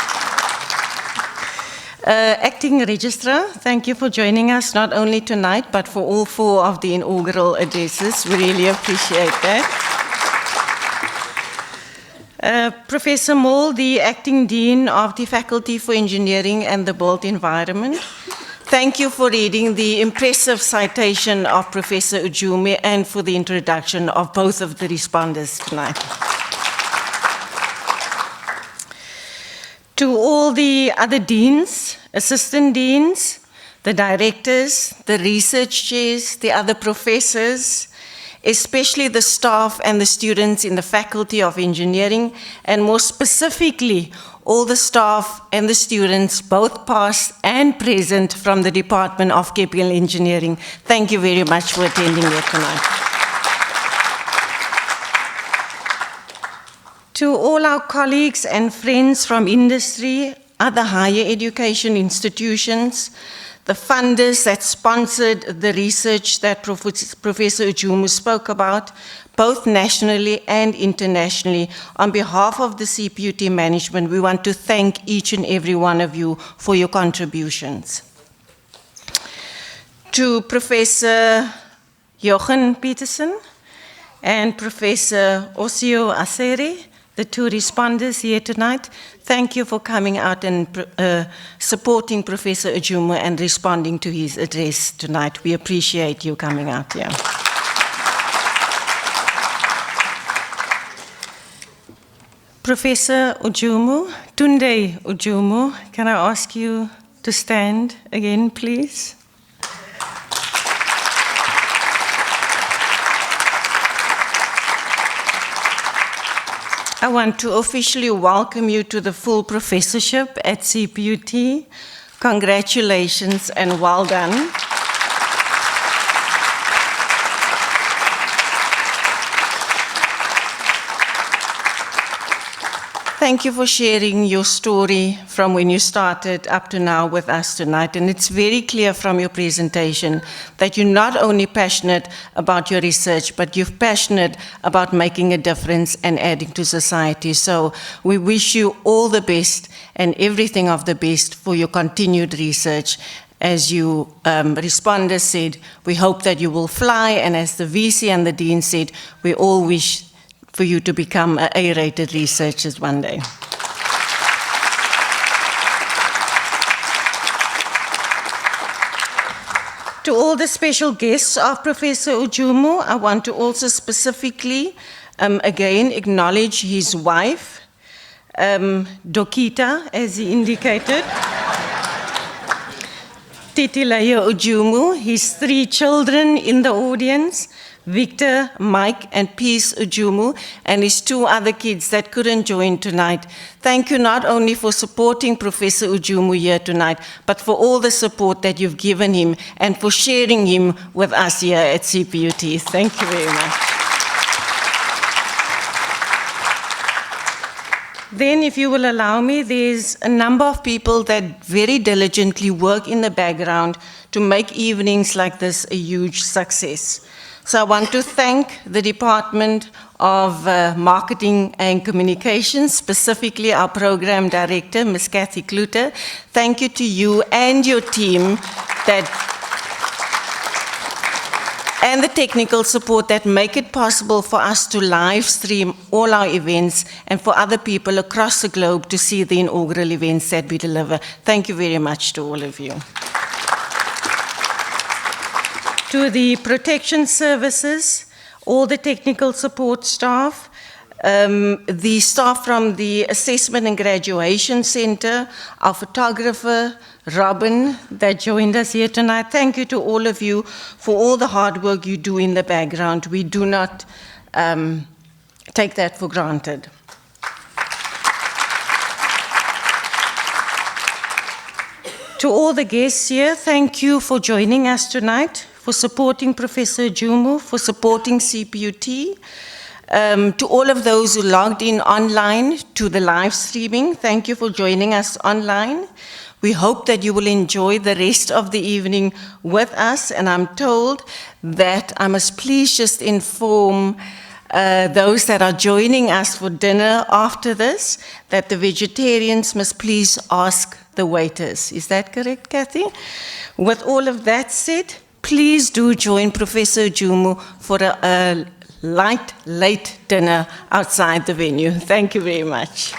Acting Registrar, thank you for joining us not only tonight, but for all 4 of the inaugural addresses. We really appreciate that. Professor Moll, the Acting Dean of the Faculty for Engineering and the Built Environment, thank you for reading the impressive citation of Professor Ojumu and for the introduction of both of the responders tonight. To all the other deans, assistant deans, the directors, the research chairs, the other professors, especially the staff and the students in the Faculty of Engineering, and more specifically, all the staff and the students, both past and present from the Department of Chemical Engineering. Thank you very much for attending here tonight. To all our colleagues and friends from industry, other higher education institutions, the funders that sponsored the research that Professor Ojumu spoke about, both nationally and internationally. On behalf of the CPUT management, we want to thank each and every one of you for your contributions. To Professor Jochen Peterson and Professor Osio Aseri, the two responders here tonight, thank you for coming out and supporting Professor Ojumu and responding to his address tonight. We appreciate you coming out here. Professor Ojumu, Tunde Ojumu, can I ask you to stand again, please? I want to officially welcome you to the full professorship at CPUT. Congratulations and well done. Thank you for sharing your story from when you started up to now with us tonight. And it's very clear from your presentation that you're not only passionate about your research, but you're passionate about making a difference and adding to society. So we wish you all the best and everything of the best for your continued research. As you responders said, we hope that you will fly. And as the VC and the Dean said, we all wish for you to become A-rated researchers one day. To all the special guests of Professor Ojumu, I want to also specifically, again, acknowledge his wife, Dokita, as he indicated, Titilayo Ojumu, his 3 children in the audience, Victor, Mike, and Peace Ojumu, and his 2 other kids that couldn't join tonight. Thank you not only for supporting Professor Ojumu here tonight, but for all the support that you've given him and for sharing him with us here at CPUT. Thank you very much. Then, if you will allow me, there's a number of people that very diligently work in the background to make evenings like this a huge success. So I want to thank the Department of Marketing and Communications, specifically our Program Director, Ms. Kathy Kluter. Thank you to you and your team and the technical support that make it possible for us to live stream all our events and for other people across the globe to see the inaugural events that we deliver. Thank you very much to all of you. To the protection services, all the technical support staff, the staff from the Assessment and Graduation Center, our photographer, Robin, that joined us here tonight. Thank you to all of you for all the hard work you do in the background. We do not take that for granted. To all the guests here, thank you for joining us tonight, for supporting Professor Ojumu, for supporting CPUT. To all of those who logged in online to the live streaming, thank you for joining us online. We hope that you will enjoy the rest of the evening with us, and I'm told that I must please just inform those that are joining us for dinner after this, that the vegetarians must please ask the waiters. Is that correct, Kathy? With all of that said, please do join Professor Ojumu for a light, late dinner outside the venue. Thank you very much.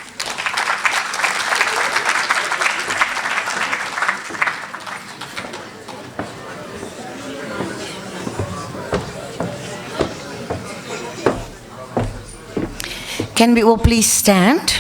Can we all please stand?